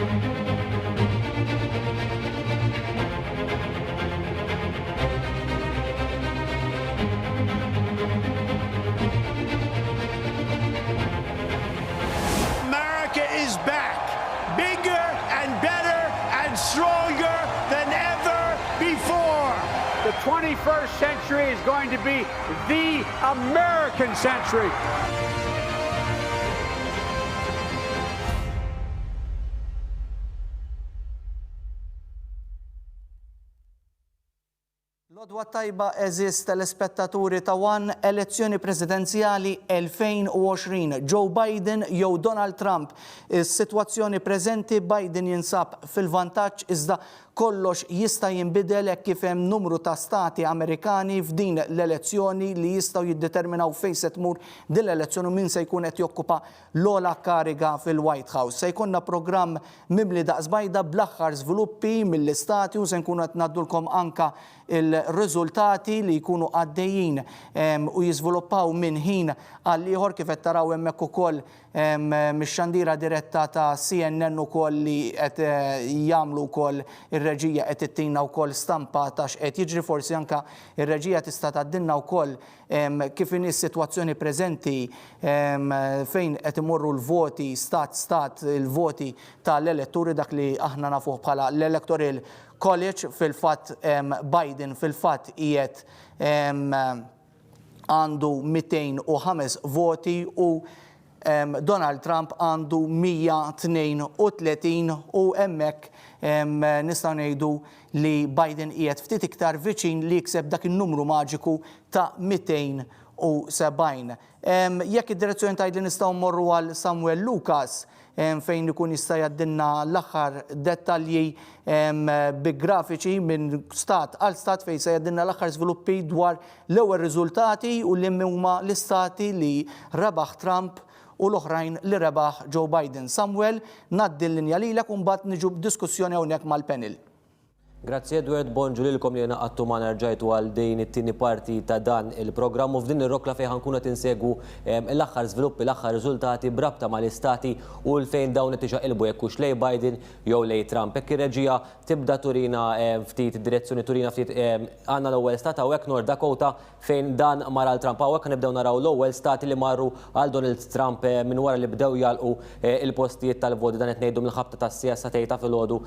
America is back, bigger and better and stronger than ever before. The 21st century is going to be the American century. Lodwa tajba eżis telespettaturi ta' One, elezzjoni presidenzjali 2020. Joe Biden jew Donald Trump. Is-sitwazzjoni preżenti Biden jinsab fil-vantaġġ iżda kollox jista' jinbidel hekk kif hemm numru ta' stati Amerikani f'din l-elezzjoni li jistgħu jiddeterminaw fejn se tmur din l-elezzjoni min se jkun qed jokkupa l-ogħla kariga fil-White House. Se jkollna programm mimli daqs bajda bl-aħħar żviluppi mill-istati u se nkunu qed ngħaddulkom anka il-riżultati li jkunu għaddejjin u jiżviluppaw minn ħin għal ieħor kif qed taraw hemmhekk ukoll mix-xandira diretta ta' CNN ukoll li qed jagħmlu wkoll ir-reġija qed ittina wkoll stampa ta' x'qed jiġri forsi anke ir-reġija tista' tgħaddilna wkoll kif inhi s-sitwazzjoni preżenti fejn qed imorru l-voti stat il-voti tal-elettori dak li aħna nafuh bħala l-Electoral College fil-fatt Biden fil-fatt qiegħed għandu 205 voti u Donald Trump għandu 132 u hemmhekk nistgħu ngħidu li Biden qiegħed ftit iktar viċin li jikseb dak in-numru maġiku ta' 270. Jekk id-direzzjoni tgħid li nistgħu mmorru għal Samuel Lucas fejn ikun jista' jgħaddilna l-aħħar dettalji bi grafiċi minn stat għal stat fejn se jgħaddilna l-aħħar żviluppi dwar l-ewwel riżultati u li huma l-istati li rebaħ Trump u l-oħrajn li rebaħ Joe Biden. Samuel, ngħaddi l-linja lilek u mbagħad niġu b'diskussjoni hawnhekk mal-panel. Grazzi Edward, bonġu lilkom li naqattu ma nerġajtu għal din it-tieni parti ta' dan il-programm u f'din ir-rokla fejn ħankunu tinsegu l-aħħar żviluppi, l-aħħar riżultati brabta mal-istati u l-fejn dawn qed iġaqilbu jekk hux lej Biden jew lej Trump. Hekk ir-reġija tibda turina ftit direzzjoni turina ftit għandna l-ewwel stat hawnhekk North Dakota fejn dan mara l-Trump. Hawnhekk nibdew naraw l-ewwel stati li marru għal Donald Trump minn wara li bdew jalqu il-postijiet tal-voti dan qed ngħidu mill-ħabta tas-sijasa tgħidha filgħodu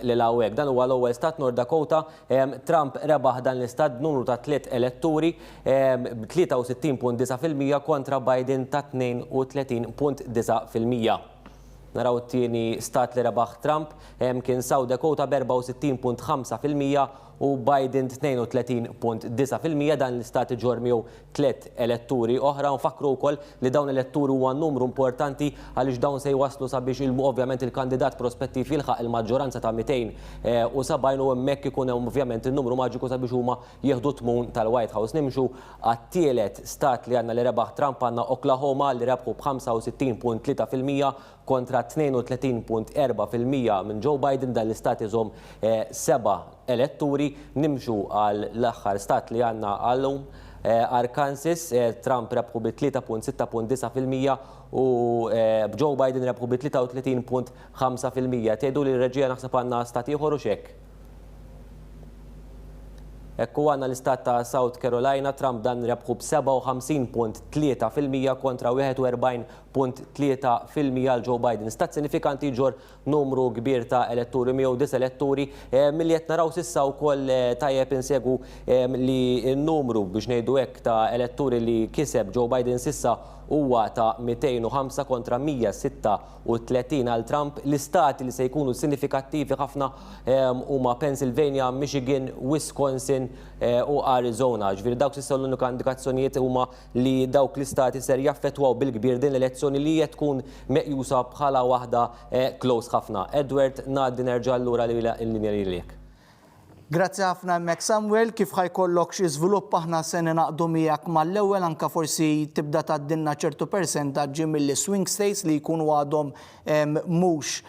lil hawnhekk. Dan huwa l-ewwel stat North Dakota, Trump rebaħ dan l-istat numru ta' 3 elettori b'63.9% kontra Biden ta' 32.9%. Naraw t-tieni stat li rebaħ Trump kien South Dakota b'64.5% u Biden 32.9%. Dan l-istat ġor miegħu 3 elettori oħra. Nfakru wkoll li dawn elettori huwa numru importanti għaliex dawn se jwaslu sabiex ovvjament il-kandidat prospettiv jilħaq il-maġġoranza ta' 270 u hemmhekk ikun hemm ovvjament in-numru maġiku sabiex huma jieħdu tmun tal-White House. Nimxu għat-tielet stat li għandna li rebaħ Trump għandna Oklahoma li rebħu b'65.3% kontra 32.4% minn Joe Biden. Dan l-istat iżhom 7 elettori. Nimxu għal l-aħħar stat li għandna għallum Arkansas, Trump rebħu b'3.6.9% u Joe Biden rebħu b'33.5%. Tgħidu li r-reġija naħseb għandna stat ieħor u x'hekk. Ekku għandna l-istat ta' South Carolina, Trump dan rebħu b'57.3% kontra 41.3% għal Joe Biden. Stat sinifikanti ġor numru kbir ta' elettori miegħu 9 elettori milli qed naraw s'issa wkoll tajjeb insegu li n-numru biex ngħidu hekk ta' elettori li kiseb Joe Biden s'issa huwa ta' 205 kontra 136 għal Trump. L-istati li se jkunu sinifikattivi ħafna huma Pennsylvania, Michigan, Wisconsin u Arizona. Ġifieri dawk s'issa l-unika indikazzjonijiet huma li dawk l-istati ser jaffettwaw bil-kbir din l-elezzjoni li qed tkun meqjusa bħala waħda close ħafna. Edward, ngħaddi nerġa' lura l-linja lilek. Grazzi ħafna Mek Samuel, kif ħajkollok xi żvilupp aħna se naqdu miegħek mal-ewwel anke forsi tibda tgħaddilna ċertu persentaġġi mill-swing states li jkunu għadhom mhux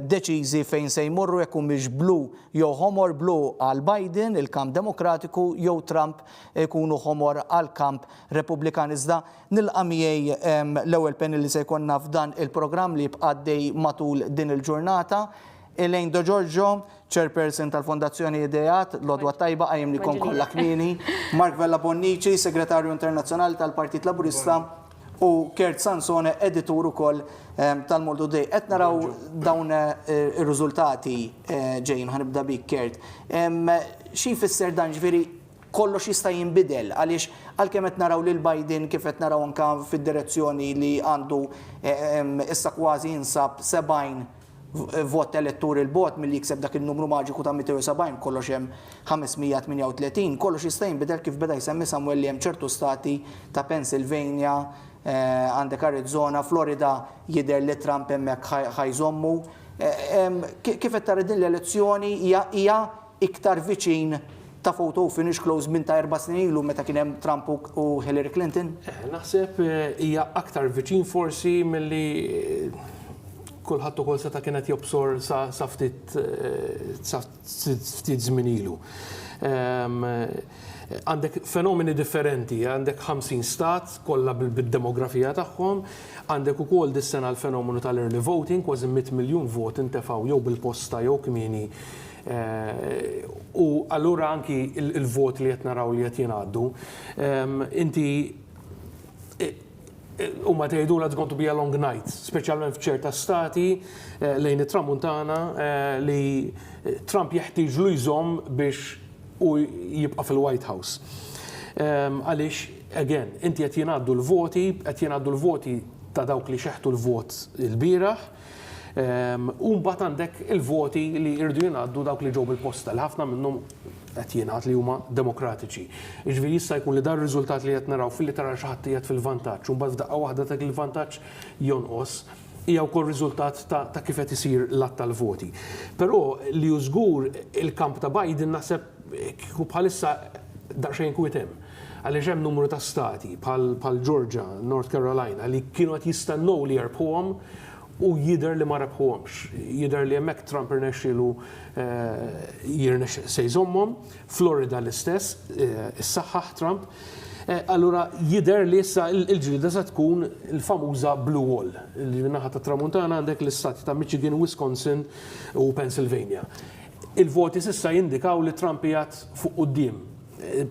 deċiżi fejn se jmorru jekk humiex blue jew ħomor blue għal Biden, il-kamp Demokratiku, jew Trump ikunu ħomor għal kamp Repubblikan. Iżda nilqa' miegħi l-ewwel panel li se jkollna f'dan il-programm li jibqa' għaddej matul din il-ġurnata. Elaine De Giorgio, Chairperson tal-Fondazzjoni Ideat, l-Odwa Tajba għajem li kon kollha kmieni, Mark Vella Bonnici, Segretarju Internazzjonali tal-Partit Laburista, u Kurt Sansone, editur ukoll tal-Moldu Day. Qed naraw dawn ir-riżultati ġejjin, ħanibda bik Kurt. Xi jfisser dan ġifieri kollox jista' jinbidel għaliex għalkemm qed naraw lil Biden kif qed naraw anke fid-direzzjoni li għandu issa kważi jinsab 70 vot elettur il-bot milli jikseb dak il-numru maġiku ta' 270 kollox hemm 538, kollox jista' jinbidel kif beda jsemmi Samuel li hemm ċertu stati ta' Pennsylvania, għandek Arizona, Florida jidher li Trump hemmhekk ħajżommu. Kif qed tara din l-elezzjoni hija iktar viċin ta' photo finish close minn ta' 4 snin ilu meta kien hemm Trump u Hillary Clinton? Naħseb hija aktar viċin forsi milli kulħadd ukoll seta' kienet jobsor sa ftit żmien ilu. Għandek fenomeni differenti, għandek 50 stat kollha bid-demografija tagħhom, għandek ukoll dis-sena l-fenomenu tal-early voting, kważi 100 miljun vot intefgħu jew bil-posta jew kmieni. U allura anki il-vot li qed naraw li qed jingħaddu. Inti u ma tgħidu it's going to be a long night, speċjalment f'ċerta stati lejn it-tramuntana li Trump jeħtieġ lu jżomm biex u jibqa' fil-White House. Għaliex, again, inti qed jingħaddu l-voti ta' dawk li xeħtu l-vot il-bieraħ, u mbagħad għandek il-voti li jridu jingħaddu dawk li ġew bil-posta li ħafna minnhom qed jingħad li huma demokratiċi. Jiġifieri jista' jkun li dan ir-riżultat li qed naraw fil-li tara xi ħadd qiegħed fil-vantaġġ u mbagħad f'daqqa waħda dak il-vantaġġ jonqos hija wkoll riżultat ta' kif qed isir l-att tal-voti. Però li hu żgur il-kamp ta' Biden naħseb kieku bħalissa daqsxejn kwiet hemm. Għaliex hemm numru ta' stati bħal Georgia, North Carolina li kienu qed jistennew li jerbħuhom u jidher li ma rebħuhomx. Jidher li hemmhekk Trump irnexxielu se jżommhom, Florida l-istess, issaħħaħ Trump. Allura jidher li issa il-ġlieda se tkun il-famuża Blue Wall. Naħa tat tramuntana għandek l-istati ta' Michigan, Wisconsin u Pennsylvania. Il-voti s'issa jindikaw li Trump qiegħed fuq quddiem.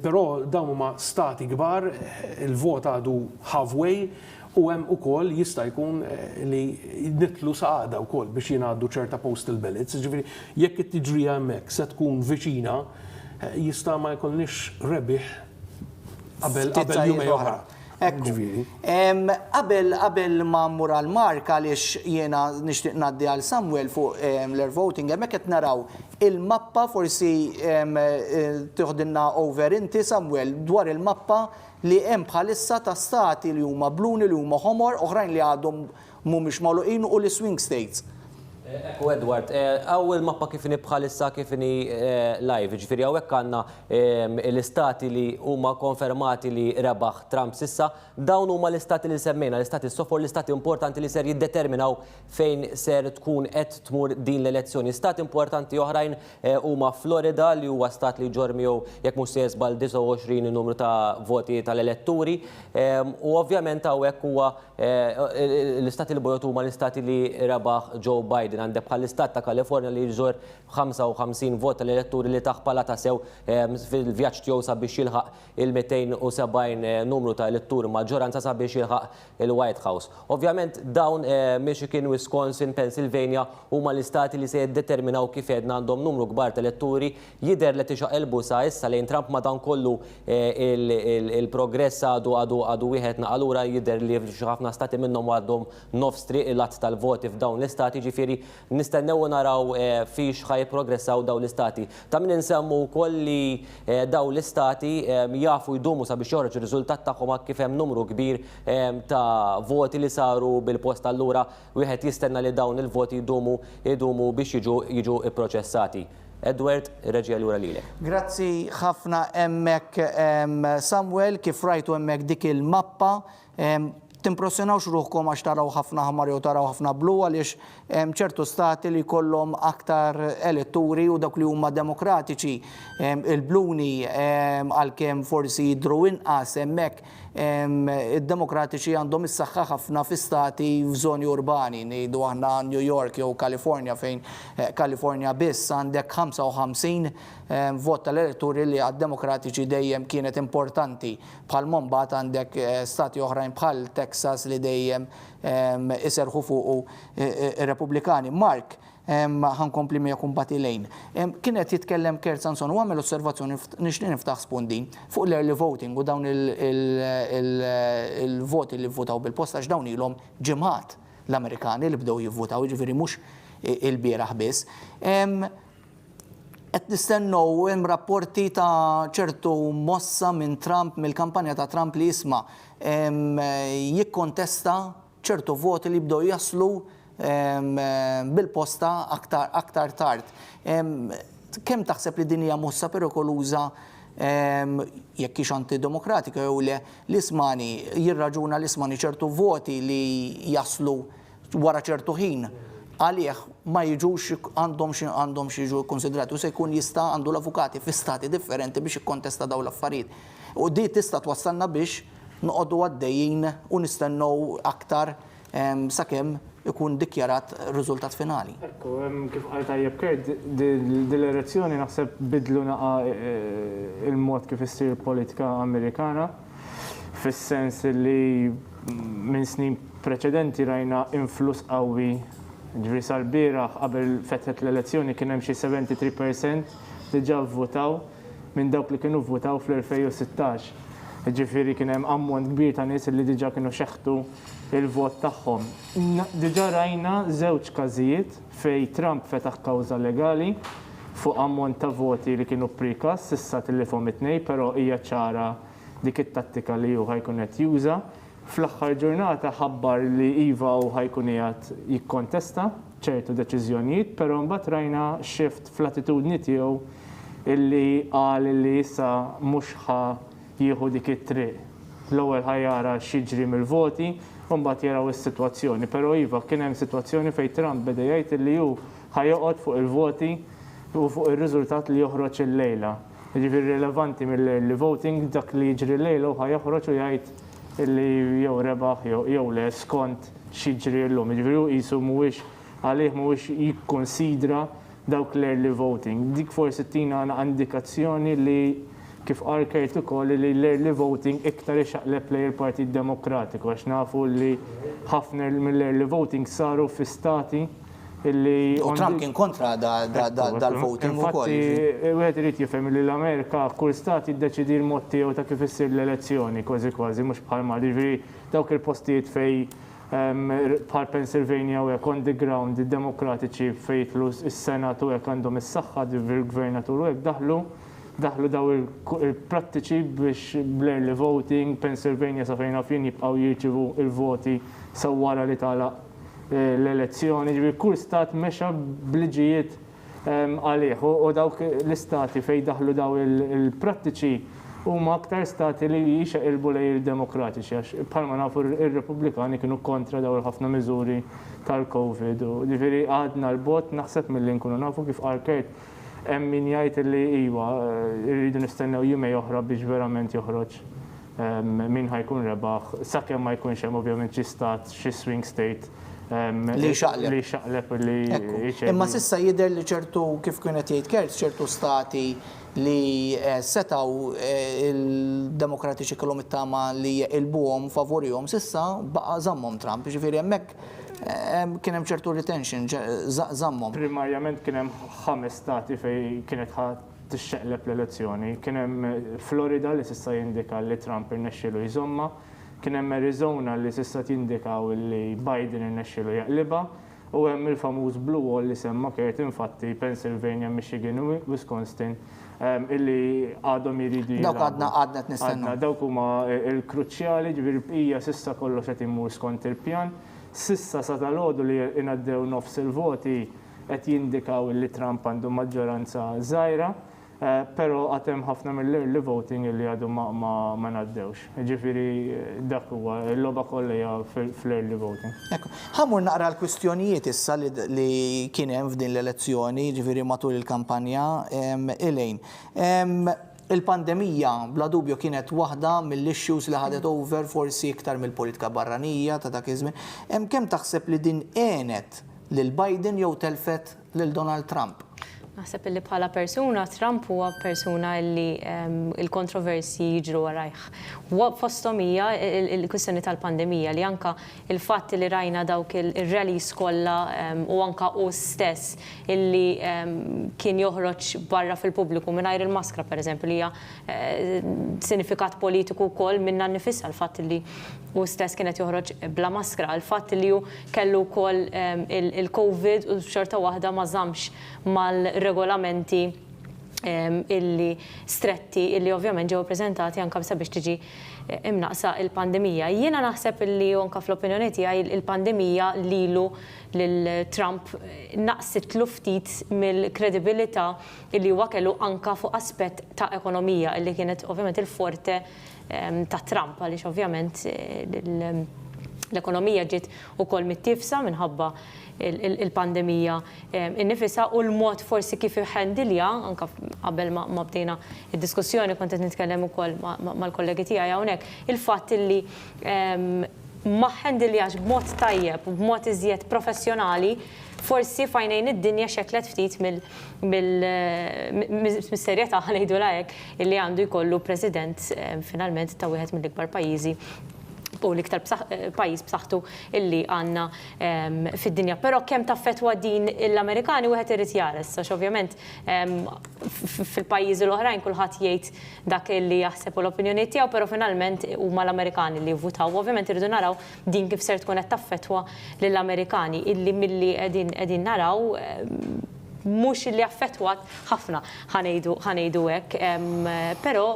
Però dawn huma stati kbar, il-vot għadu halfway, u hemm ukoll jista' jkun li nitlu saqada wkoll biex jingħaddu ċerta postal ballots. Ġifieri jekk it-tiġrija hemmhekk se tkun viċina, jista' ma jkollniex rebbieħ qabel jumej oħra. Qabel ma mmur għal Mark għaliex jiena nixtieq ngħaddi għal Samuel fuq l-air voting, hemmhekk qed naraw il-mappa forsi tieħdilna over inti Samuel dwar il-mappa li hemm bħalissa ta' stati li huma bluni li huma ħomor oħrajn li għadhom mhumiex magħluqin u l-swing states. U Edward, għaw il-mappa kifini bħalissa kifini live, ġifiri għawek għanna l-istati li huma konfermati li rebaħ Trump sissa, dawn huma l-istati li semmejna, l-istati s-sofor, l-istati importanti li ser jiddeterminaw fejn ser tkun qed tmur din l-elezzjoni. Stati importanti oħrajn huma Florida li huwa stat li ġormiju jekk mhux se jeżbal 29 numru ta' voti tal-elettori, u ovvjament hawnhekk huwa l-istati li bojot huma l-istati li rebaħ Joe Biden. Għandek bħal-istat ta' Kalifornja li jżor 55 vot tal-elettori li taħpala ta' sew fil-vjaġġ tiegħu sabiex jilħaq il-270 numru ta' elettori maġġoranza sabiex jilħaq il-White House. Ovvjament dawn Michigan, Wisconsin, Pennsylvania huma l-istati li se jiddeterminaw kif għedna għandhom numru kbar ta' elettori jidher li tixaqelbu sa issa lejn Trump ma dan kollu il-progress għadu wieħed naqalura jidher li ħafna stati minnhom għadhom nofs triq il-att tal-voti f'dawn l-istati ġifieri nistennew naraw fiex ħaj progressaw daw l-istati. Ta' min insemmu wkoll li daw l-istati jafu jdumu sabiex joħroġ ir-riżultat tagħhom kif hemm numru kbir ta' voti li saru bil-post allura wieħed jistenna li dawn il-voti jdumu biex jiġu ipproċessati. Edward, reġija lura lilek. Grazzi ħafna emmek Samuel, kif rajtu emmek dik il-mappa. Timpressjonawx ruħkom għax taraw ħafna ħmar jew taraw ħafna blu għaliex ċertu stati li kollhom aktar elettori u dak li huma demokratiċi. Il-bluni għalkemm forsi jidhru inqas hemmhekk id-demokratiċi għandhom is-saħħa ħafna fi stati f'żoni urbani, ngħidu aħna New York jew California fejn California biss għandek 55 vot tal-elettori li għad-demokratiċi dejjem kienet importanti. Bħal mbagħad għandek stati oħrajn bħal Texas li dejjem iserħu fuq ir-Repubblikani. Mark, ħankompli mi jakumbati lejn. Kienet jitkellem Kersanson u għamel osservazzjoni nixtieq niftaħ spundin fuq l-early voting u dawn il-voti li votaw bil-posta x'dawn ilhom ġimgħat l-Amerikani li bdew jivvotaw, jiġifieri mhux il-bieraħ biss. Qed nistennew hemm rapporti ta' ċertu mossa minn Trump, mill-kampanja ta' Trump li jisma' jikkontesta ċertu voti li bdew jaslu bil-posta aktar tard. Kemm taħseb li din hija mossa perikoluża jekk hix antidemokratika jew le l-ismani jirraġuna l-ismani ċertu voti li jaslu wara ċertu ħin għalih ma jiġux għandhom xi jiġu konsidrati u se jkun jista' għandu l-avukati fi stati differenti biex jikkontesta dawn l-affarijiet. U di tista' twassalna biex noqogħdu għaddejjin u nistennew aktar sakemm ikun dikjarat riżultat finali. Ekku, kif qal tajjeb Kurt, dil-elezzjoni naħseb bidlu naqa il-mod kif issir politika Amerikana, fis-sens li minn snin preċedenti rajna influss qawwi. Ġifieri sal-bieraħ qabel fetħet l-elezzjoni kien hemm xi 73% diġà vvotaw minn dawk li kienu vvotaw fl-2016. Ġifieri kien hemm ammont kbir ta' nies li diġà kienu xeħtu il-vot tagħhom. Diġà rajna żewġ każijiet fejn Trump fetaħ kawża legali fuq ammont ta' voti li kienu prikas, issa tilifhom it-tnejn, però hija ċara dik it-tattika li hu ħajkun qed juża. Fl-aħħar ġurnata ħabbar li iva u ħajkun qiegħed jikkontesta ċertu deċiżjonijiet, però mbagħad rajna shift fl-attitudni tiegħu illi qal li issa mhux jieħu dik it-triq. L-ewwel ħajjara x'jiġri mill-voti u mbagħad jaraw is-sitwazzjoni. Però iva kien hemm sitwazzjoni fejn Trump beda jgħid li hu ħajoqgħod fuq il-voti u fuq ir-riżultat li joħroġ il-lejla. Jiġifieri rilevanti mill-early voting dak li jiġri l-lejla u ħajoħroġ u jgħid illi jew rebaħ jew le skont x'jiġri llum. Jiġifieri qisu mhuwiex għalih mhuwiex jikkonsidra dawk l-early voting. Dik forsi tina indikazzjoni li kif qal Kurt ukoll li l-early voting iktar ixaqleb lejn il-Partit Demokratiku għax nafu li ħafna mill-early voting saru fi stati illi U Trump kien kontra dal-voting ukoll. Infatti, wieħed irid jifhem li l-Amerika kull stat jiddeċidi l-mod tiegħu ta' kif issir l-elezzjoni kważi mhux bħal Malta. Jiġifieri dawk il-postijiet fejn bħal Pennsylvania u hekk on the ground id-demokratiċi fejn jitlu s-Senat u hekk għandhom is-saħħa il-gvernatur u hekk daħlu daw il-prattiċi biex bl-early voting, Pennsylvania sa fejn fin jibqgħu jirċievu il-voti sa wara li tagħlaq l-elezzjoni. Ġifieri kull stat mexa bliġijiet għalih u dawk l-istati fejn daħlu daw il-prattiċi huma aktar stati li jixaqilbu lejn il-demokratiċi għax bħalma nafu ir-Repubblikani kienu kontra daw ħafna miżuri tal-COVID. Ġifieri għadna l-bot naħseb milli nkunu nafu kif qal Kurt hemm min jgħid li iva rridu nistennew jumej oħra biex verament joħroġ min ħajkun rebaħ sakemm ma jkunx hemm ovvjament xi stat, xi swing state li xaqleb li Imma s'issa jidher li ċertu kif kienet jgħid Kurt ċertu stati li setaw il-demokratiċi kellhom it-tama li jqilbuhom favorihom s'issa baqa' żammhom Trump. Ġifieri hemmhekk kien hemm ċertu retention żammhom. Primarjament kien hemm 5 stati fejn kienet tixxeqleb l-elezzjoni. Kien hemm Florida li s'issa jindika li Trump irnexxielu jżomma. Kien hemm Arizona li s'issa tindikaw li Biden irnexxielu jaqlibha u hemm il-famuż Blue Wall li semma Kurt infatti Pennsylvania, Michigan u Wisconsin illi għadhom jiridu Dawk għadna qed nistennew. Dawk huma l-kruċjali, ġifieri bqija s'issa kollox qed imur skont il-pjan. S'issa sa tal-għodu li inaddew nofs il-voti qed jindikaw li Trump għandu maġġoranza żgħira, però għad hemm ħafna mill-early voting li għadu ma ngħaddewx. Ġifieri dak huwa l-logħba kollha fl-early voting. Ħammur naqra l-kwistjonijiet issa li kien hemm f'din l-elezzjoni, ġifieri matul il-kampanja Elaine. Il-pandemija bla dubju kienet waħda mill-issues li ħadet over forsi iktar mill-politika barranija ta' dak iż-żmien. Kemm taħseb li din għenet lil Biden jew telfet lil Donald Trump? Naħseb li bħala persuna, Trump huwa persuna li il-kontroversi jiġru warajh. Fosthom hija il-kwistjoni tal-pandemija li anka il-fatt li rajna dawk il-rallies kollha u anka hu stess illi kien joħroġ barra fil-pubbliku mingħajr il-maskra pereżempju li hija sinifikat politiku wkoll minna nnifisha l-fatt li hu stess kienet joħroġ bla maskra, il-fatt li hu kellu wkoll il-COVID u xorta waħda ma żammx mal-regolamenti illi stretti illi ovvjament ġew preżentati anke sabiex tiġi imnaqsa il-pandemija. Jiena naħseb illi anke fl-opinjoni tiegħi il-pandemija lilu lil Trump naqsitlu ftit mill-kredibilità illi huwa kellu anke fuq aspett ta' ekonomija illi kienet ovvjament il-forte ta' Trump għaliex ovvjament l-ekonomija ġiet ukoll mittifsa minħabba il-pandemija innifisha u l-mod forsi kif iħendilja anke qabel ma bdejna id-diskussjoni kont qed nitkellem ukoll mal-kollegi tiegħi hawnhekk il-fatt illi ma ħendiljax b'mod tajjeb u b'mod iżjed professjonali forsi fajnejn id-dinja xeklet ftit mis-serjetà ngħidu hekk illi għandu jkollu president finalment ta' wieħed mill-ikbar pajjiżi u l-iktar pajjiż b'saħħtu illi għandna fid-dinja. Però kemm taffettwa din l-Amerikani wieħed irid jares, għax ovvjament fil-pajjiżi l-oħrajn kulħadd jgħid dak illi jaħseb u l-opinjoni tiegħu, però finalment huma l-Amerikani li jvutaw. Ovvjament irridu naraw din kif ser tkun qed taffettwa lill-Amerikani illi milli qegħdin naraw mhux illi affettwat ħafna ħanejdu hekk, però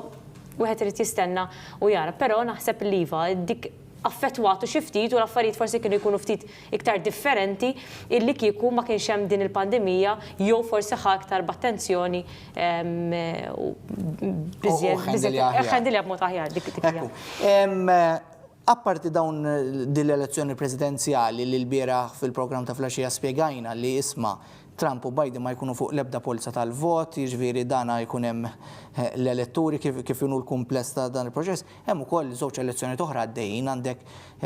wieħed irid jistenna u jara, però naħseb li iva dik affettwatu xi ftit u l-affarijiet forsi kienu jkunu ftit iktar differenti illi kieku ma kienx hemm din il-pandemija jew forsi ħa iktar b'attenzjoni ħendilja b'mod aħjar dik Apparti dawn din l-elezzjoni presidenzjali li l-bieraħ fil-programm ta' Flaxija spjegajna li isma' Trump u Biden ma jkunu fuq l-ebda polza tal-vot, jiġifieri dana jkun hemm l-elettori kif inhu l-kumpless ta' dan il-proċess, hemm ukoll żewġ elezzjoni oħra għaddejjin għandek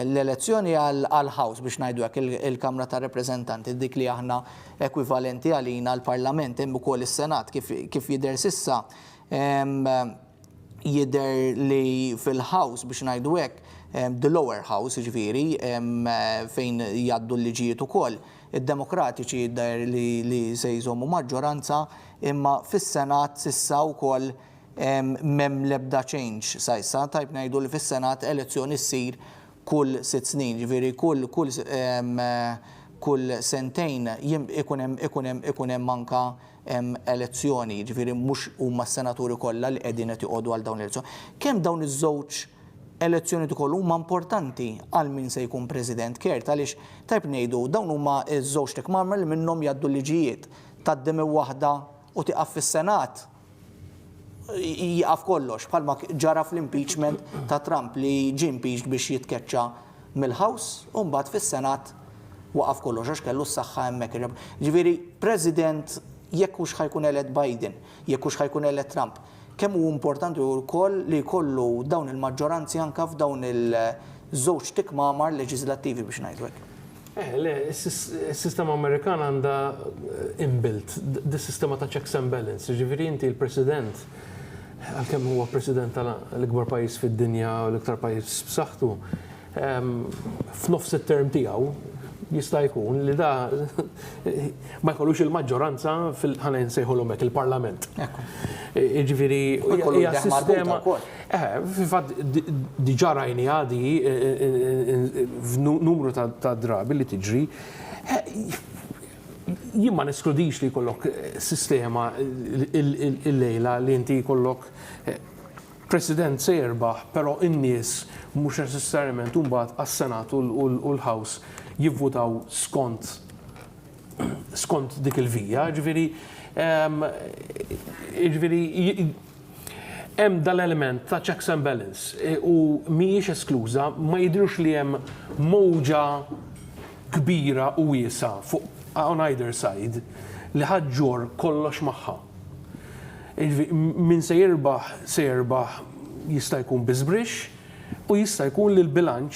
l-elezzjoni għall-House biex ngħidu hekk il-Kamra tar Rappreżentanti dik li aħna ekwivalenti għalina għall-Parlament hemm ukoll is-Senat kif jidher s'issa jidher li fil-House biex ngħidu hekk the lower house jiġifieri fejn jgħaddu l-liġijiet ukoll id-demokratiċi jidher li se jżommu maġġoranza imma fis-Senat s'issa wkoll m'hemm l-ebda change sa issa tajb ngħidu li fis-Senat elezzjoni ssir kull 6 snin, ġifieri kull sentejn ikun hemm anke elezzjoni, ġifieri mhux huma s-senaturi kollha li qegħdin qed joqogħdu għal dawn l-elezzjoni. Kemm dawn iż-żewġ elezzjoni ukoll huma importanti għal min se jkun President Kert għaliex tajb ngħidu dawn huma ż-żewġ tikmamar li minnhom jgħaddu liġijiet tgħaddim waħda u tieqaf fis-Senat jieqaf kollox bħalma ġara fl-impeachment ta' Trump li ġie impeached biex jitkeċċa mill-House u mbagħad fis-Senat waqaf kollox għax kellu s-saħħa hemmhekk. Ġifieri President jekk hux ħajkun elett Biden, jekk hux ħajkun elett Trump, kemm hu importanti wkoll li jkollu dawn il-maġġoranzi anke f'dawn il-żewġ tikmamar leġislattivi biex ngħidu hekk. Is-sistema Amerikan għandha inbuilt dis-sistema ta' checks and balance. Ġifieri inti l-President għalkemm huwa President tal-ikbar pajjiż fid-dinja u l-iktar pajjiż b'saħħtu f'nofs it-term tiegħu jista' jkun li da ma jkollux il-maġġoranza ħana nsejħulhom hekk il-Parlament. Jiġifieri hija sistema fil-fatt diġà rajni għadi f'numru ta' drabi li tiġri jien ma neskludix li jkollok sistema il-lejla li inti jkollok President se jerbaħ, però in-nies mhux necessarjament mbagħad għas-Senat u l-House jivvutaw skont skont dik il-vija, ġifieri hemm dal-element ta' checks and balance u mhijiex eskluża, ma jidhrux li hemm mowġa kbira u wiesa fuq on either side li ħaġġor kollox magħha. Min se jirbaħ jista' jkun biżbrix u jista' jkun li l-bilanċ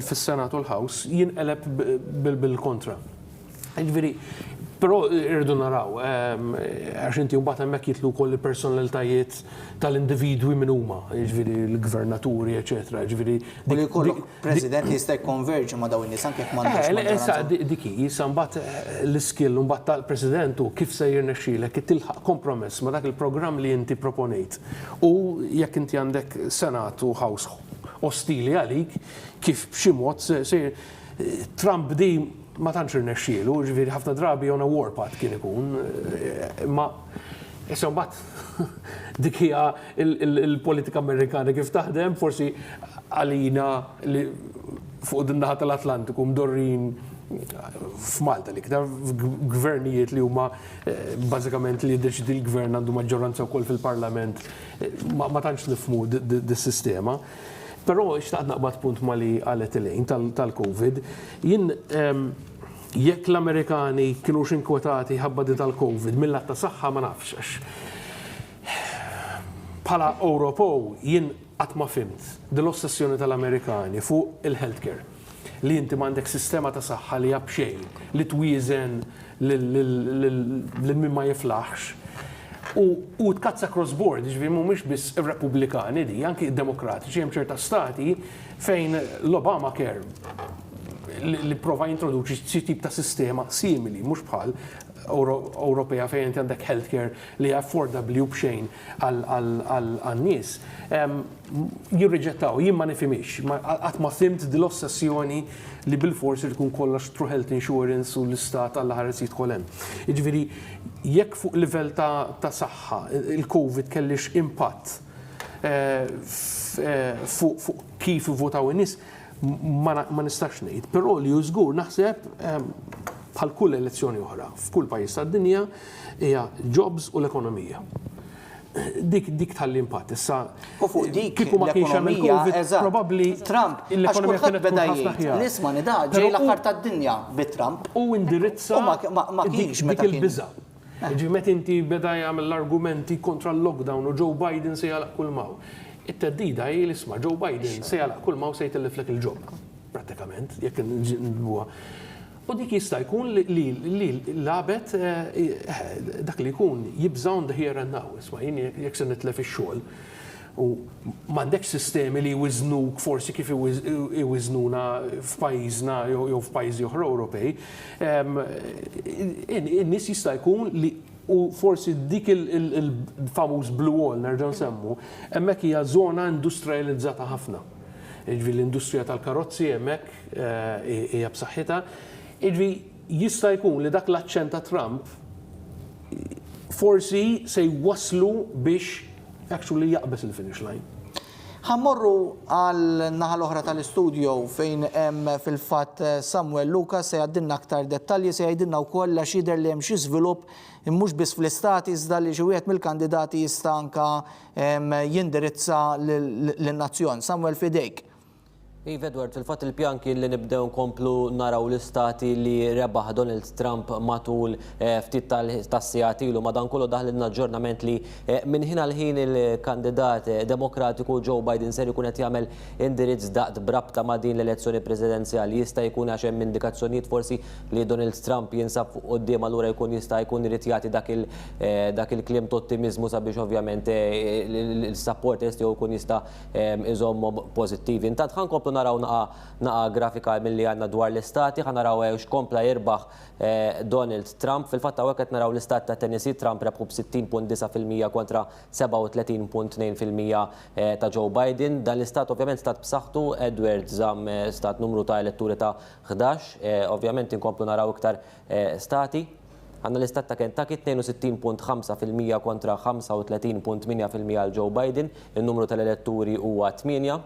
fis-Senat u l-House jinqeleb bil-kontra. Però irridu naraw, għax inti mbagħad hemmhekk jitlu wkoll il-personalitajiet tal-individwi minn huma, jiġifieri l-gvernaturi, eċetera, jiġifieri. U li jkollok President jista' jikkonverġi ma' dawn in-nies anke jekk m'għandux dik issa mbagħad l-iskill mbagħad tal-President u kif se jirnexxielek tilħaq kompromess ma' dak il-programm li inti proponejt. U jekk inti għandek Senat u House ostili għalik, kif b'xi mod se Trump di ma tantx irnexxielu, ġifieri ħafna drabi on a warpath kien ikun, ma issa mbagħad dik hija il-politika Amerikana kif taħdem, forsi għalina li fuq din naħa tal-Atlantiku mdorrin f'Malta li ktar gvernijiet li huma bażikament li jiddeċidi l-gvern għandu maġġoranza wkoll fil-Parlament, ma tantx nifhmu dis-sistema. Però xtaqt naqbad punt ma li għalet il-lejn tal-Covid, jien jekk l-Amerikani kienu xinkwetati ħabba di tal-Covid mill-lat ta' saħħa ma nafx għax. Bħala Ewropew jien qatt ma fimt dil-ossessjoni tal-Amerikani fuq il-healthcare. Li inti m'għandek sistema ta' saħħa li jab xejn, li twieżen lil min ma jiflaħx. U tkazza cross board, ġifieri mhumiex biss ir-Repubblikani di, anki d-Demokratiċi hemm ċerta stati fejn l-Obama Care li prova jintroduċi xi tip ta' sistema simili, mhux bħal Ewropea fejn inti għandek healthcare li affordabli u bxejn għan-nies. Jirriġettaw, jien ma nifhimix, qatt ma fimt dil-ossessjoni li bil-forsi tkun kollox through health insurance u l-istat għall-ħares jidħol hemm. Jiġifieri jekk fuq livell ta' saħħa il-Covid kellix impatt fuq kif votaw in-nies ma nistax ngħid, però li żgur naħseb bħal kull elezzjoni oħra f'kull pajjiż tad-dinja hija jobs u l-ekonomija. Dik tal-impatt issa. U fuq dik kieku ma kienx hemm il-Covid probabbli Trump l-ekonomija kienet beda jgħid l-isma' nida ġej l-aħħar tad-dinja bit-Trump. U indirizza ma kienx meta dik il-biża'. Ġimet inti beda jagħmel l-argumenti kontra l-lockdown u Joe Biden se jagħlaq kull maw. It-teddida hi l-isma' Joe Biden se jagħlaq kull maw se jtelliflek il-ġob. Prattikament, jekk nbuha. U dik jista' jkun li labet dak li jkun jibża on the here and now. Isma' jien jekk se nitlef ix-xogħol u m'għandekx sistemi li jwiżnuk forsi kif iwiżnuna f'pajjiżna jew f'pajjiżi oħra Ewropej. In-nies jista' jkun li u forsi dik il-famuż blue wall nerġa' nsemmu, hemmhekk hija żona industrializzata ħafna. Jiġifieri l-industrija tal-karozzi hemmhekk hija b'saħħitha. Jiġifieri jista' jkun li dak l-aċċent ta' Trump forsi se jwasslu biex actually jaqbes il-finish line. Ħammorru għal naħa l-oħra tal-istudio fejn hemm fil-fatt Samuel Lucas se jgħaddilna aktar dettalji, se jgħidilna wkoll għax jidher li hemm xi żvilupp mhux biss fl-istati iżda li xi wieħed mill-kandidati jista' anke jindirizza lin-nazzjon. Samuel fidejk. Iva Edward, fil-fatt il-pjan kien li nibdew nkomplu naraw l-istati li rebaħ Donald Trump matul ftit tas-sigħat ilu madankollu daħlilna aġġornament li minn ħin għal ħin il-kandidat demokratiku Joe Biden ser ikun qed jagħmel indirizz daqt brabta ma' din l-elezzjoni presidenzjali. Jista' jkun għax hemm indikazzjonijiet forsi li Donald Trump jinsab quddiem allura jkun jista' jkun irid jagħti dak il-kliem ta' ottimiżmu sabiex ovvjament il-supporters tiegħu jkun jista' iżommhom pożittivi. Intant ħankomplu naraw naqa grafika milli għandna dwar l-istati, ħanaraw x'kompla jirbaħ Donald Trump. Fil-fatt hawnhekk qed naraw l-istat ta' Tennessee, Trump rebħu b'60.9% kontra 37.2% ta' Joe Biden. Dan l-istat ovvjament stat b'saħħtu, Edward żamm stat numru ta' elettori ta' 11, ovvjament inkomplu naraw iktar stati. Għandna l-istat ta' Kentucky 62.5% kontra 35.8% għal Joe Biden, il-numru tal-elettori huwa 8.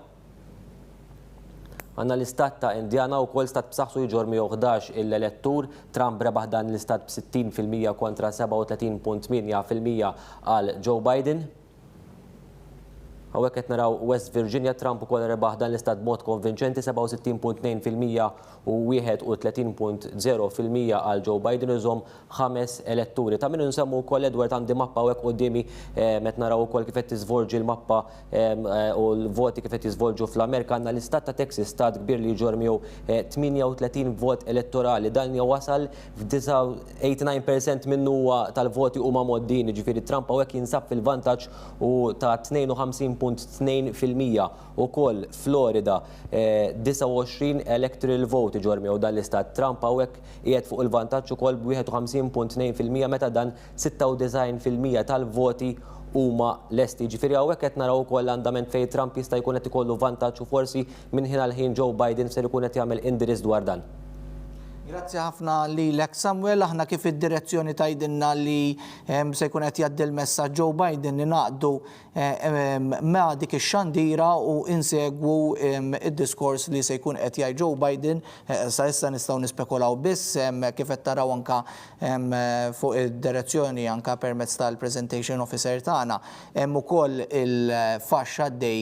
Għanna l-istat ta' Indiana u kol stat b'saħħtu jġor 111 il-elettur. Trump rebaħ dan l-istat b'60% kontra 37.8% għal Joe Biden. Għawek qed naraw West Virginia, Trump ukoll rebaħ dan l-istat b'mod konvinċenti 67.2% u 31.0% għal Joe Biden iżom 5 elettori. Ta' minnu nsemmu wkoll Edward għandi mappa hawnhekk qudiemi met naraw ukoll kif qed tiżvolġi l-mappa u l-voti kif qed jiżvolġu fl-Amerika. Għandna l-istat ta' Texas, stat kbir li jġor miegħu 38 vot elettorali. Dan wasal f'89% minnu tal-voti huma moddin, ġifieri Trump hawnhekk jinsab fil-vantaġġ u ta' 52.2%. Ukoll Florida 29 electoral vote ġor miegħu dan l-istat. Trump hawnhekk qiegħed fuq il-vantaġġ ukoll b'51.2% meta dan 96% tal-voti huma lesti. Ġifieri hawnhekk qed naraw ukoll andament fejn Trump jista' jkun qed ikollu vantaġġ u forsi minn ħin għal ħin Joe Biden se jkun qed jagħmel indirizz dwar dan. Grazzi ħafna lilek Samuel, aħna kif id-direzzjoni tgħidilna li se jkun qed jgħaddi l-messaġġ Joe Biden li naqdu ma' dik ix-xandira u insegwu id-diskors li se jkun qed jgħid Joe Biden. Sa issa nistgħu nispekulaw biss kif qed taraw anke fuq id-direzzjoni anke permezz tal-presentation officer tagħna. Hemm ukoll il-faxxa għaddej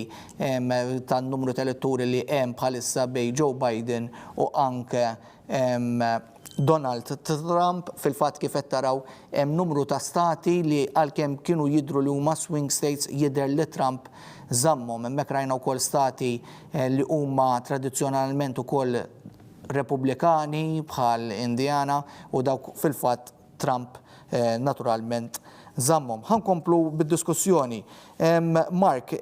tan-numru ta' elettori li hemm bħalissa bejn Joe Biden u anke Donald Trump. Fil-fatt kif qed taraw hemm numru ta' stati li għalkemm kienu jidhru li huma swing states jidher li Trump żammhom. Hemmhekk rajna wkoll stati li huma tradizzjonalment ukoll Repubblikani bħal Indiana u dawk fil-fatt Trump naturalment żammhom. Ħankomplu bid-diskussjoni. Mark,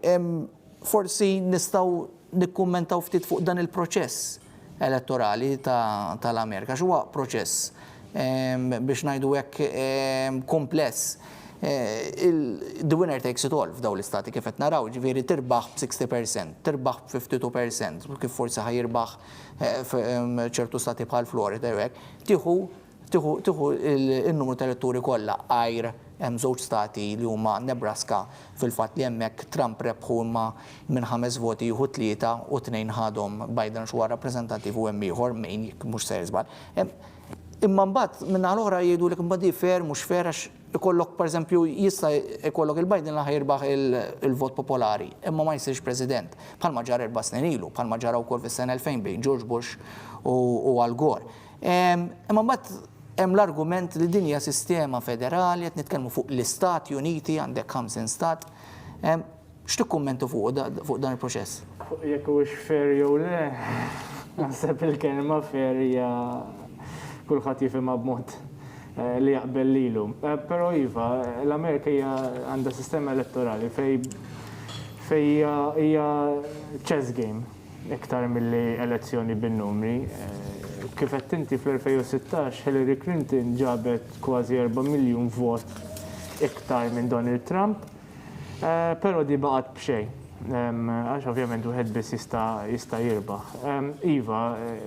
forsi nistgħu nikkummentaw ftit fuq dan il-proċess elettorali tal-Amerika. X'huwa proċess biex ngħidu hekk kompless. The winner takes it all f'dawn l-istati kif qed naraw, ġifieri tirbaħ b'60%, tirbaħ b'52%, kif forsi ħajirbaħ ċertu stati bħal Florida jew hekk. Tieħu il-numru tal-elettori kollha għajr hemm żewġ stati li huma Nebraska fil-fatt li hemmhekk Trump rebħu imma minn 5 voti jieħu 3 u 2 ħadhom Biden x'huwa rappreżentattiv u hemm ieħor min mhux se jiżbal. Imma mbagħad minn l-oħra jgħidulek imbagħad fair mhux fair għax ikollok pereżempju jista' jkollok il-Biden li ħajrbaħ il-vot popolari imma ma jsirx President bħalma ġara 4 snin ilu, bħalma ġara wkoll fis-sena 2000 bejn George Bush u Al Gore. Imma mbagħad hemm l-argument li din hija sistema federali qed nitkellmu fuq l-Istati Uniti għandek 50 stat. X'tikkummentu fuq dan il-proċess? Jekk huwiex fair jew le, naħseb il-kelma fair hija kulħadd jifhimha b'mod li jaqbel lilu. Però iva, l-Amerika hija għandha sistema elettorali fej hija chess game iktar milli elezzjoni bin-numri. Kif qed inti fl-2016 Hillary Clinton ġabet kważi 4 miljun vot iktar minn Donald Trump, però di baqgħet b'xejn. Għax ovvjament wieħed biss jista' jirbaħ. Iva,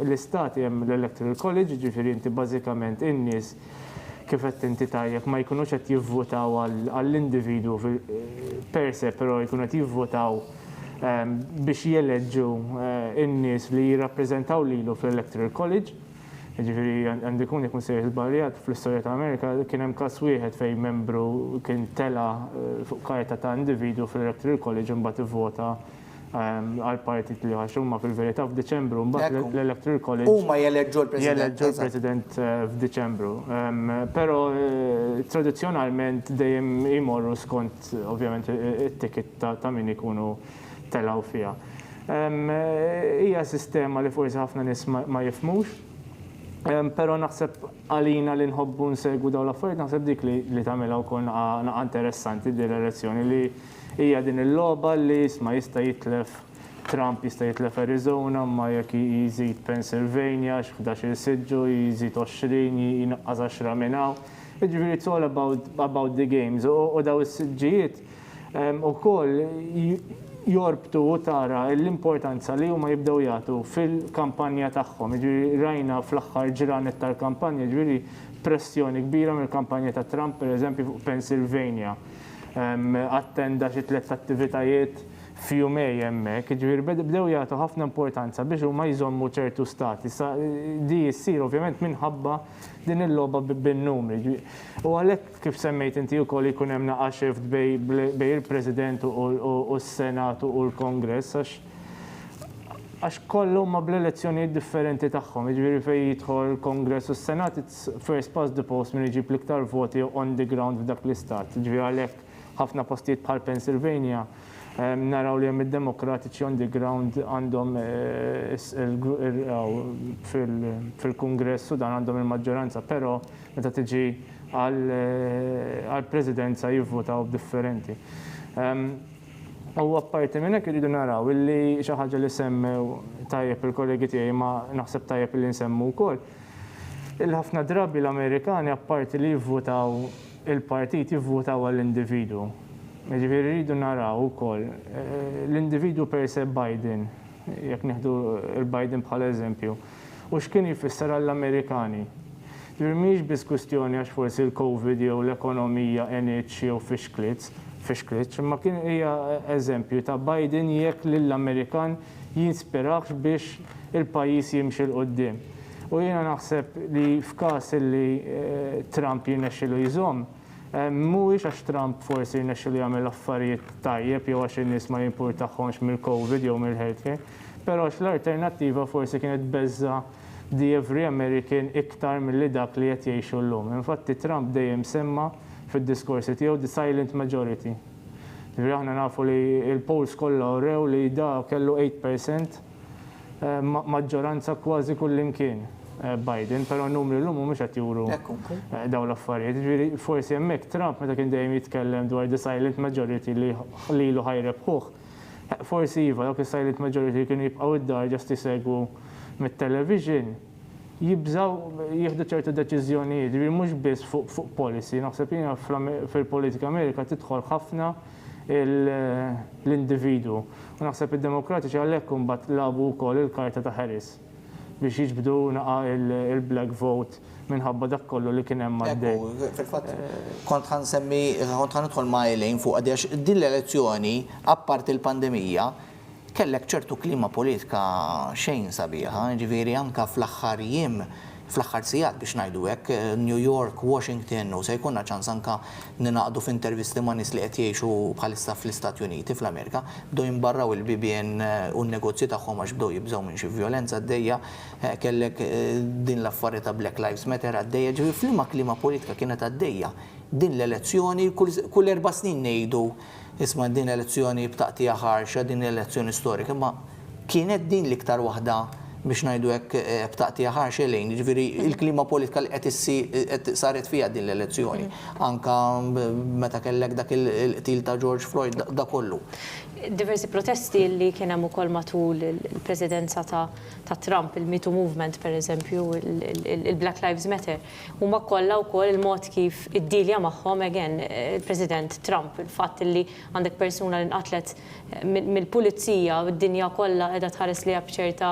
l-istati hemm l-Electoral College, ġifieri inti bażikament in-nies kif qed inti tajjeb ma jkunux qed jivvotaw għall-individwu per se, però jkunu qed jivvotaw biex jeleġġu in-nies li jirrappreżentaw lilu fl-Electoral College. Ġifieri għandikun jkun sejħ il-barjat fl-istorja ta' Amerika kien hemm każ wieħed fejn membru kien tela fuq karta ta' individwu fl-Electoral College imbagħad ivvota għal partit li għax huma fil-verità f'Diċembru mbagħad l-Electoral College huma jeleġġu l-President f'Diċembru. Però tradizzjonalment dejjem imorru skont ovvjament it-ticket ta' min ikunu telaw fiha. Hija sistema li forsi ħafna nies ma jifhmux, però naħseb għalina li nħobbu nsegwu dawn l-affarijiet naħseb dik li tagħmilha wkoll naqa' interessanti din l-elezzjoni li hija din il-logħba li isma' jista' jitlef Trump jista' jitlef Arizona, ma jekk jiżid Pennsylvania x'11 siġġu, jiżid 20, jinqas 10 minn hawn. Jiġifieri it's all about the games. U daw is-siġġijiet ukoll jorbtu u tara l-importanza li huma jibdew jagħtu fil-kampanja tagħhom. Jiġifieri rajna fl-aħħar ġranet tal-kampanja, jiġifieri pressjoni kbira mill-kampanja ta' Trump, pereżempju fuq Pennsylvania. Attenda xi 3 attivitajiet fjumej hemmhekk, ġifieri bdew jagħtu ħafna importanza biex huma jżommu ċertu stati. Di ssir ovvjament minħabba din il-logħba bin-numri. U għalhekk kif semmejt inti wkoll jkun hemm naqax bej il-President u s-Senat u l-Kongress għax kollu ma bl-elezzjonijiet differenti tagħhom. Jiġifieri fejn jidħol il-Kongress u s-Senat it's first past the post min iġib l-iktar voti on the ground f'dak l-istat. Jiġifieri għalhekk ħafna postijiet bħal Pennsylvania naraw li hemm id-demokratiċi on the ground għandhom fil-Kungress u dan għandhom il-maġġoranza, però meta tiġi għall-Presidenza jivvotaw differenti. U apparti minn hekk iridu naraw illi xi ħaġa li semmew tajjeb il-kollegi tiegħi ma naħseb tajjeb li nsemmu wkoll. Il-ħafna drabi l-Amerikani apparti li jivvotaw il-partit jivvotaw għall-individwu. Ġifieri rridu naraw ukoll l-individwu per se Biden, jekk nieħdu il-Biden bħala eżempju, u x'kien jfisser għall-Amerikani. Ġifieri mhix biss kwistjoni għax forsi l-COVID jew l-ekonomija NH jew fixklitx, imma kien hija eżempju ta' Biden jekk lill-Amerikan jinspirax biex il-pajjiż jimxi l-qudiem. U jiena naħseb li f'każ li Trump jirnexxielu jżomm, mhuwiex għax Trump forsi jirnexxielu jagħmel affarijiet tajjeb jew għax in-nies ma jimpurtahomx mill-COVID jew mill-healthcare, però l-alternattiva forsi kienet beżza the every American iktar milli dak li qed jgħixu llum. Infatti Trump dejjem semma fid-diskorsi tiegħu the silent majority. Aħna nafu li l-polls kollha wrew li da kellu 8% maġġoranza kważi kullimkien Biden, però n-numri llum mhumiex qed juru dawn l-affarijiet. Forsi hemmhekk Trump meta kien dejjem jitkellem dwar the silent majority li lilu ħajrebħuh. Forsi iva dawk is-silent majority kienu jibqgħu id-dar ġast isegwu mit-television jibżgħu jieħdu ċertu deċiżjonijiet, mhux biss fuq policy. Naħseb jiena fil-politika Amerika tidħol ħafna l-individu. U naħseb id-demokratiċi għalhekk imbagħad labu wkoll il-karta ta' Harris biex jiġbdu naqa il-black vote minħabba dak kollu li kien hemm għaddej. Fil-fatt kont ħanidħol ma' Elaine fuq għaddej din l-elezzjoni apparti il-pandemija kellek ċertu klima politika xejn sabiħa, ġifieri anke fl-aħħar jiem fl-aħħar sigħat biex ngħidu hekk New York, Washington u se jkollna ċans anke ninaqdu f'intervisti ma' nies li qed jgħixu bħalissa fl-Istati Uniti fl-Amerika bdew jinbarraw il-bibien u n-negozji tagħhom għax bdew jibżgħu minn xi vjolenza għaddejja, kellek din l-affarijiet ta' Black Lives Matter għaddejja, ġifieri f'liema klima politika kienet għaddejja din l-elezzjoni kull 4 snin ngħidu isma' din l-elezzjoni b'taqtija ħarxa, din l-elezzjoni storika, ma kienet din l-iktar waħda biex ngħidu hekk b'taqtija ħarxa lejn, ġifieri il-klima politika li qed saret fiha din l-elezzjoni. Anke meta kellek dak il-qtil ta' George Floyd da kollu. Diversi protesti li kien hemm ukoll matul il-presidenza ta' Trump, il-Me Too Movement pereżempju, il-Black Lives Matter, huma kollha wkoll il-mod kif iddilja magħhom again il-President Trump, il-fatt li għandek persuna li nqatlet mill-pulizija u d-dinja kollha qiegħda tħares liha b'ċerta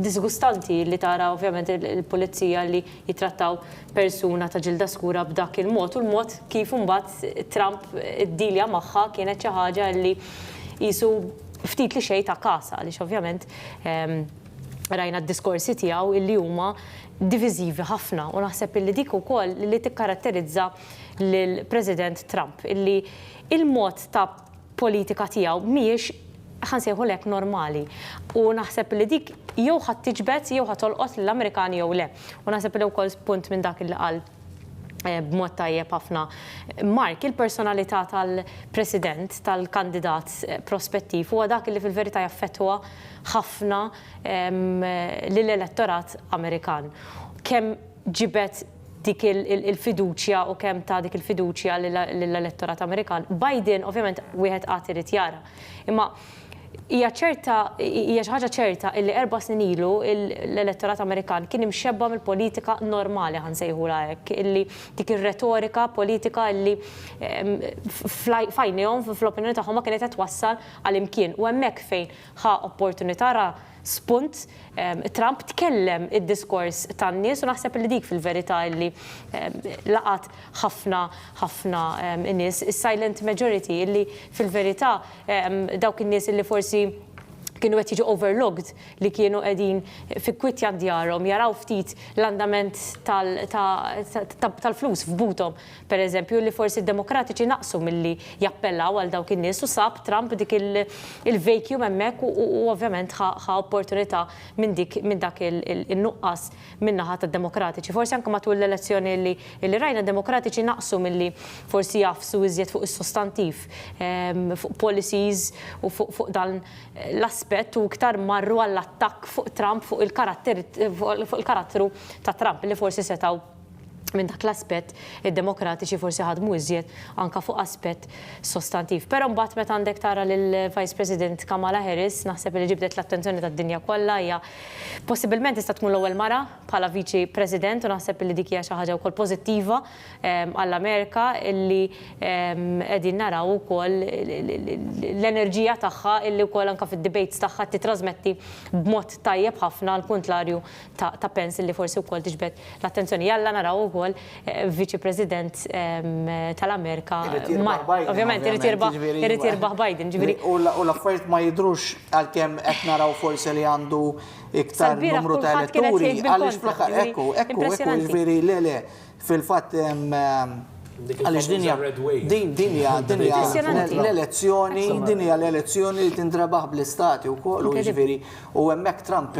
disgustanti li tara ovvjament il-pulizija li jitrattaw persuna ta' ġilda skura b'dak il-mod u l-mod kif imbagħad Trump iddilja magħha kienet xi ħaġa li qisu ftit li xejn ta' kasa għaliex ovvjament rajna d-diskorsi tiegħu illi huma diviżivi ħafna u naħseb illi dik ukoll li tikkaratterizza lill-President Trump illi il-mod ta' politika tiegħu mhijiex ħansejħu lek normali. U naħseb li dik jew ħadd tiġbed jew ħadd tolqot lill-Amerikani jew le. U naħseb li wkoll punt minn dak li qal b'mod tajjeb ħafna Mark, il-personalità tal-President, tal-kandidat prospettiv huwa dak li fil-verità jaffettwa ħafna lill-elettorat Amerikan. Kemm ġibet dik il-fiduċja u kemm ta' dik il-fiduċja lill-elettorat Amerikan. Biden ovvjament wieħed qatt irid jara. Imma hija xi ħaġa ċerta illi 4 snin ilu l-elettorat Amerikan kien imxebba mill-politika normali ħansejħula hekk, illi dik ir-retorika politika illi fajnihom fl-opinjoni tagħhom ma kienet qed twassal għal imkien u hemmhekk fejn ħa opportunità ra spunt. Trump tkellem id-diskors tan-nies u naħseb li dik fil-verità li laqat ħafna nies, is-silent majority illi fil-verità dawk in-nies illi forsi kienu qed jiġu overlooked li kienu qegħdin fi kwitjan djarhom jaraw ftit l-andament tal-flus f'butom, pereżempju, li forsi d-demokratiċi naqsu milli jappellaw għal dawk in-nies u sab Trump dik il-vacuum hemmhekk u ovvjament ħa opportunità minn dak il-nuqqas min-naħa tad-demokratiċi. Forsi anke matul l-elezzjoni li rajna demokratiċi naqsu milli forsi jafsu iżjed fuq is-sostantiv, fuq policies u fuq dan l-aspett u iktar marru għall-attakk fuq Trump fuq il-karattru ta' Trump li forsi setaw minn dak l-aspett id-demokratiċi forsi ħadmu iżjed anka fuq aspett sostantiv. Però mbagħad meta għandek tara lil Vice President Kamala Harris, naħseb li ġibdet l-attenzjoni tad-dinja kollha hija possibilment tista' tkun l-ewwel mara bħala Viċi President u naħseb li dik hija xi ħaġa wkoll pożittiva għall-Amerika illi qegħdin naraw ukoll l-enerġija tagħha illi wkoll anke fid-debates tagħha titrasmetti b'mod tajjeb ħafna l-kontlarju ta' Pence illi forsi wkoll tiġbed l-attenzjoni. Jalla naraw ukoll Viċi President tal-Amerika. Ovvjament irid jirbaħ Biden, ġifieri. U l-affarijiet ma jidrux għalkemm qed naraw forsi li għandu iktar numru ta' elettori għaliex fl-aħħar ekku, ġifieri le fil-fatt għaliex dinja l-elezzjoni li tindrebaħ bl-istati wkoll u ġifieri u hemmhekk Trump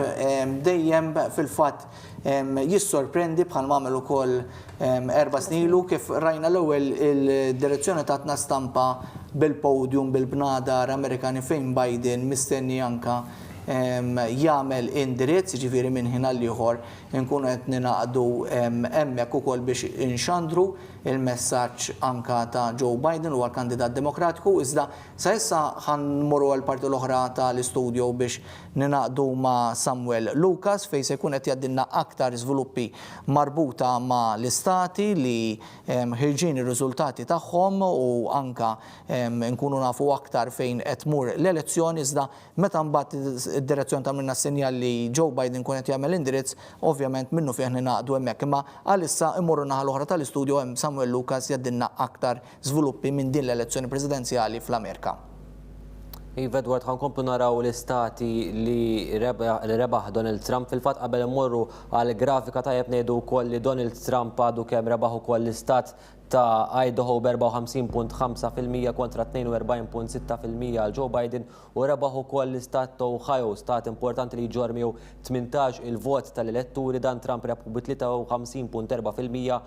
dejjem fil-fatt jissorprendi bħal m'għamel ukoll 4 snin ilu kif rajna l-ewwel il-direzzjoni tatna stampa bil-podium bil-bnadar Amerikani fejn Biden mistenni anka jagħmel indirizz ġifieri minn ħin għal ieħor nkunu qed ninaqdu hemmhekk ukoll biex inxandru il-messaġġ anka ta' Joe Biden huwa l-kandidat demokratiku iżda sa issa ħanmorru għall parti l-oħra tal-istudju biex ninaqdu ma' Samuel Lucas fejn se jkun qed jgħaddilna aktar żviluppi marbuta ma' l-istati li ħirġin ir-riżultati tagħhom u anka nkunu nafu aktar fejn qed tmur l-elezzjoni iżda meta mbagħad id-direzzjoni ta' minna sinjal li Joe Biden kun qed jagħmel indirizz ovvjament minnu fih ninaqdu hemmhekk imma għalissa immorru naħa l-oħra tal-istudju hemm Samuel Lucas jgħaddilna aktar żviluppi minn din l-elezzjoni presidenzjali fl-Amerika. Iva Edward, ħankomplu naraw l-istati li rebaħ Donald Trump fil-fatt qabel immorru għal grafika tajjeb ngħidu wkoll li Donald Trump għadu kemm rebaħ ukoll l-istat ta' Idaho b'54.5% kontra 42.6% għal Joe Biden u rebaħ ukoll l-istat ta' Ohio, stat importanti li ġormiju 18 il-vot tal-elettori dan Trump rebħu b'53.4%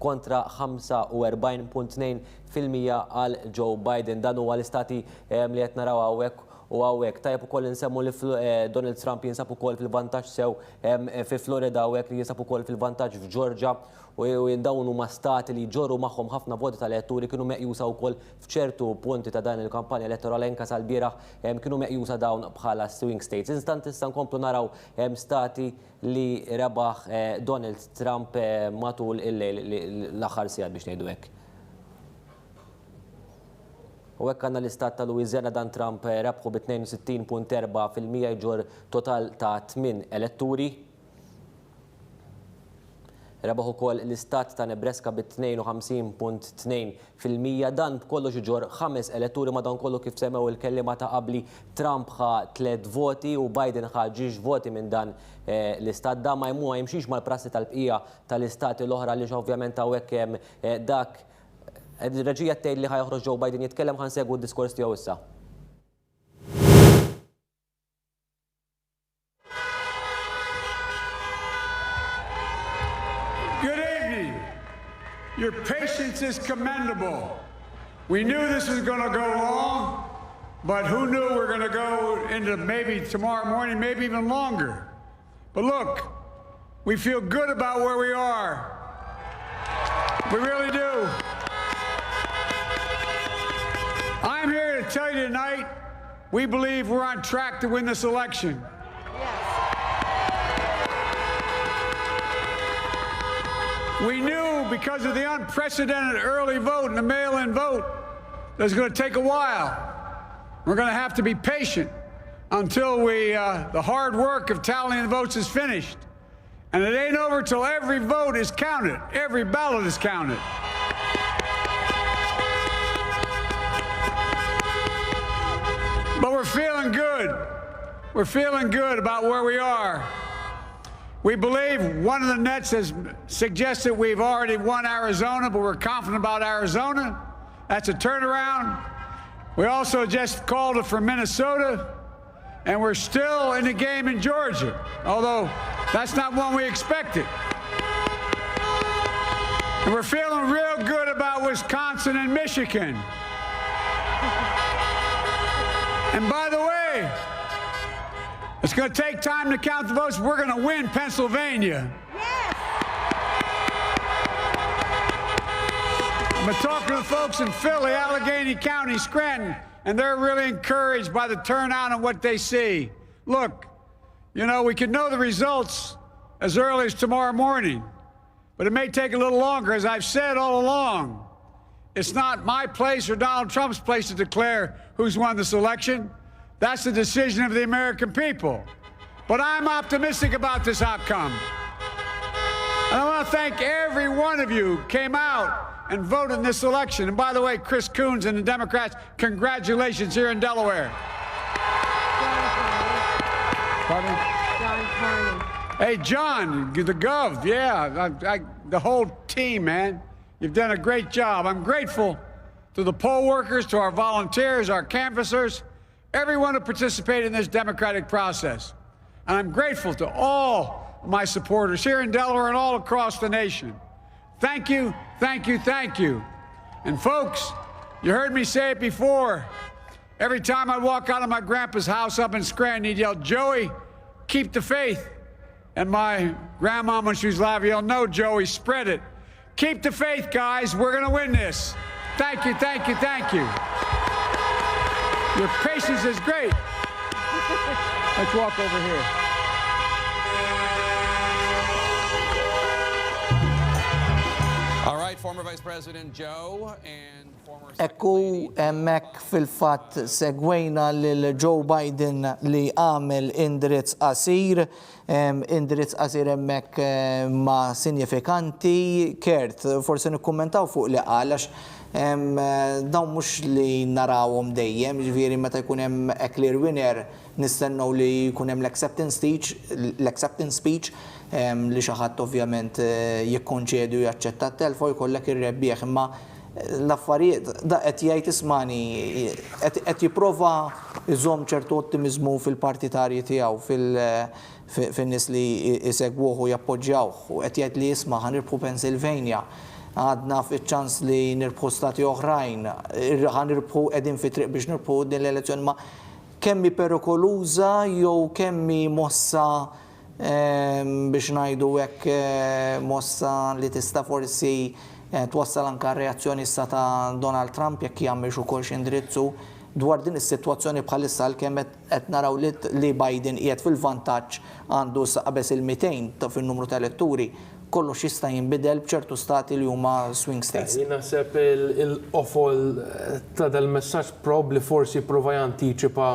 kontra 45.2% għal Joe Biden. Dan huwa l-istati li qed naraw hawnhekk u hawnhekk. Tajjeb ukoll insemmu li Donald Trump jinsab ukoll fil-vantaġġ sew fi Florida hawnhekk li jinsab ukoll fil-vantaġġ f'Georgia u dawn huma stati li ġorru magħhom ħafna voti tal-elettori kienu meqjusa wkoll f'ċertu punti ta' dan il-kampanja elettorali anke sal-bieraħ kienu meqjusa dawn bħala swing states. Instant issa nkomplu naraw stati li rebaħ Donald Trump matul l-aħħar sigħat biex ngħidu hekk. U hekk għandna l-istat ta' Louisiana dan Trump rebħu b'62.4% ġor total ta' 8 eletturi. Rebaħ ukoll l-istat ta' Nebraska b'52.2% dan kollox ġor 5 eletturi madankollu kif semmew il-kelliema ta' qabli Trump ħa 3 voti u Biden ħa 10 voti minn dan l-istat. Dan ma jimxiex mal-prassi tal-bqija tal-istati l-oħra li ovvjament hawnhekk dak il-reġija tgħid li ħajħroġ Joe Biden jitkellem ħansegwu d-diskors tiegħu issa. Your patience is commendable. We knew this was going to go wrong, but who knew we're going to go into maybe tomorrow morning, maybe even longer. But look, we feel good about where we are. We really do. I'm here to tell you tonight, we believe we're on track to win this election. We knew because of the unprecedented early vote and the mail-in vote that it's going to take a while. We're going to have to be patient. until the hard work of tallying the votes is finished. And it ain't over till every vote is counted, every ballot is counted. But we're feeling good. We're feeling good about where we are. We believe one of the nets has suggested we've already won Arizona, but we're confident about Arizona. That's a turnaround. We also just called it for Minnesota, and we're still in the game in Georgia, although that's not one we expected. And we're feeling real good about Wisconsin and Michigan. And by the way, it's going to take time to count the votes. We're going to win Pennsylvania. Yes. I've been talking to the folks in Philly, Allegheny County, Scranton, and they're really encouraged by the turnout and what they see. Look, you know, we could know the results as early as tomorrow morning, but it may take a little longer. As I've said all along, it's not my place or Donald Trump's place to declare who's won this election. That's the decision of the American people. But I'm optimistic about this outcome. And I want to thank every one of you who came out and voted in this election. And by the way, Chris Coons and the Democrats, congratulations here in Delaware. John Carney. Hey, John, the Gov, yeah, the whole team, man. You've done a great job. I'm grateful to the poll workers, to our volunteers, our canvassers, everyone who participated in this democratic process. And I'm grateful to all my supporters here in Delaware and all across the nation. Thank you, thank you, thank you. And folks, you heard me say it before. Every time I'd walk out of my grandpa's house up in Scranton, he'd yell, "Joey, keep the faith." And my grandma, when she was alive, yelled, "No, Joey, spread it. Keep the faith, guys. We're going to win this." Thank you, thank you, thank you. Your patience is great. Let's walk over here. All right, former Vice President Joe and former... Ekku emmek fil-fat segwejna lil Joe Biden li għamel indirizz qasir emmek ma' sinifikanti. Kert, forse nikkummentaw fuq li qalax dawn mhux li narawhom dejjem, ġifieri meta jkun hemm a clear winner nistennew li jkun hemm l-acceptance speech li xi ħadd ovvjament jikkonċedu jaċċetta t-telfo jkollok ir-rebbieħ, imma l-affarijiet da qed jgħid ismani qed jipprova jżomm ċertu ottimiżmu fil-partitarji tiegħu fin-nies li jsegwuh u jappoġġjawh u qed jgħid li isma' ħanirbħu Pennsylvania, għadna fiċ-ċans li nirbħu stati oħrajn, ħanirbħu qegħdin fi triq biex nirbħu din l-elezzjoni, ma kemmi perikoluża jew kemmi mossa biex ngħidu hekk mossa li tista' forsi twassal anke reazzjoni issa ta' Donald Trump jekk jagħmel ukoll xi indirizzu dwar din is-sitwazzjoni bħalissa għalkemm qed naraw li Biden qiegħed fil-vantaġġ għandu sa qabeż il-200 fin-numru ta' elettori, kollox jista' jinbidel b'ċertu stati li huma swing states. Jien naħseb il-qofol ta' dal-messaġġ probabbli forsi prova jantiċipa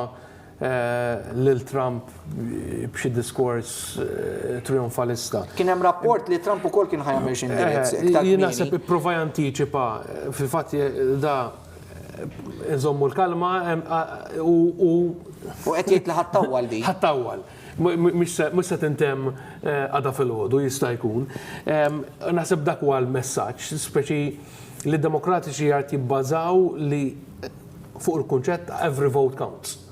lil Trump b'xi diskors trionfalista. Kien hemm rapport li Trump ukoll kien ħajjagħmel xi indirizz. Jien naħseb ipprova jantiċipa fil-fatt da nżommu l-kalma u qed jgħid li ħattawwal di. Ħattawwal. Mhux se tintemm għada fil-ħodu jista' jkun. Naħseb dak huwa l-messaġġ, speċi li d-demokratiċi jgħid jibbażaw li fuq il-kunċett every vote counts.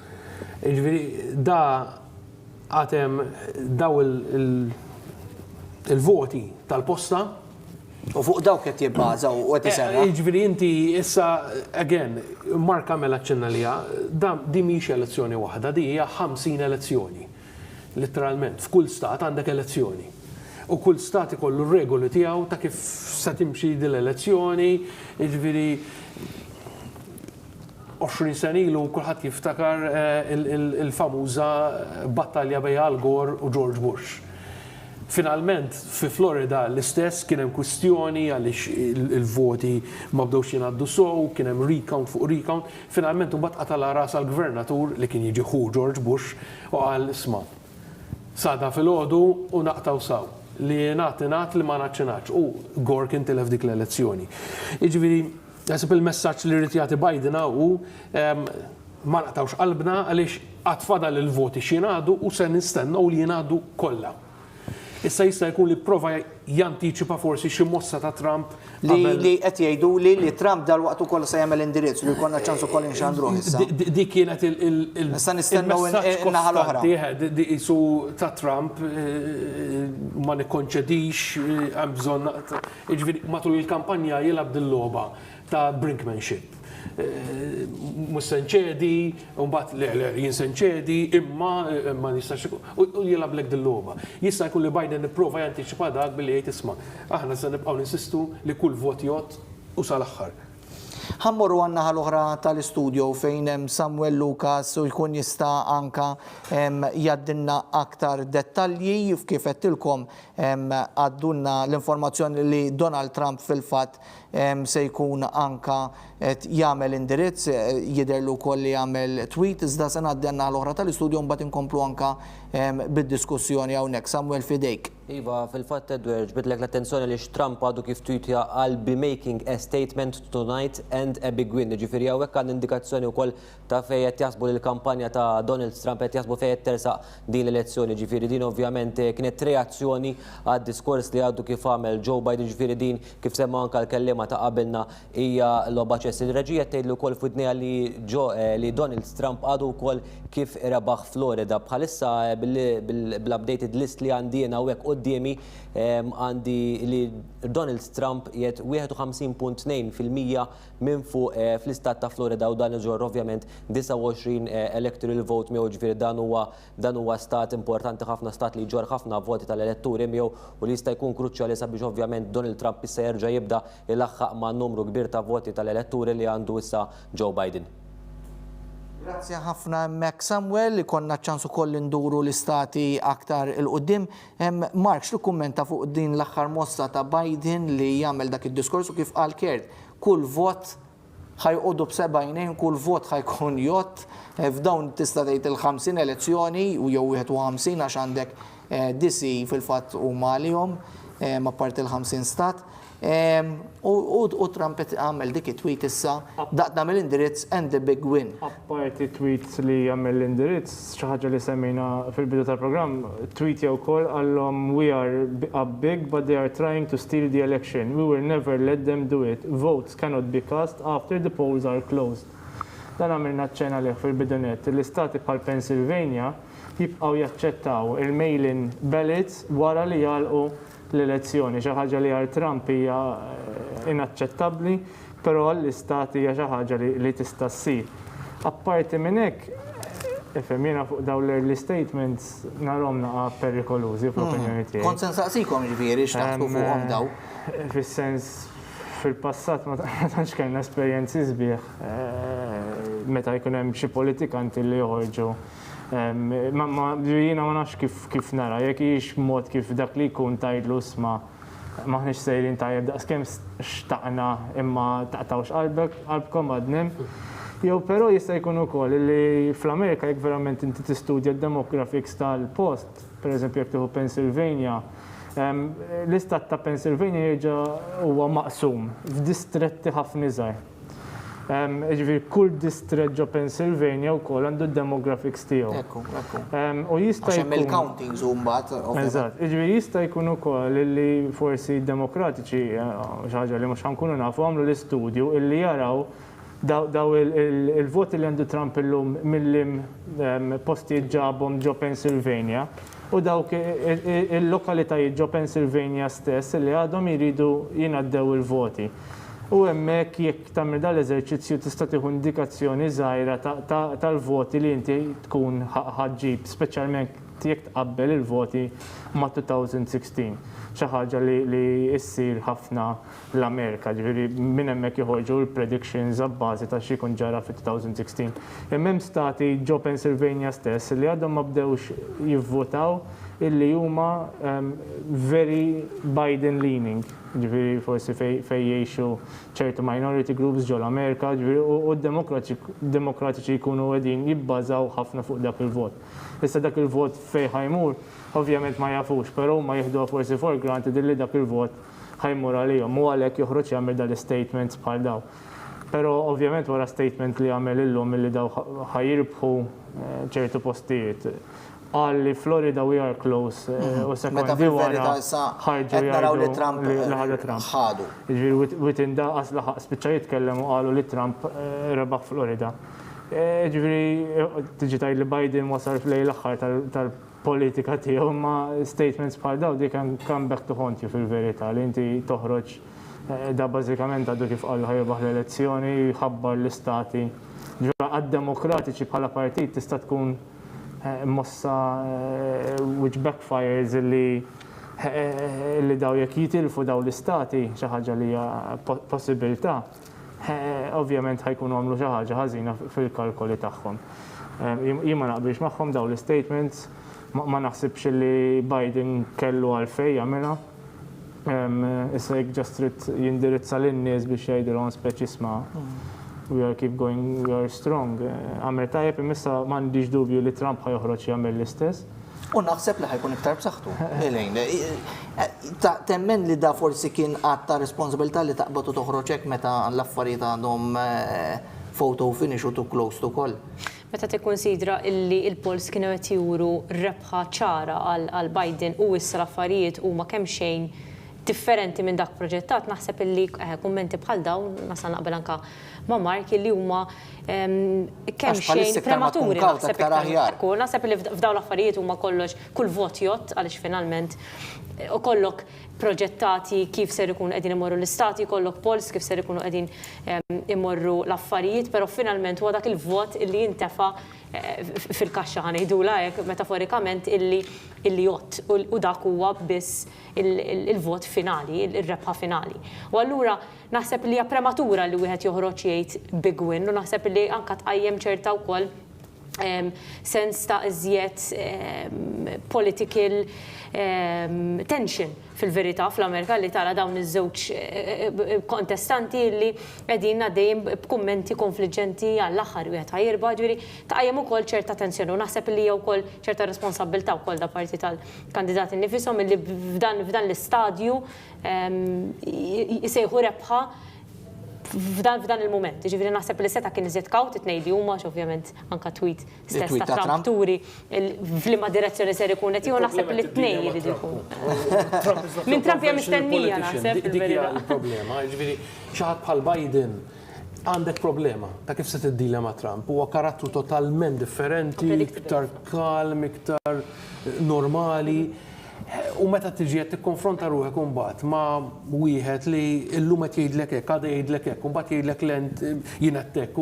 Ġifieri da għatem daw il-voti tal-posta u fuq dawk qed jibbażaw u qed iserra. Ġifieri inti issa again Mark għamel aċċenna liha, di mhix elezzjoni waħda, di hija 50 elezzjoni. Literalment, f'kull stat għandek elezzjoni. U kull stat ikollu r-regoli tiegħu ta' kif se timxi din l-elezzjoni, jiġifieri 20 sen ilu kulħadd jiftakar il-famuża battalja bejn Al Gore u George Bush. Finalment, fi Florida l-istess kien hemm kwistjoni għaliex il-voti ma bdewx jingħaddu sow, kien hemm recount fuq recount. Finalment imbagħad qatala ras għall-gvernatur li kien jiġi George Bush u qal isma' sada filgħodu u naqtaw saw li ngħat li ma ngħadx u Gore kien tilef dik l-elezzjoni. Jiġifieri, naħseb il-messaġġ li rrid jagħti Biden hu ma naqtawx qalbna għaliex qatt fadal il-voti x'jingħadu u se nistennew li jingħadu kollha. Issa jista' jkun li prova jantiċipa forsi xi mossa ta' Trump li qed jgħidu li Trump dal-waqt ukoll se jagħmel indirizz li jkollna ċans ukoll inxandruh issa. Dik kienet il-messaġġ kostanti isu ta' Trump ma nikkonċedix hemm bżonn jiġifieri matul il-kampanja jilgħab din-logħba ta' brinkmanship. Mhux se nċedi, u mbagħad jien se nċedi, imma ma nistax u jilgħab lek din-logħba. Jista' jkun li Biden nipprova jantiċipa dak billi jgħid isma' aħna se nibqgħu ninsistu li kull vot jgħod u sal-aħħar. Ħammorru għanna ħal-oħra tal-istudio fejn hemm Samuel Lucas u jkun jista' anka jaddinna aktar dettalji kif qedtilkom għaddunna l-informazzjoni li Donald Trump fil-fatt se jkun anka jagħmel indirizz, jidherlu wkoll li jagħmel tweet, iżda se ngħaddi għandna l-oħra tal-istudio mbagħad inkomplu anka bid-diskussjoni hawnhekk. Samuel fidejk. Iva, fil-fatt Edward, ġbidlek l-attenzjoni li Trump għadu kif tweetja I'll be making a statement tonight and a big win. Ġifieri hawnhekk għand indikazzjoni wkoll ta' fejn qed jaħsbu li l-kampanja ta' Donald Trump qed jaħsbu fejn qed tersaq din l-elezzjoni. Ġifieri din ovvjament kienet reazzjoni għad-diskors li għadu kif għamel Joe Biden, ġifieri din kif semma anke l-kellima ta' qabilna hija logħba ċess. Il-reġija tgħidlu wkoll f'idnejha li Donald Trump għadu wkoll kif rebaħ Florida. Bħalissa bil-updated list li għandi hawnhekk qudiemi għandi li Donald Trump jgħid 51.2% minn fuq fl-istat ta' Florida u dan iġor ovvjament 29 electoral vote miegħu, ġifieri dan huwa stat importanti ħafna, stat li jġor ħafna voti tal-elettori miegħu u li jista' jkun kruċjali sabiex ovvjament Donald Trump issa jerġa' jibda ilaħħaq ma' numru kbir ta' voti tal-elettori li għandu issa Joe Biden. Grazie ħafna Mek Samuel li konna ċansu koll induru l-istati aktar il-qoddim. Mark, xlu kummenta fuq din l-axħar mossa ta' Biden li jagħmel dak id-diskorsu kif qal Kert, kull vot ħajqodu b'7, kull vot ħajkun jott, f'dawn tista' tgħid il-50 elezzjoni u jew 51 għax għandek disi fil-fatt huma għalihom ma' parti il-50 stat. U Trump għamel dik it-tweet issa daqna mill-indirizz and the big win. Apparti tweet li għamel l-indirizz, xi ħaġa li semmejna fil-bidu tal-programm, tweet jew ukoll għallhom we are up big but they are trying to steal the election. We will never let them do it. Votes cannot be cast after the polls are closed. Dan għamilna ċena liħ fil-bidunet. L-istati bħal Pennsylvania jibqgħu jaċċettaw il-mail-in ballots wara li jgħalqu l-elezzjoni. Xi ħaġa li għal Trump hija inaċċettabbli, però l-istati hija xi ħaġa li tista' ssir. Apparti minn hekk, ifhem jiena fuq dawn l-early statements narhom naqa' perikolużi fl-opinjoni tiegħi. Kont se nsaqsikom ġifieri x'taħsbu fuqhom daw. Fis-sens fil-passat ma tantx kellna esperjenzi sbieħ meta jkun hemm xi politikanti li joħorġu. Jiena ma nafx kif nara, jekk hijiex mod kif dak li jkun tgħidlu isma' maħniex sejrin tajjeb daqskemm xtaqna imma taqtawx qalbkom għadnem. Jew però jista' jkun ukoll li fl-Amerika jekk verament inti tistudja d-demographics tal-post, pereżempju jekk tieħu Pennsylvania, l-istat ta' Pennsylvania jerġa' huwa maqsum f'distretti ħafna iżgħar. Ġifieri kull distrett ġo Pennsylvania wkoll għandu d-demographics tiegħu. U jista' jkun il-countings mbagħad. Eżatt, ġifieri jista' jkun ukoll li forsi demokratiċi xi ħaġa li mhux ħankunu nafu għamlu l-istudju illi jaraw daw il-voti li għandu Trump illum millim postijiet ġabhom ġo Pennsylvania u dawk il-lokalitajiet ġo Pennsylvania stess li għadhom jridu jingħaddew il-voti. U hemmhekk jekk tagħmel dal-eżerċizzju tista' tieħu indikazzjoni żgħira tal-voti li inti tkun ħaġġib, speċjalment jekk tqabbel il-voti ma' 2016. Xi ħaġa li ssir ħafna l-Amerika, ġifieri minn hemmhekk joħorġu l-predictions abbażi ta' xi jkun ġara fit-2016. Hemm stati ġo Pennsylvania stess li għadhom ma bdewx jivvotaw illi huma very Biden leaning, ġifieri forsi fej jgħixu ċertu minority groups ġol Amerika, ġifieri u d-demokratiċi jkunu qegħdin jibbażaw ħafna fuq dak il-vot. Issa dak il-vot fej ħajmur, ovvjament ma jafux, però ma jieħdu forsi for granted illi dak il-vot ħajmur għalihom u għalhekk joħroġ jagħmel dal-statements bħal daw. Però ovvjament wara statement li għamel illum illi daw ħajirbħu ċertu postijiet. Għalli Florida we are close u sekondi wara ħarġu jgħidu li ħadu Trump. Ġifieri witin da laħaq spiċċa jitkellem u qalu li Trump rebaħ Florida. Ġifieri tiġi tgħid li Biden wasal fl-lejl l-aħħar tal-politika tiegħu ma statements bħal daw dik come back to haunt you fil-verità li inti toħroġ da bażikament għadu kif qalu ħajbaħ l-elezzjoni jħabbar l-istati. Ġifieri għad-demokratiċi bħala partit tista' tkun mossa which backfires li daw jekk jitilfu daw l-istati xi ħaġa li hija possibilità, ovvjament ħajkunu għamlu xi ħaġa ħażina fil-kalkoli tagħhom. Jien ma naqbilx magħhom daw l-statements, ma naħsibx li Biden kellu għalfejn jagħmilha. Issa jekk ġast trid jindirizza lin-nies biex jgħidilhom speċi isma' we are keep going, we are strong. Għamel tajjeb imissa m'għandix dubju li Trump ħajoħroġ jagħmel l-istess. U naħseb li ħajkun iktar b'saħħtu. Temmen li da forsi kien għatta responsabilità li taqbad u toħroġ hekk meta l-affarijiet għandhom photo finish u too close to call. Meta tikkunsidra illi il-Pols kienu qed juru rebħa ċara għal Biden u issa l-affarijiet huma kemm xejn differenti minn dak proġettat, naħseb illi kummenti bħal dawn, nasa naqbel anka ma' Mark illi huma kemm xejn prematuri naħseb li f'dawn l-affarijiet huma kollox kull vot jott għaliex finalment u kollok proġettati kif ser ikun qegħdin imorru l-istati, kollok Pols kif ser ikunu qegħdin imorru l-affarijiet, però finalment huwa dak il-vot illi jintefa' fil-kaxxa ħanejdula hekk metaforikament illi jott u dak huwa biss il-vot finali, il-rebħa finali. U allura naħseb li hija prematura li wieħed joħroġ jgħid big win u naħseb li anke tqajjem ċerta wkoll sens ta' iżjed political tension fil-verità fl-Amerika li tara dawn iż-żewġ kontestanti li qegħdin għaddejjin b'kummenti konfliġġenti għall-aħħar wieħed ħajirba' ġifieri taqajjem ukoll ċerta tensjoni u naħseb li hija wkoll ċerta responsabbiltà wkoll da parti tal-kandidati nifisom illi f'dan l-istadju jsejħu rebħa f'dan il-moment. Ġifieri naħseb li seta' kien iżjed kawt it-tnejn li huma ovvjament anke tweet stess ta' Trump turi f'liema direzzjoni ser ikun qed jieħu naħseb li t-tnejn jridu jkunu. Minn Trump hija mistennija naħseb fil-verità. Il-problema, ġifieri xi ħadd bħal Biden għandek problema ta' kif se tiddila ma' Trump. Huwa karattru totalment differenti, iktar kalm, iktar normali. U meta tiġi qed tikkonfronta ruħek imbagħad ma' wieħed li llum qed jgħidlek hekk, għada jgħidlek hekk, imbagħad jgħidlek lent jien hekk.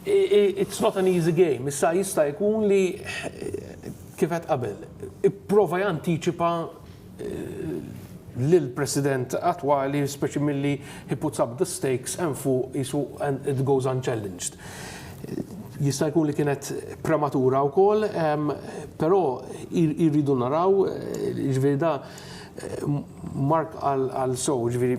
It's not an easy game. Issa jista' jkun li kif qed qabel ipprova jantiċipa lill-President attwali speċi milli he puts up the stakes and fuq isu and it goes unchallenged. Jista' jkun li kienet prematura wkoll, però irridu naraw, ġifieri da Mark għal sow, ġifieri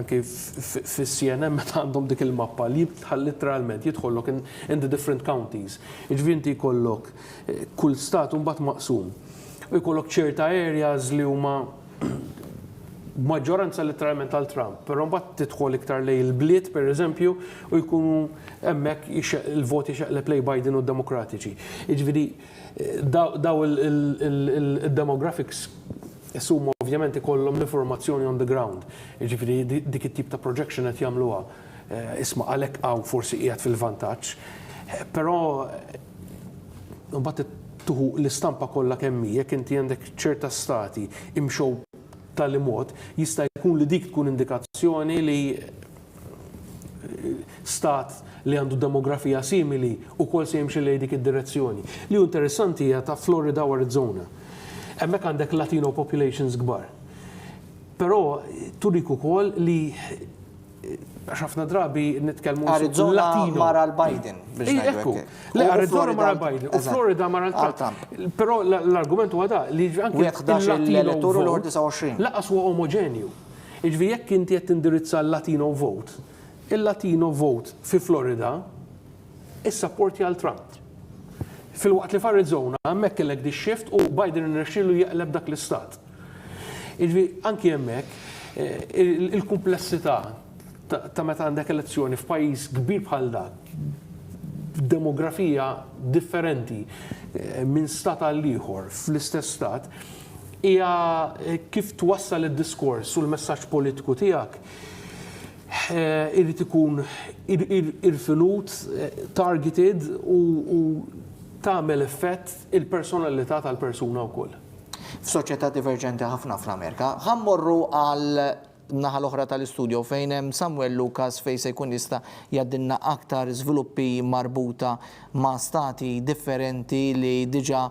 anke fis-CNN meta għandhom dik il-mappa li jibtħal literalment jidħollok in the different counties. Ġifieri inti jkollok kull stat mbagħad maqsum. U jkollok ċerta areas li huma maġġoranza literalment għal Trump, però mbagħad tidħol iktar lej il-bliet pereżempju u jkunu hemmhekk il-voti xaqleb lej Biden u d-Demokratiċi. Jiġifieri daw il-demographics assuma ovvjament ikollhom l-informazzjoni on the ground. Jiġifieri dik it-tip ta' projection qed jagħmluha. Isma' għalhekk hawn forsi qiegħed fil-vantaġġ. Però mbagħad tuħu l-istampa kollha kemm hi, jekk inti għandek ċerta stati imxew tal-imod, jista' jkun li dik tkun indikazzjoni li stat li għandu demografija simili u kol se jimxi lejn dik id-direzzjoni. Li interessanti hija ta' Florida u Arizona. Hemmhekk għandek Latino populations kbar. Però turik ukoll li għax ħafna drabi nitkellmu Arizona Latino. mara l-Biden. biex ngħidu Ekku, hekk. le U Arizona Florida- mara Biden, u Eżatt. Florida mara Għal-Trump. Trump. Però l-argument huwa da li anke Wieħed 11 l-elettoru l 29. laqas huwa omogenju. Iġvi jekk inti qed tindirizza l-Latino vote, il-Latino vote fi Florida is-supporti għal Trump. Fil-waqt li f'Arizona hemmhekk kellek di shift u Biden irnexxielu jeqleb dak l-istat. Iġvi anke hemmhekk il-kumplessità ta' meta għandek elezzjoni f'pajjiż kbir bħal dak, demografija differenti minn stat għal ieħor fl-istess stat, hija kif twassal id-diskors u l-messaġġ politiku tiegħek irid ikun irfinut, targeted u tagħmel effett il-personalità tal-persuna wkoll. F'soċjetà diverġenti ħafna fl-Amerika. Ħammorru għal naħa l-oħra tal-istudju fejn hemm Samuel Lucas fejn se jkun jista' jgħaddilna aktar żviluppi marbuta ma' stati differenti li diġà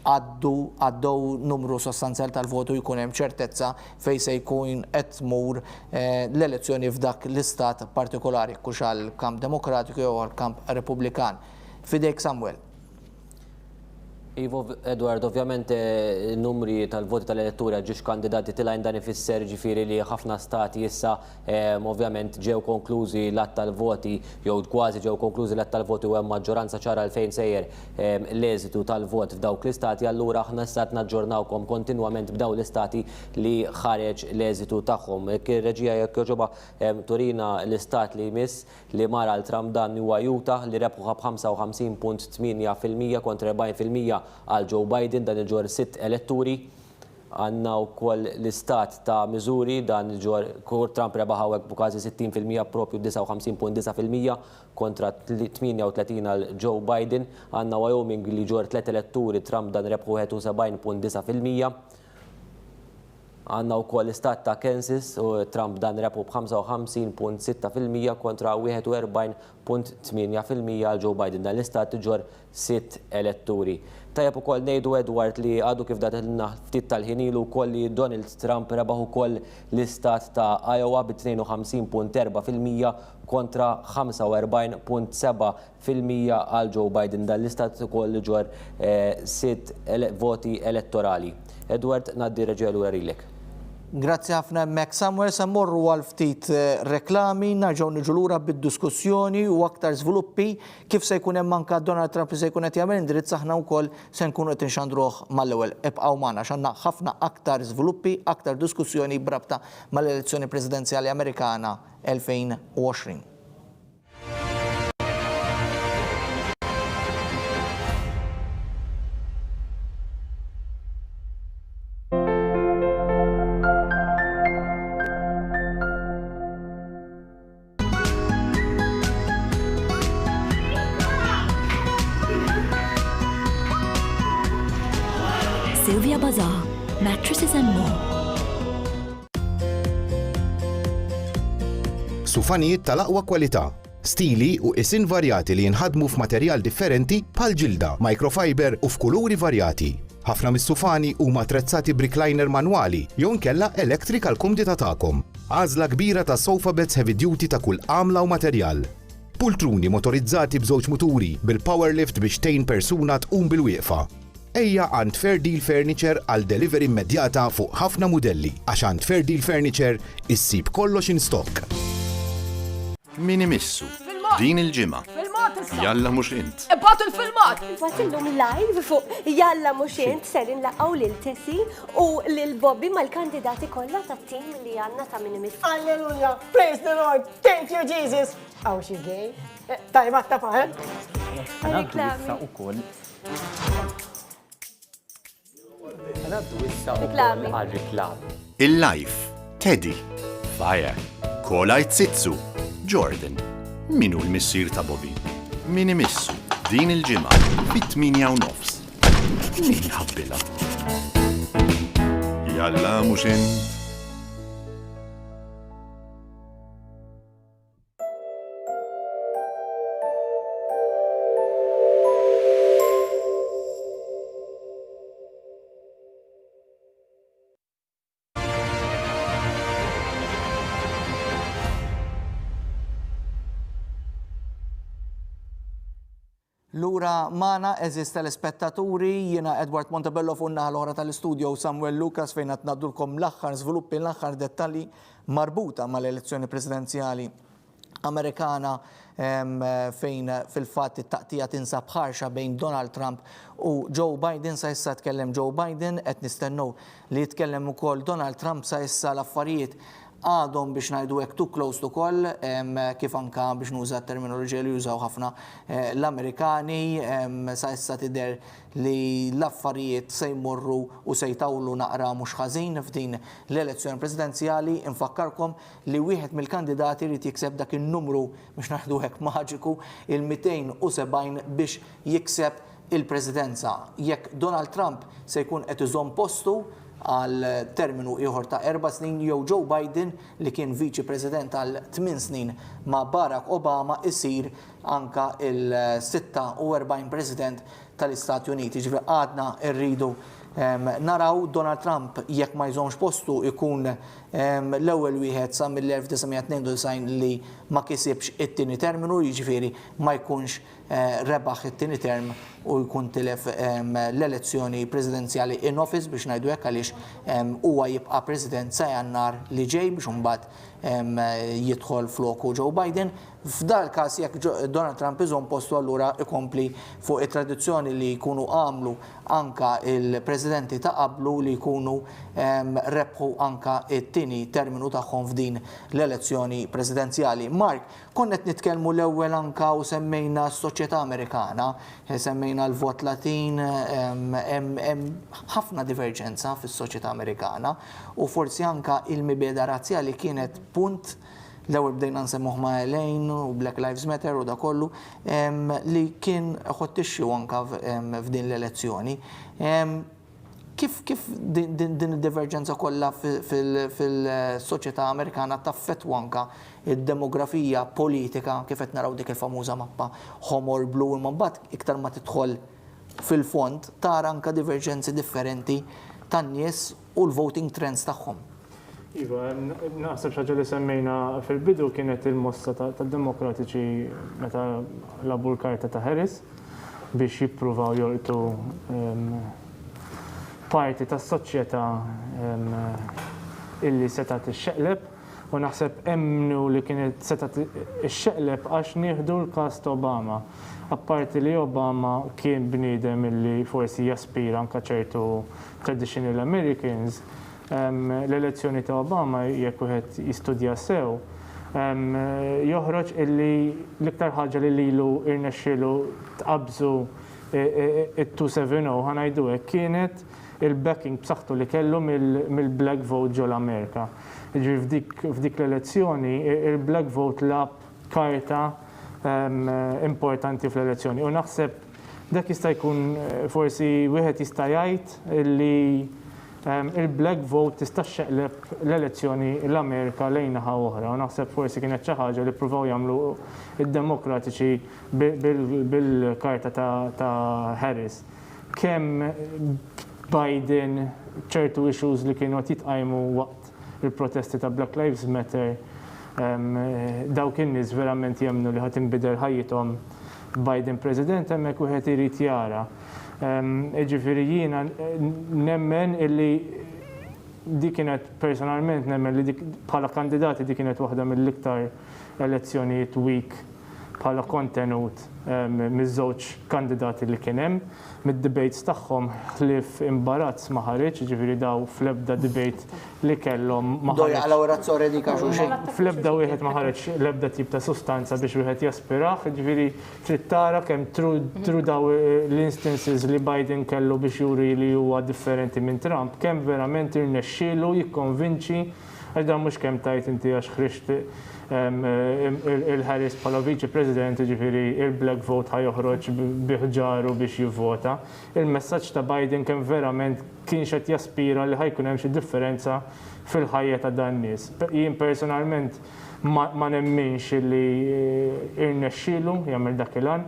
għaddew numru sostanzjal tal-votu jkun hemm ċertezza fejn se jkun qed tmur l-elezzjoni f'dak l-istat partikolari kux għall-kamp Demokratiku jew għall-kamp Repubblikan. Fidejk Samuel. Ivo, Edward, ovvjament numri tal-voti tal-elettura ġiex kandidati tilajn dan ifisser ġifiri li ħafna stati issa ovvjament ġew konklużi l-att tal-voti jew kważi ġew konklużi l-att tal-voti u hemm maġġoranza ċara għalfejn sejjer l-eżitu tal-vot f'dawk l-istati, allura aħna issa naġġornawkom kontinwament b'daw l-istati li ħareġ l-eżitu tagħhom. Ir-reġija jekk joġoba turina l-istat li jmiss li mara l-Trump dan huwa Utah li rebħuha b'55.8% kontra 40% għal Joe Biden dan il-ġor 6 elettori. Għanna u koll l-istat ta' Missouri dan il-ġor Trump rebaħawek b'kważi 60% propju 59.9% kontra 38 għal Joe Biden. Għanna Wyoming li ġor 3 elettori Trump dan rebħu 71.9%. Għanna u koll l-istat ta' Kansas u Trump dan rebħu b'55.6% kontra 41.8% għal Joe Biden. Dan l-istat ġor 6 elettori. Tajab u koll nejdu Edward li għadu kif datilna ftit tal-ħinilu koll li Donald Trump rebaħu koll l-istat ta' Iowa b'52.4% kontra 45.7% għal Joe Biden. Dan l-istat koll ġor 6 voti elettorali. Edward, naddi reġija l rilek. Grazzi ħafna Mek Samuel, sammorru għal ftit reklami, narġaw niġu lura bid-diskussjoni u aktar żviluppi kif se jkun hemm anke Donald Trump li se jkun qed jagħmel indirizz aħna wkoll se nkunu qed inxandruh mal-ewwel. Ibqgħu magħna x'għandna ħafna aktar żviluppi, aktar diskussjoni brabta mal-elezzjoni presidenzjali Amerikana 2020. Sylvia Bazaar, mattresses and more. Sufanijiet tal-aqwa kwalità, stili u isin varjati li jinħadmu f'materjal differenti bħal ġilda, microfiber u f'kuluri varjati. Ħafna mis-sufani huma attrezzati b'recliner manwali jew nkella electric għal kumdità tagħkom. Għażla kbira ta' sofa beds heavy duty ta' kull għamla u materjal. Pultruni motorizzati b'żewġ muturi bil-power lift biex tgħin persuna tqum bil-wieqfa. Ejja għand Fair Deal Furniture għal delivery immedjata fuq ħafna modelli, għax għand Fair Deal Furniture issib kollox in stock. Min imissu din il-ġimgħa. Jalla mhux int. Ibbagħtu l-filmat! Batilhom live fuq Jalla mhux int ser inlaqgħu lil Tessi u lil Bobby mal-kandidati kollha tat-tim li għandna ta' min imissu. Alleluja! Praise the Lord! Thank you, Jesus! Aw xi gay? Tajba ta' Għanaddu issa ukoll. Għanaddu issa ukoll għal-reklam. Il-Life, Teddy, Fire, Kola Tsitsu, Jordan. Minu l-missier ta' Bobby? Min imissu din il-ġimgħa fit-8:09. Min ħabbilha? Jalla mhux int. Lura mana eżis telespettaturi, jiena Edward Montebello funna l-ora tal-istudio Samuel Lucas fejn qed ngħaddulkom l-aħħar żviluppi l-aħħar dettalji marbuta mal-elezzjoni presidenzjali Amerikana fejn fil-fatt it-taqtija tinsab ħarxa bejn Donald Trump u Joe Biden. Sa issa tkellem Joe Biden, qed nistennew li jitkellem ukoll Donald Trump. Sa issa l-affarijiet għadhom biex ngħidu hekk too close to call, kif anka biex nuża t-terminoloġija li jużaw ħafna l-Amerikani. Sa issa tidher li l-affarijiet se jmorru u se jtawlu naqra mhux ħażin f'din l-elezzjoni presidenzjali. Infakkarkom li wieħed mill-kandidati li jikseb dak in-numru biex ngħidu hekk maġiku il-270 biex jikseb il-presidenza. Jekk Donald Trump se jkun qed iżomm postu għal terminu ieħor ta' 4 snin jew Joe Biden li kien viċi president għal 8 snin ma' Barack Obama isir anka il-46 president tal-Istati Uniti. Ġifieri għadna rridu naraw Donald Trump jekk ma jżomx postu ikun l-ewwel wieħed sa mill-1992 li ma kisibx it-tieni terminu, jiġifieri ma jkunx rebaħ it-tieni term u jkun tilef l-elezzjoni presidenzjali in office biex ngħidu hekk għaliex huwa jibqa' president sa Jannar li ġej biex imbagħad jidħol floku Joe Biden. F'dal każ jekk Donald Trump iżomm postu allura ikompli fuq it-tradizzjoni li jkunu għamlu anka il-presidenti ta' qablu li jkunu rebħu anka it-tieni terminu tagħhom f'din l-elezzjoni presidenzjali. Mark, konnet nitkellmu l-ewwel anka u semmejna s-soċjetà Amerikana, semmejna l-vot Latin, hemm ħafna diverġenza fis-soċjetà Amerikana u forsi anka il-mibeda razzjali kienet punt l-ewwel bdejna nsemmuh ma' Elaine u Black Lives Matter u da kollu li kien ħottixxu anka f'din l-elezzjoni. Kif din id-diverġenza kollha fil-soċjetà Amerikana taffettwa anka id-demografija politika kif qed naraw dik il-famuża mappa Homor Blue imma mbagħad iktar ma tidħol fil-fond tara anka diverġenzi differenti tan-nies u l-voting trends tagħhom. Iva, naħseb xaġa li semmejna fil-bidu kienet il-mossa tad-demokratiċi meta labu l-karta ta' Harris biex jippruvaw jolqtu parti tas-soċjetà illi setat ixxeqleb u naħseb emnu li kienet setat ixxeqleb għax nieħdu l-każ ta' Obama. Apparti li Obama kien bniedem illi forsi jaspira anke ċertu traditional Americans, l-elezzjoni ta' Obama jekk wieħed jistudja sew joħroġ illi l-iktar ħaġa li lilu irnexxielu tqabżu it-270 ħanajdu hekk kienet il-backing b'saħħtu li kellu mill-black vote ġol Amerika. Ġifieri f'dik l-elezzjoni il-black vote lab karta importanti fl-elezzjoni u naħseb dak jista' jkun forsi wieħed jista' jgħid illi il-black vote tista' xeqleb l-elezzjoni l-Amerika lejn naħa oħra u naħseb forsi kienet xi ħaġa li ppruvaw jagħmlu id-demokratiċi bil-karta ta' Harris. Kemm Biden ċertu issues li kienu jitqajmu waqt il-protesti ta' Black Lives Matter dawk in-nies verament jemmnu li ħadd inbidel ħajjithom Biden President hemmhekk wieħed irid jara. Ġifieri jiena nemmen illi di kienet personalment nemmen li bħala kandidati di kienet waħda mill-iktar elezzjonijiet weak bħala kontenut miż-żewġ kandidati li kien hemm. Mid-debates tagħhom ħlief imbarazz ma ħareġ, ġifieri daw fl-ebda debate li kellhom ma ħareġ. Fl-ebda wieħed ma ħareġ l-ebda tip ta' sustanza biex wieħed jaspirah, ġifieri trid tara kemm tru daw l-instances li Biden kellu biex juri li huwa differenti minn Trump, kemm verament irnexxielu jikkonvinċi għax dan mhux kemm tajt inti għax ħriġt il-Harris bħala viċi president, ġifieri il-black vote ħajoħroġ biħġaru biex jivvota. Il-messaġġ ta' Biden kemm verament kien qed jaspira li ħajkun hemm xi differenza fil-ħajja ta' dan nies. Jien personalment ma nemminx li irnexxielu jagħmel dak il-għan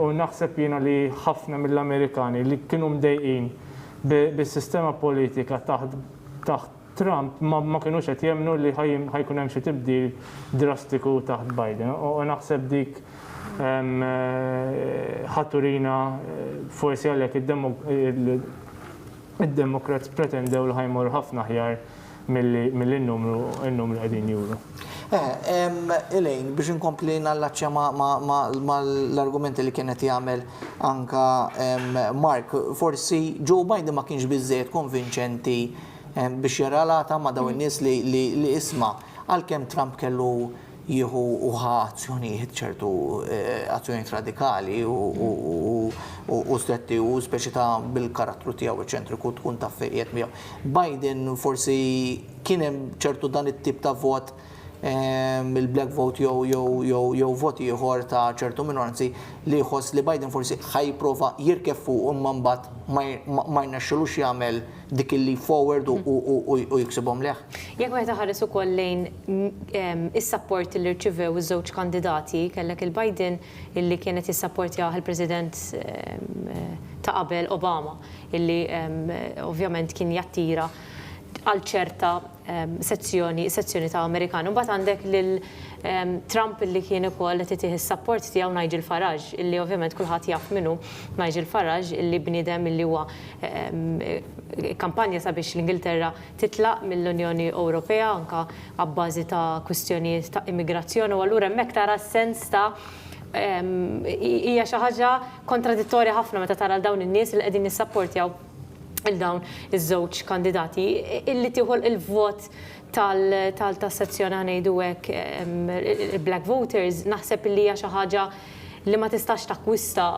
u naħseb jiena li ħafna mill-Amerikani li kienu mdejqin bis-sistema politika taħt Trump ma kienux qed jemnu li ħajkun hemm xi tibdil drastiku taħt Biden. U naħseb dik ħatturina forsi għalhekk id-Democrats pretendew li ħajmor ħafna aħjar mill-numru qegħdin juru. Elaine, biex inkompli nallaċċja ma l-argumenti li kienet jagħmel anka Mark, forsi Joe Biden ma kienx biżżejjed konvinċenti biex jaralata ma dawn in-nies li isma' għalkemm Trump kellu jieħu uħa azzjonijiet ċertu azzjonijiet radikali u stretti u speċi ta' bil-karattru tiegħu eċentriku tkun ta' fejqiet miegħu. Biden forsi kien hemm ċertu dan it-tip ta' vot il-black vote jew voti ieħor ta' ċertu minoranzi li jħoss li Biden forsi ħajprova jirkef fuq imma mbagħad ma jnexxilux jagħmel dik illi forward u jiksibhom leħ. Jekk wieħed ħares ukoll lejn is-support li rċivew iż-żewġ kandidati, kellek il-Biden illi kienet jissapportjah il-President ta' qabel Obama, illi ovvjament kien jattira għal ċerta sezzjoni ta' Amerikani. Mbagħad għandek lil Trump illi kien ukoll qed itih is-support tiegħu Nigel Farage, illi ovvjament kulħadd jaf minnu Nigel Farage illi bniedem illi huwa kampanja sabiex l-Ingilterra titlaq mill-Unjoni Ewropea anke abbażi ta' kwistjonijiet ta' immigrazzjoni u allura hemmhekk tara s-sens ta' hija xi ħaġa kontradittorja ħafna meta tara dawn in-nies li qegħdin jissapportjaw il-dawn iż-żewġ kandidati illi tieħu il-vot tal-sezzjoni ngħidu hekk il-black voters naħseb illi hija xi ħaġa li ma tistax takkwista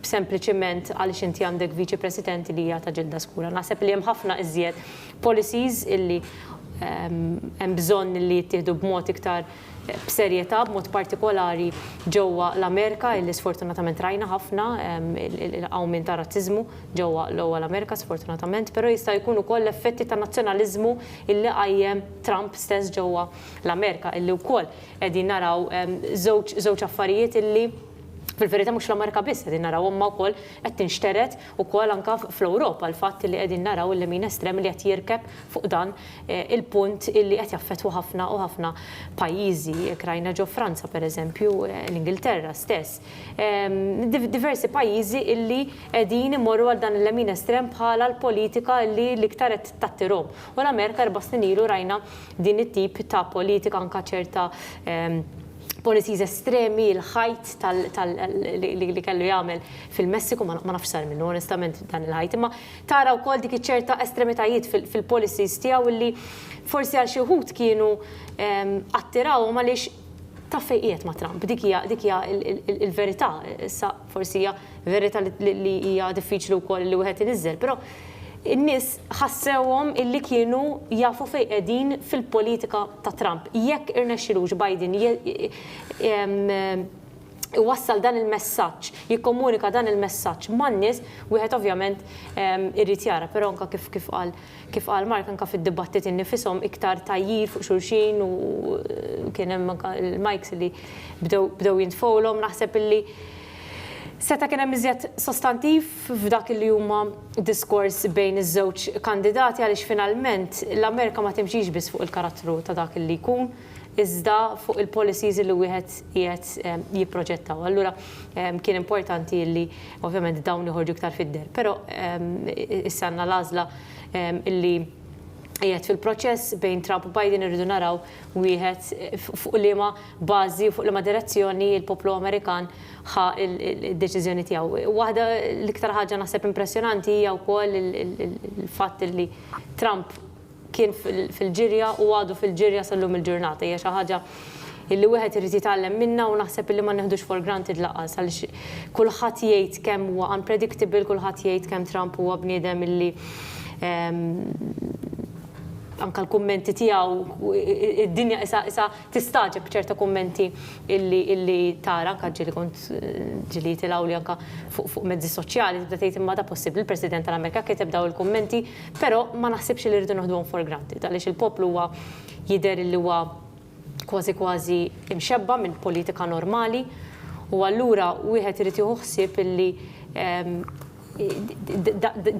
sempliċement għaliex inti għandek viċi presidenti li hija ta' ġilda skura. Naħseb li hemm ħafna iżjed policies illi hemm bżonn li jittieħdu b'mod iktar b'serjetà, b'mod partikolari ġewwa l-Amerika illi sfortunatament rajna ħafna il-qawmin ta' razziżmu ġewwa l-Amerika sfortunatament, però jista' jkun ukoll effetti ta' nazzjonaliżmu illi qajjem Trump stess ġewwa l-Amerika illi wkoll qegħdin naraw żewġ affarijiet illi fil-verità mhux l-Amerika biss qegħdin naraw imma wkoll qed tinxteret ukoll anke fl-Ewropa l-fatt li qegħdin naraw il-lemin estrem li qed jirkeb fuq dan il-punt illi qed jaffettwa ħafna u ħafna pajjiżi jekk rajna ġew Franza pereżempju, l-Ingilterra stess. Diversi pajjiżi illi qegħdin imorru għal dan il-lemin estrem bħala l-politika illi l-iktar qed tattirhom. U l-Amerika 4 snin ilu rajna din it-tip ta' politika anke ċerta policies estremi, il-ħajt li kellu jagħmel fil-Messiku ma nafx sar minnu onestament dan il-ħajt, imma tara wkoll dik ċerta estremitajiet fil-policies tiegħu illi forsi għal xi wħud kienu attirawhom għaliex ta' fejqiet ma' Trump. Dik hija il-verità, issa forsi hija verità li hija diffiċli wkoll li wieħed iniżżel, però in-nies ħassewhom illi kienu jafu fejn qegħdin fil-politika ta' Trump. Jekk irnexxilux Biden iwassal dan il-messaġġ, jikkomunika dan il-messaġġ man-nies, wieħed ovvjament irid jara, però anke kif qal Mark anke fid-dibattit innifisom iktar tajjir fuq xulxin u kien hemm anke il-mics li bdew jintfowlhom naħseb illi seta' kien hemm iżjed sostantiv f'dak li huma diskors bejn iż-żewġ kandidati għaliex finalment l-Amerika ma timxix biss fuq il-karattru ta' dak li jkun, iżda fuq il-policies li wieħed qiegħed jipproġettaw. Allura kien importanti li ovvjament dawn iħorġu iktar fid-der. Però issa għandna l-għażla illi qiegħed fil-proċess bejn Trump u Biden irridu naraw wieħed fuq liema bażi u fuq liema direzzjoni l-poplu Amerikan ħa il-deċiżjoni tiegħu. Waħda l-iktar ħaġa naħseb impressjonanti hija wkoll il-fatt li Trump kien fil-ġirja u għadu fil-ġirja sal-lum il-ġurnata. Hija xi ħaġa illi wieħed irid jitgħallem minnha u naħseb illi ma neħdux for granted laqas għaliex kulħadd jgħid kemm huwa unpredictable, kulħadd jgħid kemm Trump huwa bniedem illi anka l-kummenti tiegħu id-dinja isa tistaġeb ċerta kummenti illi tara anke ġieli kont ġieli tilgħu li anke fuq mezzi soċjali tibda tgħid imma da possibbli il-President tal-Amerika kiteb daw il-kummenti, però ma naħsibx li rridu noħduhom for granted għaliex il-poplu huwa jidher li huwa kważi imxebba minn politika normali u allura wieħed irid jieħu ħsieb illi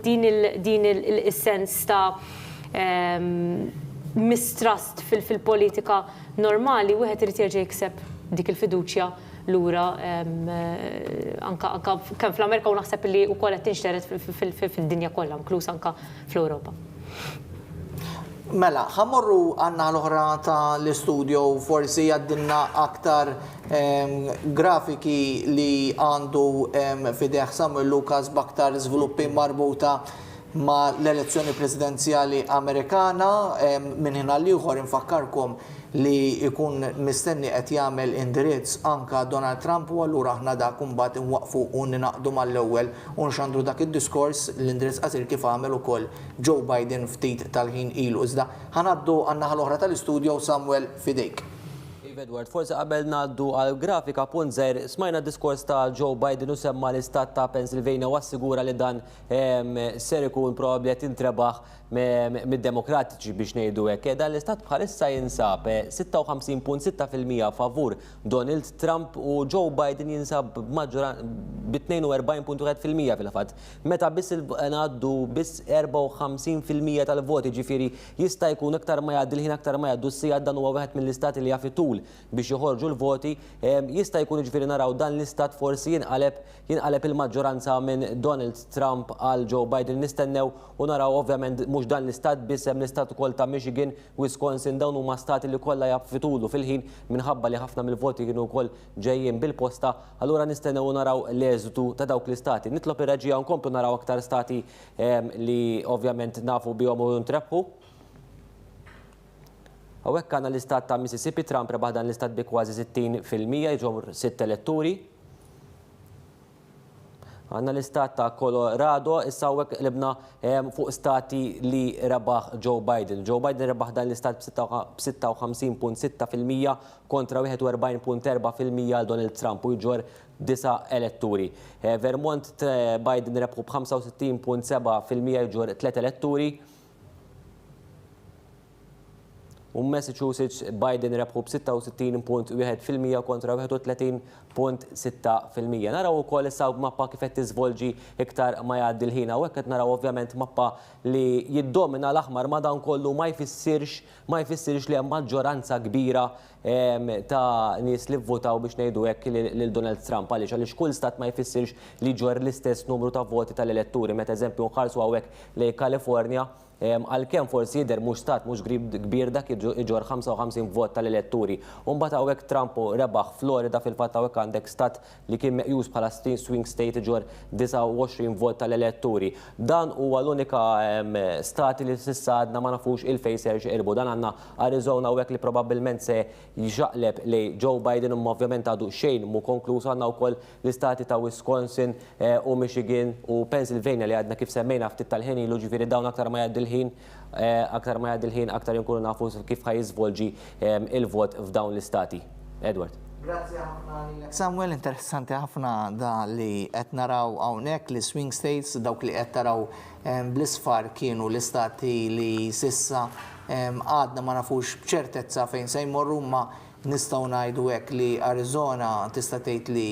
din il-sens ta' mistrust fil-politika normali, wieħed irid jerġa' jikseb dik il-fiduċja lura anka kemm fl-Amerika u naħseb li wkoll qed tinxteret fid-dinja kollha, inkluż anka fl-Ewropa. Mela, ħammorru għanna l-oħra ta' l-istudio forsi għaddinna aktar grafiki li għandu fideħ Samuel Lucas baktar żviluppi marbuta ma l-elezzjoni presidenzjali Amerikana minn ħina li uħor infakkarkom li ikun mistenni qed jagħmel indirizz anka Donald Trump u allura aħna dak imbagħad inwaqfu u ninaqdu mal-ewwel u nxandru dak id-diskors l-indirizz qasir kif għamel ukoll Joe Biden ftit tal-ħin ilu. Iżda ħanaddu għan-naħa l-oħra tal-istudju Samuel fidejk. Edward, forse qabel ngħaddu għal grafika punt żgħir smajna diskors ta' Joe Biden u semma l-istat ta' Pennsylvania u assigura li dan ser ikun probabbli qed intrebaħ mid-demokratiċi biex ngħidu hekk. Dan l-istat bħalissa jinsab 56.6% favur Donald Trump u Joe Biden jinsab b'42.1% fil-fatt. Meta biss ngħaddu biss 54% tal-voti, ġifieri jista' jkun aktar ma jgħaddi l-ħin aktar ma jgħaddu s-sijad dan huwa wieħed mill-istati li jafitul biex joħorġu l-voti, jista' jkun ġifieri naraw dan l-istat forsi jinqaleb il-maġġoranza minn Donald Trump għal Joe Biden. Nistennew u naraw ovvjament mhux dan l-istat biss hemm l-istat ukoll ta' Michigan, Wisconsin, dawn huma stati li kollha jafitulu fil-ħin minħabba li ħafna mill-voti kienu wkoll ġejjin bil-posta, allura nistennew naraw l-eżitu ta' dawk l-istati. Nitlob ir-reġija nkomplu naraw aktar stati li ovvjament nafu bihom u ntrebħu. Hawnhekk għandna l-istat ta' Mississippi, Trump rebaħ dan l-istat bi kważi 60%, jiġu 6 elettori. Għandna l-istat ta' Colorado, issa hawnhekk libna fuq stati li rebaħ Joe Biden. Joe Biden rebaħ dan l-istat b'56.6% kontra 41.4% għal Donald Trump u jġor 9 elettori. Vermont Biden rebħu b'65.7% jġor 3 elettori. U Massachusetts Biden rebħu b'66.1% kontra 31.6%. Naraw ukoll issa mappa kif qed tiżvolġi iktar ma jgħaddi l-ħin. Hawnhekk qed naraw ovvjament mappa li jiddomina l-aħmar ma dan kollu ma jfissirx li hemm maġġoranza kbira ta' nies li vvotaw biex ngħidu hekk lil Donald Trump għaliex kull stat ma jfissirx li ġor l-istess numru ta' voti tal-elettori. Meta eżempju nħarsu hawnhekk lejn California, għalkemm forsi jidher mhux stat mhux kbir dak iġor 55 vot tal-elettori. U mbagħad hawnhekk Trump rebaħ Florida fil-fatt hawnhekk għandek stat li kien meqjus bħala swing state iġor 29 vot tal-elettori. Dan huwa l-unika stati li s'issa għadna ma nafux il-fejn se jirqirbu. Dan għandna Arizona hawnhekk li probabbilment se jixaqleb lejn Joe Biden u ovvjament għadu xejn mhu konkluż. Għandna wkoll l-istati ta' Wisconsin u Michigan u Pennsylvania li għadna kif semmejna ftit tal-ħin ilu, ġifieri dawn aktar ma jgħaddi aktar ma jgħaddi l-ħin aktar inkunu nafu kif ħajjiżvolġi il-vot f'dawn l-istati. Edward. Grazie ħafna. Samuel, interessanti ħafna da li qed naraw hawnhekk li swing states dawk li qed taraw bl-isfar kienu l-istati li sissa għadna ma nafux b'ċertezza fejn se jmorru, ma nistgħu ngħidu hekk li Arizona tista' tgħid li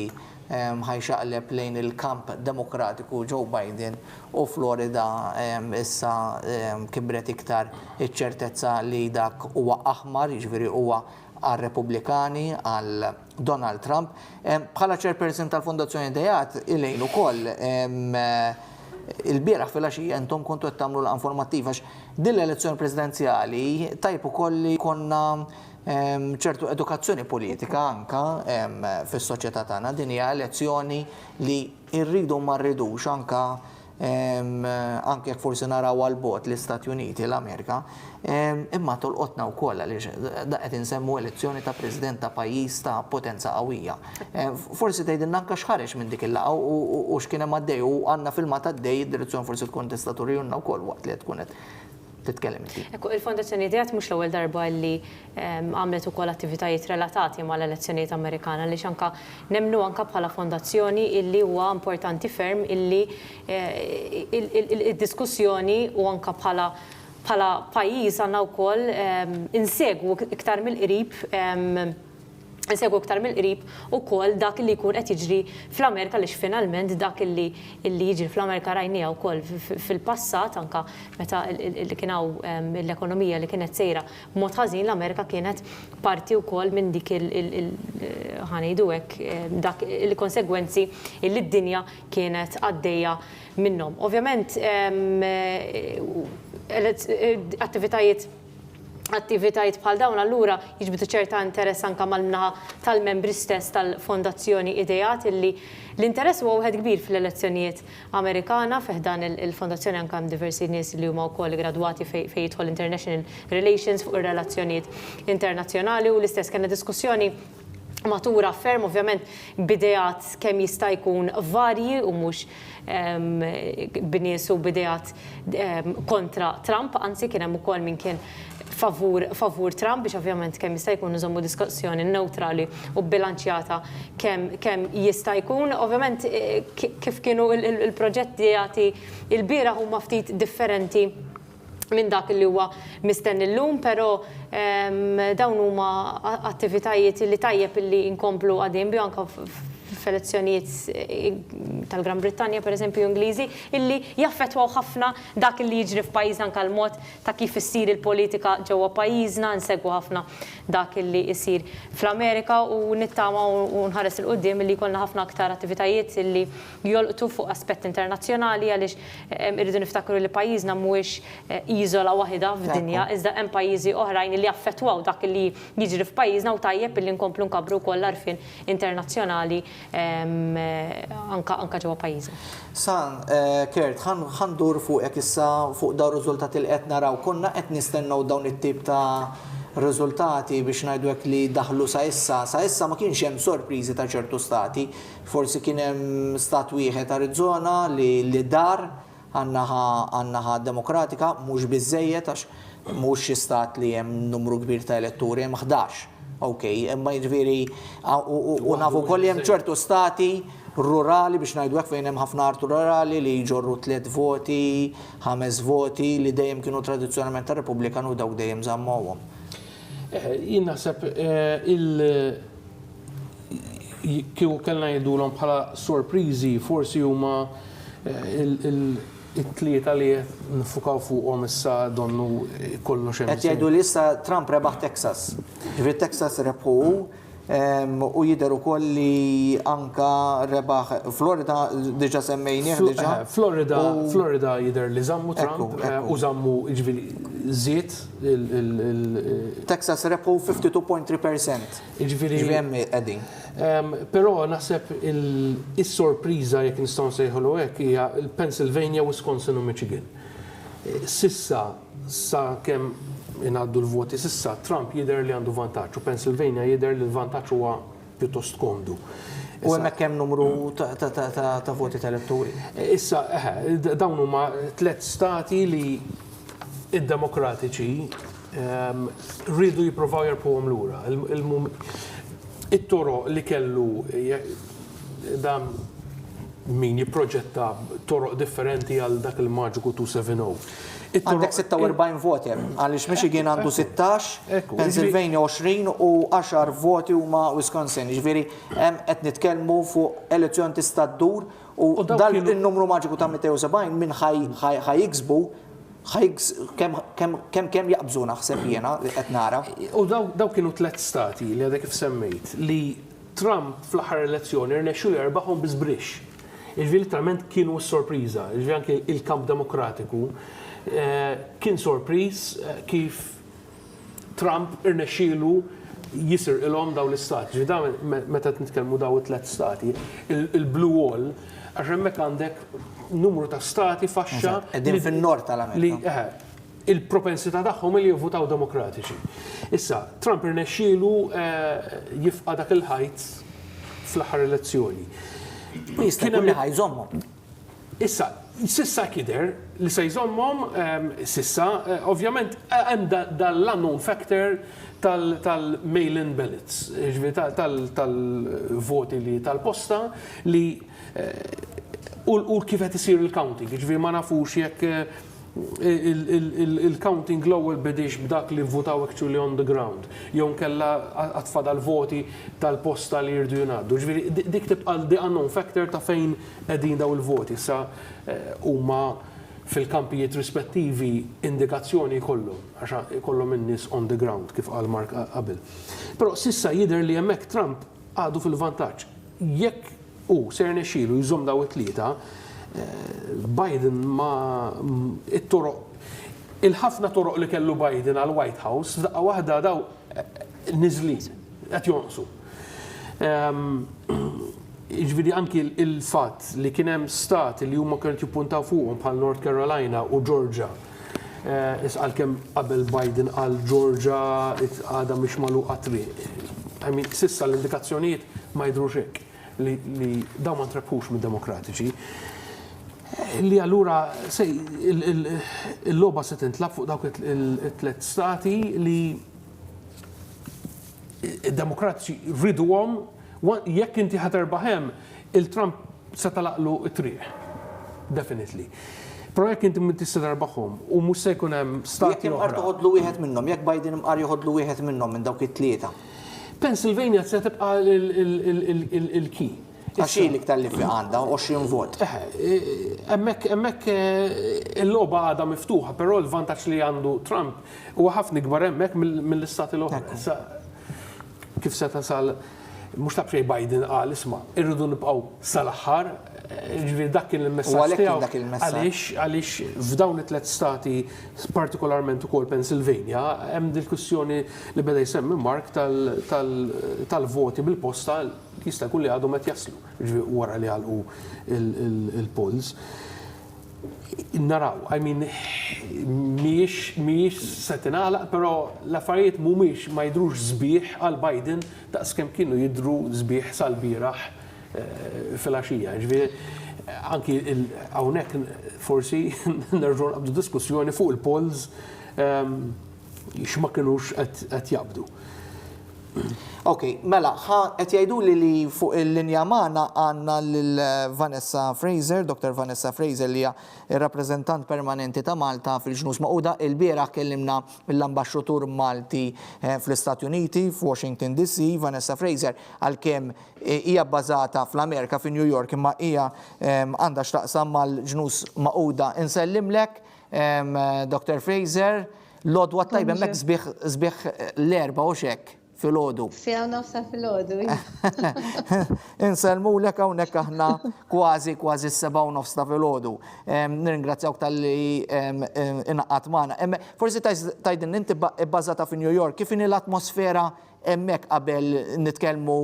ħajxaqleb lejn il-kamp demokratiku Joe Biden u Florida issa kibret iktar iċ-ċertezza li dak huwa aħmar, jiġifieri huwa għal-Repubblikani, għal Donald Trump. Bħala chairperson tal-Fondazzjoni Dejat il-lejn ukoll il-bieraħ fil-għaxija intom kontu qed tagħmlu l-informattiva għax din l-elezzjoni presidenzjali tajb ukoll li konna ċertu edukazzjoni politika anka fis-soċjetà tagħna. Din hija elezzjoni li rridu ma rridux anka jekk forsi naraw għal-bot l-Istati Uniti, l-Amerika, imma tolqotna wkoll għaliex qed insemmu elezzjoni ta' President ta' pajjiż ta' potenza qawwija. Forsi tgħidilna anke x'ħareġ minn dik il-laqgħa u x'kien hemm għaddej u għandna filmat għaddej id-direzzjoni forsi tkun tista' turjulna wkoll waqt li tkun qed titkellem inti. Il-Fondazzjoni Dejat mhux l-ewwel darba li għamlet ukoll attivitajiet relatati mal-elezzjonijiet Amerikana li anke nemmnu anke bħala fondazzjoni illi huwa importanti ferm illi id-diskussjoni u anke bħala pajjiż għandna wkoll insegwu iktar mill-qrib nsegwu iktar mill-qrib ukoll dak li jkun qed jiġri fl-Amerika lix finalment dak li jiġri fl-Amerika rajnija wkoll fil-passat anka meta li kien hawn l-ekonomija li kienet sejra b'mod ħażin l-Amerika kienet parti wkoll minn dik ħanejdu hekk dak il-konsegwenzi li d-dinja kienet għaddejja minnhom. Ovvjament attivitajiet bħal dawn allura jiġbidu ċerta interess anke mal-mnaħa tal-membri stess tal-Fondazzjoni Ideat illi l-interess huwa wieħed kbir fl-elezzjonijiet Amerikana fih dan il-fondazzjoni anke hemm diversi nies li huma wkoll gradwati fejn jidħol International Relations fuq ir-relazzjonijiet internazzjonali u l-istess kellna diskussjoni matura ferm, ovvjament bidejat kemm jista' jkun varji u mhux b'nies u bidejat kontra Trump, anzi kien hemm ukoll min kien favur Trump biex ovvjament kemm jista' jkun nżommu diskussjoni neutrali u bilanċjata kemm jista' jkun. Ovvjament kif kienu il-proġetti jagħti il-biera huma ftit differenti minn dak li huwa mistenni llum, però dawn huma attivitajiet li tajjeb illi inkomplu għadin bihom anke f'elezzjonijiet tal-Gran Brittanja, pereżempju Ingliżi, illi jaffettwaw ħafna dak li jiġri f'pajjiżna anke l-mod ta' kif issir il-politika ġewwa pajjiżna, nsegwu ħafna dak li jsir fl-Amerika u nittama u nħares il-qudiem illi jkollna ħafna aktar attivitajiet illi jolqtu fuq aspett internazzjonali għaliex irridu niftakru li pajjiżna mhuwiex iżola waħda f'dinja, iżda hemm pajjiżi oħrajn li jaffettwaw dak li jiġri f'pajjiżna u tajjeb illi nkomplu nkabru wkoll l-arfien internazzjonali anka ġewwa pajjiżna. San, Kert, ħandur fuqek issa fuq dawn riżultati li qed naraw. Konna qed nistennew dawn it-tip ta' riżultati biex ngħidu hekk li daħlu sa issa ma kienx hemm sorpriżi ta' ċertu stati. Forsi kien hemm stat wieħed Arizona li dar għannaħa demokratika mhux biżżejjed għax mhux xi stat li hemm numru kbir ta' elettori hemm 11. Okay, imma jiġifieri u nafu wkoll hemm ċertu stati rurali biex ngħidu hekk fejn hemm ħafna art rurali li jġorru 3 voti, 5 voti li dejjem kienu tradizzjonalment tar-Repubblikanu dawk dejjem żammawhom. Jien naħseb kieku kellna jgħidulhom bħala sorpriżi forsi huma it-tlieta li nfukaw fuqhom issa donnu kollox hemm. Qed jgħidu li issa Trump rebaħ Texas. Ġifier Texas rebħu u jidher ukoll li anka rebaħ Florida diġà semmejnieh diġà. Florida jidher li żammu Trump u żammu jiġifieri żied Texas rebħu 52.3%. Jiġifieri hemm qegħdin. Però naħseb is-sorpriża jekk nistgħu nsejħulu hekk hija l-Pennsylvania, Wisconsin u Michigan. Sissa sa kemm ingħaddu l-voti sissa Trump jidher li għandu vantaġġ u Pennsylvania jidher li l-vantaġġ huwa pjuttost komdu. U hemmhekk hemm numru ta' voti ta' elettori. Issa dawn huma 3 stati li id-demokratiċi rridu jippruvaw jerbħuhom lura. It-toro li kellu dan min jipproġetta toroq differenti għal dak il-maġiku 270. Għandek 46 voti, għaliex Michigan għandu 16, Pennsylvania 20 u 10 voti huma Wisconsin. Ġifieri hemm qed nitkellmu fuq elezzjoni tista' ddur u dan il-numru maġiku ta' 270 minn ħajjiksbu kemm jaqbżu naħseb jiena li qed nara. U daw kienu 3 stati li għadek kif semmejt li Trump fl-aħħar elezzjoni rnexxu jerbaħhom biżbrix. Jiġifieri literalment kienu s-sorpriża, jiġifieri anke il-Kamp Demokratiku kien sorpriż kif Trump irnexxielu jisir ilhom daw l-istati. Ġifieri meta nitkellmu daw it-3 stati, il-Blue Wall għax hemmhekk għandek numru ta' stati faxxa qegħdin fin-nord tal-Amerika. Il-propensità tagħhom li jivvutaw demokratiċi. Issa, Trump irnexxielu jifqa' dak il-ħajt fl-aħħar elezzjoni. Jista' jkun li ħajżommhom. Issa, sissa kider li se jżommhom sissa, ovvjament hemm dal-unknown factor tal-mail-in ballots, tal-voti li tal-posta li u kif qed isir il-counting, ġifieri ma nafux jekk il-counting l-ewwel bedix b'dak li votaw actually on the ground. Jew kella għatfada l-voti tal-posta li jirdu jingħaddu. Ġifieri dik tibqa' the unknown factor ta' fejn qegħdin daw il-voti. Sa huma fil-kampijiet rispettivi indikazzjoni jkollhom għax ikollhom in-nies on the ground kif qal Mark qabel. Però sissa jidher li hemmhekk Trump għadu fil-vantaġġ. Jekk ser nexxielu jżomm daw it-tlieta, Biden ma il-ħafna toroq li kellu Biden għal White House f'daqqa waħda daw niżlin qed jonqsu. Jiġifieri anki il-fatt li kien hemm stati li huma kienu jippuntaw fuqhom bħal North Carolina u Georgia. Isqal kemm qabel Biden għal Georgia għadha mhix magħluqa triq. I mean, sissa l-indikazzjonijiet ma jidhrux hekk li daw ma ntrebħux mid-demokratiċi. Li allura il-logħba se tintlab fuq dawk it-tliet stati li id-demokratiċi rriduhom jekk inti ħaterbaħ hemm il-Trump se talaqlu t-triq. Definitely. Però jekk inti tista' tarbaħhom u mhux se jkun hemm stati oħra. Jekk toħodlu wieħed minnhom, jekk Biden imqar joħodlu wieħed minnhom minn dawk it-tlieta. Pennsylvania se tibqa' il-key. Għaxi li ktar-li fi għanda, 20 vot. Hemmhekk il-logħba għadha miftuħa, però l-vantaġġ li għandu Trump huwa ħafna ikbar hemmhekk mill-istati l-oħra. Kif se tasal mhux taf xejn Biden qal isma' irridu nibqgħu sal-aħħar, ġifieri dak kien il-messaġġ tiegħu għaliex f'dawn it-tliet stati, partikolarment ukoll Pennsylvania, hemm dil-kwistjoni li beda jsemmi Mark tal-voti bil-posta jista' jkun li għadhom qed jaslu, ġifieri wara li għalqu il-polls. Naraw, I mean, mhijiex se tingħalaq, però l-affarijiet mhumiex ma jidhrux sbieħ għal Biden daqs kemm kienu jidhru sbieħ sal-bieraħ fil-għaxija. Ġifieri anki hawnhekk forsi nerġgħu nqabdu diskussjoni fuq il-polls x'ma kinux qed jaqbdu. Ok, mela, qed jgħidu li fuq il-linja magħna għandna lil Vanessa Fraser, Dr. Vanessa Fraser li hija r-rappreżentant permanenti ta' Malta fil-Ġnus Magħquda. Il-bieraħ kellimna mill-ambaxxatur Malti fl-Istati Uniti f'Washington DC, Vanessa Fraser, għalkemm hija bbażata fl-Amerika fi New York imma hija għandha x'taqsam mal-Ġnus Magħquda. Insellimlek, Dr. Fraser, l-għodwa tajba hemmhekk sbieħ l-erba' u x'hekk. Fil-ħodu. Fija nofsa fil-ħodu. Inselmu l-ek hawnhekk aħna kważi s-7:09 ta' fil-ħodu. Nirringrazzjawk tal-li inaqqat magħna. Forsi tajdin inti bbażata fi New York, kif inhi l-atmosfera hemmhekk qabel nitkellmu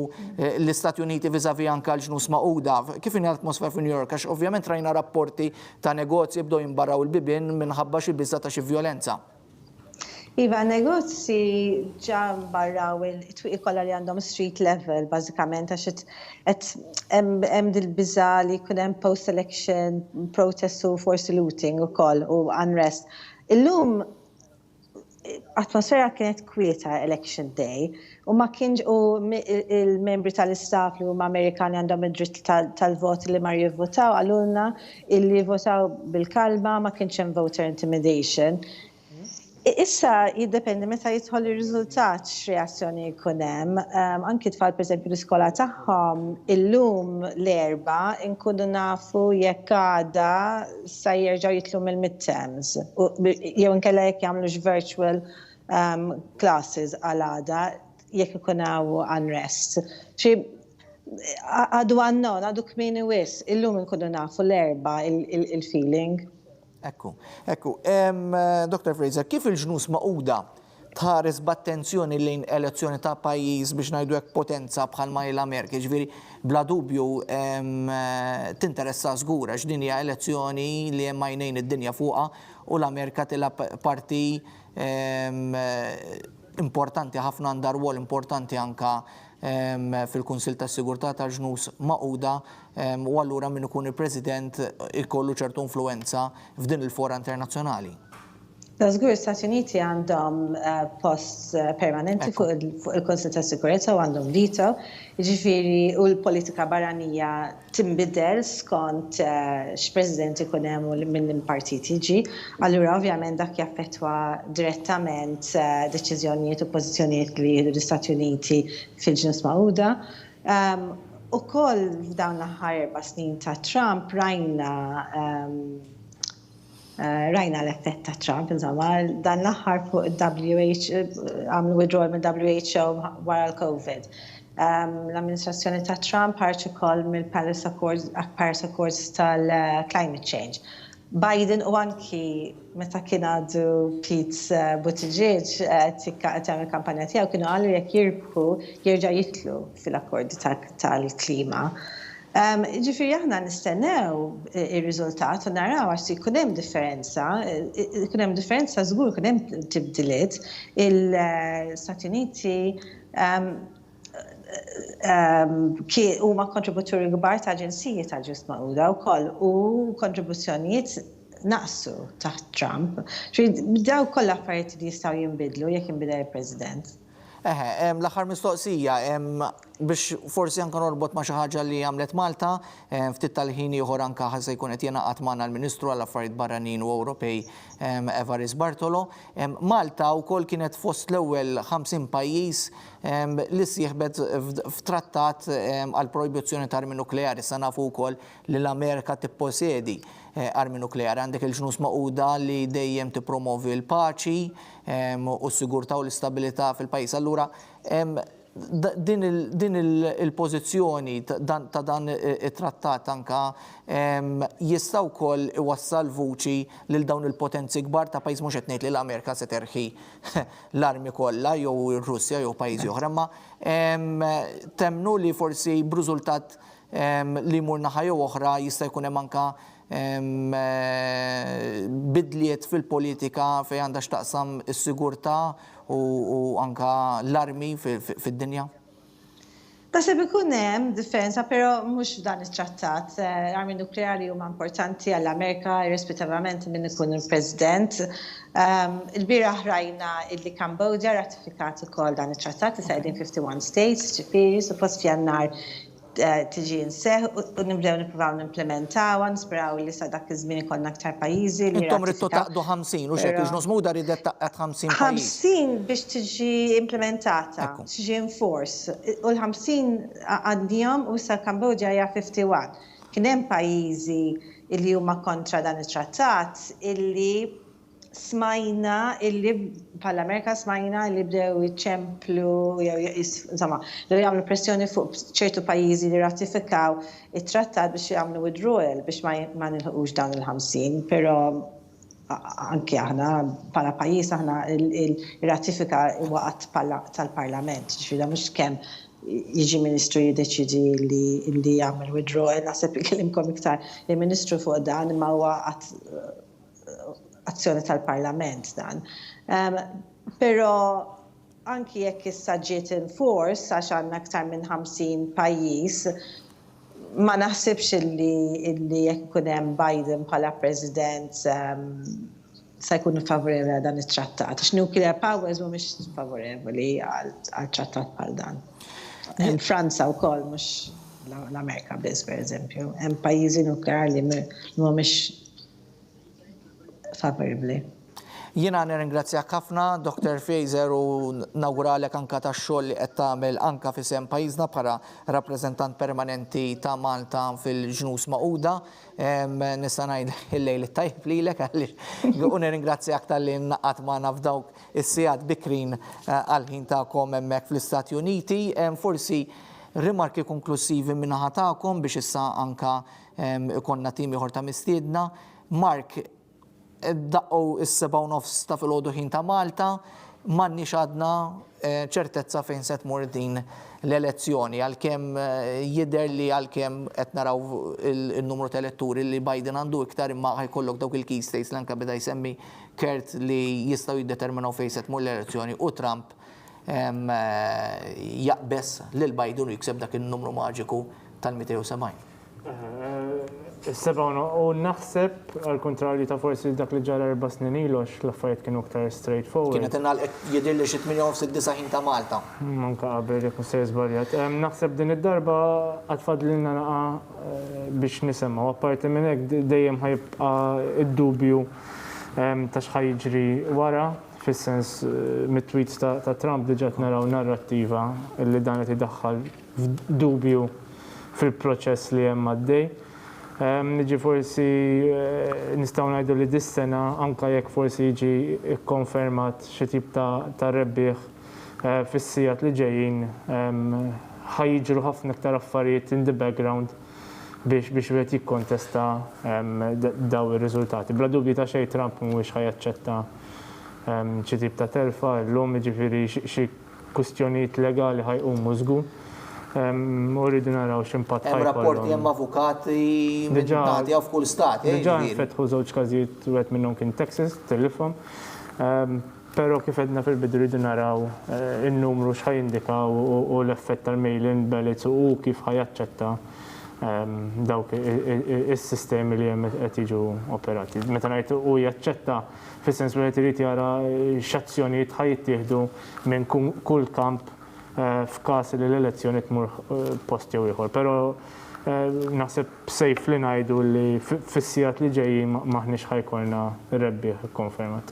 l-Istati Uniti viżavi anke l-Ġnus Magħquda, kif inhi l-atmosfera fi New York? Għax ovvjament rajna rapporti ta' negozji bdew jinbarraw il-bibien minħabba xi biża ta' xi vjolenza. Iva, negozji ġa barraw il-twiqi kollha li għandhom street level, bażikament, għax hemm dil-biża li jkun hemm post-election protest u forsi looting ukoll u unrest. Illum atmosfera kienet kwieta election day u ma kienx u il-membri tal-istaff li huma Amerikani għandhom id-dritt tal-vot li ma jivvotaw għalulna illi votaw bil-kalma ma kienx hemm voter intimidation. Issa jiddependi meta jidħol ir-riżultat x'reazzjoni jkun hemm. Anki tfal pereżempju l-iskola tagħhom illum l-erba' inkunu nafu jekk għada sa jerġgħu jitlu mill-midterms. Jew inkella jekk jagħmlux virtual classes għal għada jekk ikun hawn unrest. Għadu għannon, għadu kmini wis, illum inkunu nafu l-erba' il-feeling. Ekku. Dr. Fraser, kif il-Ġnus Magħquda tħares b'attenzjoni lejn elezzjoni ta' pajjiż biex ngħidu hekk potenza bħalma l-Amerika, ġifieri bla dubju tinteressa żgur għax din hija elezzjoni li hemm għajnejn id-dinja fuqha u l-Amerika tilha parti importanti ħafna għandha rwol importanti anke fil-Kunsill tas-Sigurtà tal-Ġnus Magħquda u allura min ikun il-President ikollu ċertu influenza f'din il-fora internazzjonali. Da żgur Stati Uniti għandhom post permanenti fuq il-Konsil ta' Sikurezza u għandhom veto, jiġifieri u l-politika barranija tinbidel skont x'President ikun hemm minn partit jiġi. Allura ovvjament dak jaffettwa direttament deċiżjonijiet u pożizzjonijiet li jieħdu l-Istati Uniti fil-ġnus Magħquda. Ukoll f'dawn l-aħħar 4 snin ta' Trump rajna l-effett ta' Trump, insomma, dan l-aħħar fuq il-WHO, għamlu withdrawal minn WHO wara l-COVID. L-amministrazzjoni ta' Trump ħarġu ukoll mill-Paris Accords tal-Climate Change. Biden u anki meta kien għadu Pete Buttigieg tagħmel kampanja tiegħu kienu qalu jekk jirbħu jerġa' jitlu fil-akkordi tal-klima. Ġifieri aħna nistennew ir-riżultat u naraw għax ikun hemm differenza, żgur ikun hemm tibdiliet. Il-Stati Uniti huma kontributuri kbar ta' aġenziji tal-ġnus Magħquda wkoll u kontribuzzjonijiet naqsu taħt Trump. Daw kollha affarijiet li jistgħu jinbidlu jekk jinbidel il-President. L-aħħar mistoqsija biex forsi anke norbot ma' xi ħaġa li għamlet Malta, ftit tal-ħin ieħor anke se jkun qed jingħaqad magħna l-Ministru għall-Affarijiet Barranin u Ewropej Evarist Bartolo. Malta wkoll kienet fost l-ewwel 50 pajjiż li sieħbet f'trattat għal projbizzjoni ta' armi nukleari. Sa nafu wkoll li l-Amerika tipposedi armi nukleari. Għandek il-ġnus Magħquda li dejjem tippromovi l-paċi u s-sigurtà u l-istabilità fil-pajjiż. Allura din il-pożizzjoni ta' dan it-trattat anka jista' wkoll iwassal vuċi lil dawn il-potenzi kbar ta' pajjiż mhux qed ngħid li l-Amerika se terħi l-armi kollha jew ir-Russja jew pajjiżi oħra, ma temnu li forsi b'riżultat li jmur naħa jew oħra jista' jkun hemm anke bidliet fil-politika fejn għandha x'taqsam is-sigurtà u anke l-armi fid-dinja? Taħseb ikun hemm differenza, però mhux f'dan it-trattat. Armi nukleari huma importanti għall-Amerika irrispettivament min ikun il-President. Il-bieraħ rajna li Kambodja ratifikat ukoll dan it-trattat issa qegħdin 51 states, ġifieri suppost f'Jannar tiġi nseħ u nibdew nippruvaw nimplementawha, nisperaw li sa dak iż-żmien ikollna aktar pajjiżi li intom ridtu taqdu 50 u x'hekk il-ġnus Magħquda ridet taqgħet 50 pajjiż. 50 biex tiġi implementata, tiġi enforce. U l-50 għaddihom u sa Kambodja hija 51. Kien hemm pajjiżi li huma kontra dan it-trattat illi smajna illi bħall-Amerika smajna illi bdew jiċċemplu insomma li jagħmlu pressjoni fuq ċertu pajjiżi li ratifikaw it-trattat biex jagħmlu withdrawal biex ma nilħuqux dawn il-50, però anke aħna bħala pajjiż aħna il-ratifika waqt tal-Parlament, ġifieri mhux kemm jiġi Ministru jiddeċidi li jagħmel withdrawal, naħseb ikellimkom iktar il-Ministru fuq dan imma huwa azzjoni tal-Parlament dan. Però anki jekk issa ġiet enforce għax għandna aktar minn 50 pajjiż, ma naħsibx illi jekk ikun hemm Biden bħala President se jkunu favorevoli għal dan it-trattat. Għax nuclear powers mhumiex favorevoli għal trattat bħal dan. Hemm Franza wkoll mhux l-Amerika biss pereżempju. Hemm pajjiżi nukleari li mhumiex favorably. Jiena nirringrazzjak ħafna, Dr. Fraser, u nawguralek anka tax-xogħol li qed tagħmel anka f'isem pajjiżna bħala rappreżentant permanenti ta' Malta fil-ġnus Magħquda. Nista' ngħid il-lejl it-tajb lilek għaliex u nirringrazzjak talli naqgħad magħna f'dawk is-sigħat bikrin għall-ħin tagħkom hemmhekk fl-Istati Uniti. Forsi rimarki konklusivi min-naħa tagħkom biex issa anka ikonna tim ieħor ta' mistiedna. Mark, daqqgħu is-7:30 ta' filgħodu ħin ta' Malta, m'għandniex għadna ċertezza fejn se tmur din l-elezzjoni għalkemm jidher li għalkemm qed naraw il-numru ta' elettori li Biden għandu iktar imma ħajkollok dawk il-key states li anke beda jsemmi Kert li jistgħu jiddeterminaw fejn se tmur l-elezzjoni u Trump jaqbess lil Biden u jikseb dak in-numru maġiku tal-270. U naħseb għal-kontrarju ta' forsi dak li ġara 4 snin ilox l-affarijiet kienu aktar straightforward. Kienet innalqet jidirli xi 8 ħin ta' Malta. Manka qabel jekk se żbaljat. Naħseb din id-darba għatfadlilna naqa' biex nisemgħu. Apparti minn hekk dejjem ħajbqa' id-dubju ta' x'ħajġri wara, fis-sens mit-tweets ta' Trump diġà naraw narrattiva li dan qed idaħħal f'dubju fil-proċess li hemm għaddej. Niġi forsi nistgħu ngħidu li dis-sena anke jekk forsi jiġi kkonfermat xi tip ta' rebbieħ fis-sigħat li ġejjin ħajjiġru ħafna aktar affarijiet in the background biex wieħed jikkontesta daw ir-riżultati. Bla dubju ta' xejn Trump mhuwiex ħajaċċetta xi tip ta' telfa llum jiġifieri xi kwistjonijiet legali ħajqumu żgur. Uridu naraw x'impatt ħajkollhom. Hemm rapporti hemm avukati nagħti f'kull stat. Diġà nfetħu żewġ każijiet wieħed minnhom kien Texas, tilifhom. Però kif edna fil-bidu rridu naraw in-numru x'ħajindikaw u l-effett tal-mail-in ballots u kif ħajaċċetta dawk is-sistemi li hemm qed jiġu operati. Meta ngħid u jaċċetta fis-sens li qed irid jara x'azzjonijiet ħajjittieħdu minn kull kamp f'każ li l-elezzjoni tmur post jew ieħor. Però naħseb sejf li ngħidu li fis-sigħat li ġejjin maħniex ħajkollna rebbieħ konfermat.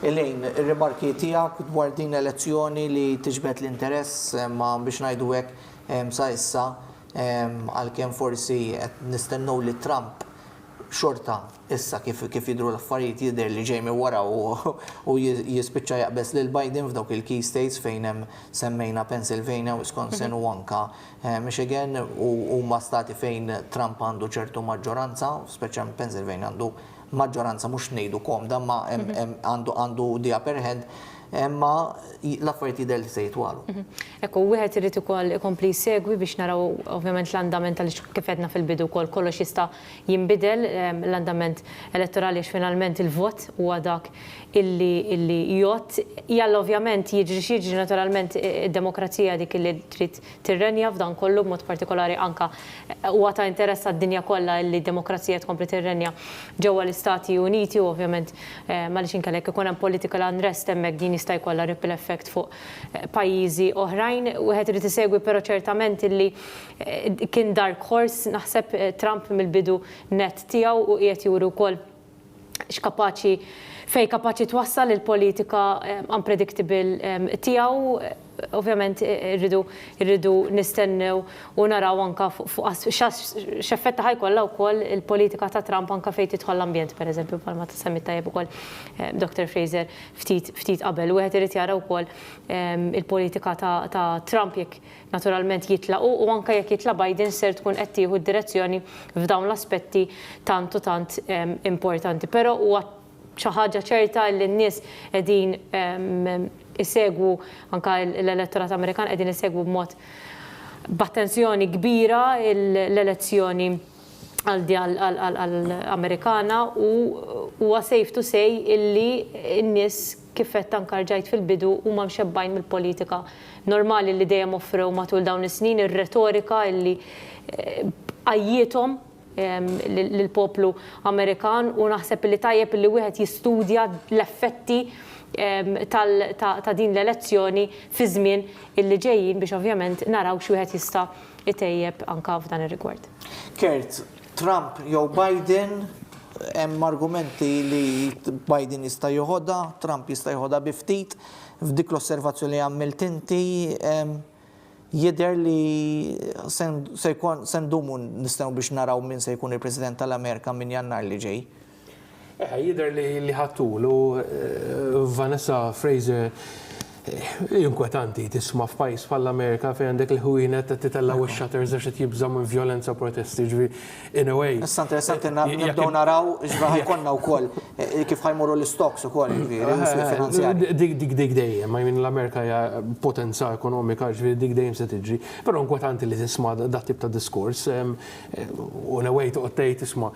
Elaine, ir-rimarki tiegħek dwar din l-elezzjoni li tiġbed l-interess ma biex ngħidu hekk sa issa għalkemm forsi qed nistennew li Trump xorta issa kif jidhru l-affarijiet jidher li ġej minn wara u jispiċċa jaqbes lil Biden f'dawk il-key states fejn hemm semmejna Pennsylvania, Wisconsin u anka Michigan u huma stati fejn Trump għandu ċertu maġġoranza, speċjalment Pennsylvania għandu maġġoranza mhux ngħidu komda ma għandu the upper hand. Imma l-affarijiet jidher li se jitwalu. Ekku, wieħed irid ukoll ikompli jsegwi biex naraw ovvjament l-andament għaliex kif qedna fil-bidu wkoll kollox jista' jinbidel l-andament elettorali għax finalment il-vot huwa dak illi jgħod jalla ovvjament jiġri naturalment id-demokrazija dik illi trid tirrenja f'dan kollu b'mod partikolari anka huwa ta' interess għad-dinja kollha li d-demokrazija tkompli tirrenja ġewwa l-Istati Uniti u ovvjament m'għaliex inkellek ikun hemm political unrest hemmhekk din jista' jkollha ripple effect fuq pajjiżi oħrajn. Wieħed irid isegwi però ċertament illi kien dark horse naħseb Trump mill-bidu net tiegħu u qiegħed juru wkoll x'kapaċi fej kapaċi twassal il-politika unpredictable tiegħu. Ovvjament irridu nistennew u naraw anka fuq x'effetta ħajkollha wkoll il-politika ta' Trump anka fejn tidħol l-ambjent pereżempju bħalma semmi tajjeb ukoll Dr. Fraser ftit qabel. Wieħed irid jara wkoll il-politika ta' Trump jekk naturalment jitlaqu u anke jekk jitla' Biden ser tkun qed tieħu d-direzzjoni f'dawn l-aspetti tant importanti. Però huwa xi ħaġa ċerta li n-nies qegħdin isegwu anke l-elettorat Amerikan qegħdin isegwu b'mod b'attenzjoni kbira l-elezzjoni għall-Amerikana u huwa safe to say illi n-nies kif qed anke rġajt fil-bidu huma mxebbajn mill-politika normali li dejjem offrew matul dawn is-snin, ir-retorika illi qajjithom lill-poplu Amerikan u naħseb li tajjeb li wieħed jistudja l-effetti ta' din l-elezzjoni fi żmien illi ġejjin biex ovvjament naraw x'wieħed jista' itejjeb anke f'dan ir-rigward. Kurt, Trump jew Biden, hemm argumenti li Biden jista' joħodha, Trump jista' joħodha bi ftit, f'dik l-osservazzjoni li għamilt inti jidher li se ndumu nistgħu biex naraw min se jkun il-President tal-Amerika minn Jannar li ġej. Jidher li ħattulu Vanessa Fraser inkwetanti tisma' f'pajjiż bħall-Amerika fejn għandek il-ħwienet qed titellaw ix-shutters għax qed jibżgħu minn vjolenza protesti in a way. Issa interessanti nibdew naraw x'ħajkonna wkoll kif ħajmorru l-istocks ukoll finanzjarji. Dik dejjem, l-Amerika hija potenza ekonomika ġifieri dik dejjem se tiġri, però inkwetanti li tisma' dat tip ta' diskors u in a way toqgħod tgħid tisma'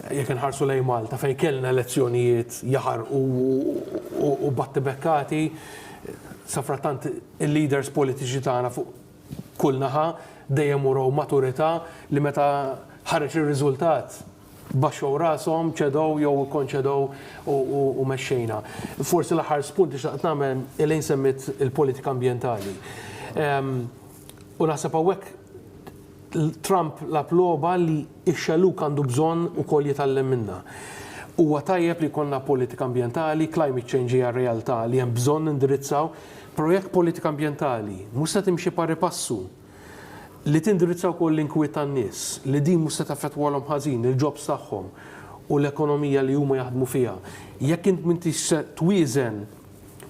jekk inħarsu lejn Malta fejn kellna elezzjonijiet jaħar u batti bekkati safrattant il-leaders politiċi tagħna fuq kull naħa dejjem uraw maturità li meta ħareġ ir-riżultat baxxew rashom, ċedow jew konċedow u mexxejna. Forsi l-aħħar spunt li xtaqt nagħmel Elaine semmit il-politika ambjentali. U naħseb hawnhekk Trump l-aploba li x-xelluk għandu bżonn ukoll jitgħallem minnha. Huwa tajjeb li jkollna politika ambjentali, climate change hija realtà li hemm bżonn indirizzaw, però jekk politika ambjentali mhux se timxi pari passu li tindirizzaw wkoll l-inkwiet tan-nies, li din mhux se taffettwalhom ħażin, il-jobs tagħhom u l-ekonomija li huma jaħdmu fiha. Jekk int m'intix se twieżen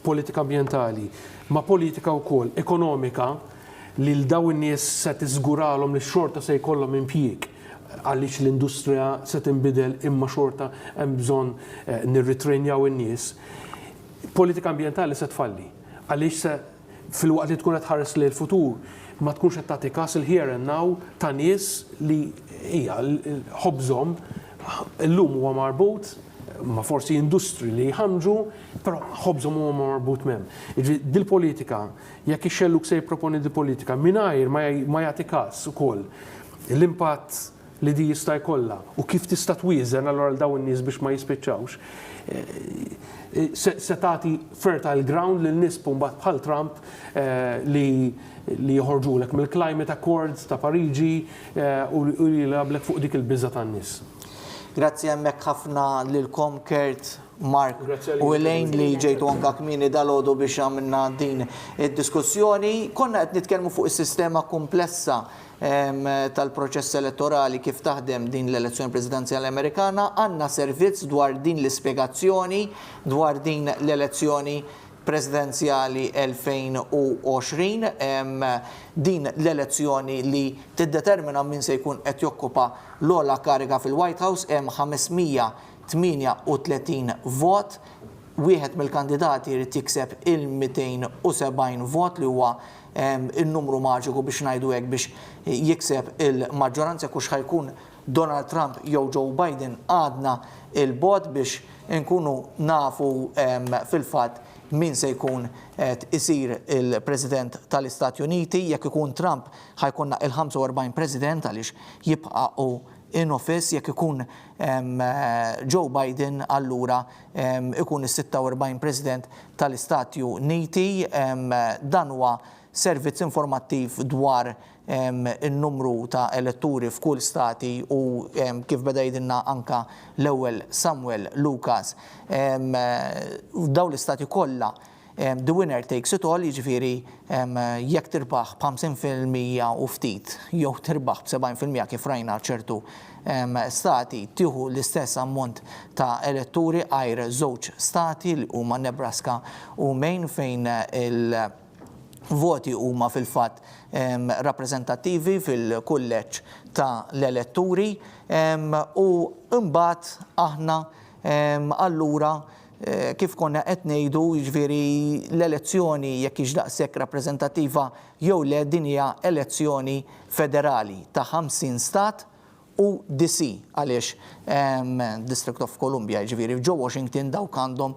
politika ambjentali ma' politika wkoll ekonomika li l-daw in-nies se tiżguralhom li xorta se jkollhom impjieg għaliex l-industrija se tinbidel imma xorta hemm bżonn nirritrenjaw in-nies. Politika ambjentali se tfalli għaliex se fil-waqt li tkun qed tħares lejn il-futur ma tkunx qed tagħti każ il-here and now ta' nies li hija ħobżhom illum huwa marbut ma' forsi industri li jħamġu, però ħobżhom huwa marbut m'hemm. Dil-politika, jekk ix-xelluk se jipproponi dil-politika mingħajr ma jagħti każ ukoll l-impatt li di jista' jkollha u kif tista' twieżen allura dawn in-nies biex ma jispiċċawx, se tagħti fertile ground lil nies mbagħad bħal Trump li joħorġulek mill-Climate Accords ta' Pariġi u li jlablek fuq dik il-biża tan-nies. Grazzi hemmhekk ħafna lilkom Kurt, Mark u Elaine li ġejtu anke kmieni dal-għodu biex għamilna din id-diskussjoni. Konna qed nitkellmu fuq is-sistema komplessa tal-proċess elettorali kif taħdem din l-elezzjoni presidenzjali Amerikana, għandna servizz dwar din l-ispjegazzjoni dwar din l-elezzjoni presidenzjali 2020, din l-elezzjoni li tiddetermina min se jkun qed jokkupa l-ogħla kariga fil-White House, hemm 538 vot, wieħed mill-kandidati jrid jikseb il-270 vot li huwa il-numru maġiku biex ngħidu hekk biex jikseb il-maġġoranza kux ħajkun Donald Trump jew Joe Biden għadna il-bot biex nkunu nafu fil-fatt min se jkun isir il-President tal-Istati Uniti, jekk ikun Trump ħajkunna il-45 President għaliex jibqa'u in office, jekk ikun Joe Biden allura ikun is-46 President tal-Istati Uniti. Dan huwa servizz informattiv dwar il-numru ta' elettori f'kull stati u kif beda jidinna anka l-ewwel Samuel Lucas. Daw l-istati kollha the winner takes it all, jiġifieri jekk tirbaħ b'50% u ftit jew tirbaħ b'70% kif rajna ċertu stati tieħu l-istess ammont ta' elettori għajr żewġ stati li huma Nebraska u Maine fejn voti huma fil-fatt rappreżentattivi fil-kulleġġ ta' l-elettori u mbagħad aħna allura kif konna qed ngħidu jiġifieri l-elezzjoni jekk hix daqshekk rappreżentattiva jew le din hija elezzjoni federali ta' 50 stat u DC għaliex District of Columbia jiġifieri ġew Washington dawk għandhom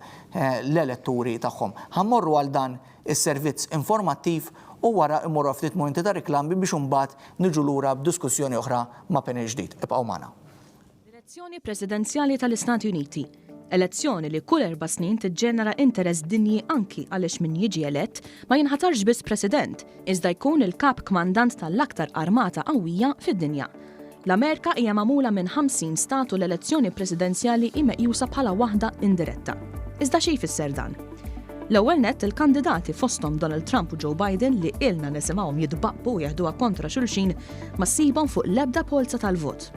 l-elettori tagħhom. Ħammorru għal dan is-servizz informattiv u wara immorru ftit momenti ta' riklami biex imbagħad niġu lura b'diskussjoni oħra ma' panel ġdid. Ibqgħu magħna. Elezzjoni presidenzjali tal-Istati Uniti. Elezzjoni li kull 4 snin tiġġenera interess dinji anki għaliex min jiġi elett ma jinħatarx biss president, iżda jkun il-kap kmandant tal-aktar armata qawwija fid-dinja. L-Amerika hija magħmula minn 50 stat u l-elezzjoni presidenzjali hi meqjusa bħala waħda indiretta. Iżda xi jfisser dan? L-ewwel nett il-kandidati fosthom Donald Trump u Joe Biden li ilna nisimgħuhom jitbaqqu u jaħduha kontra xulxin ma ssibhom fuq l-ebda polza tal-vot.